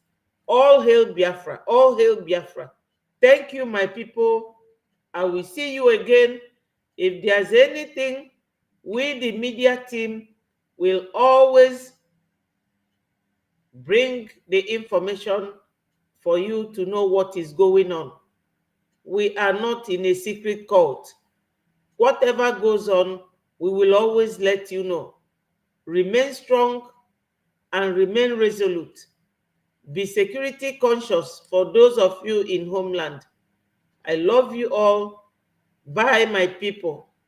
All hail Biafra. All hail Biafra. Thank you, my people. I will see you again. If there's anything, we, the media team, will always bring the information for you to know what is going on. We are not in a secret cult. Whatever goes on, we will always let you know. Remain strong and remain resolute. Be security conscious for those of you in homeland. I love you all. Bye, my people.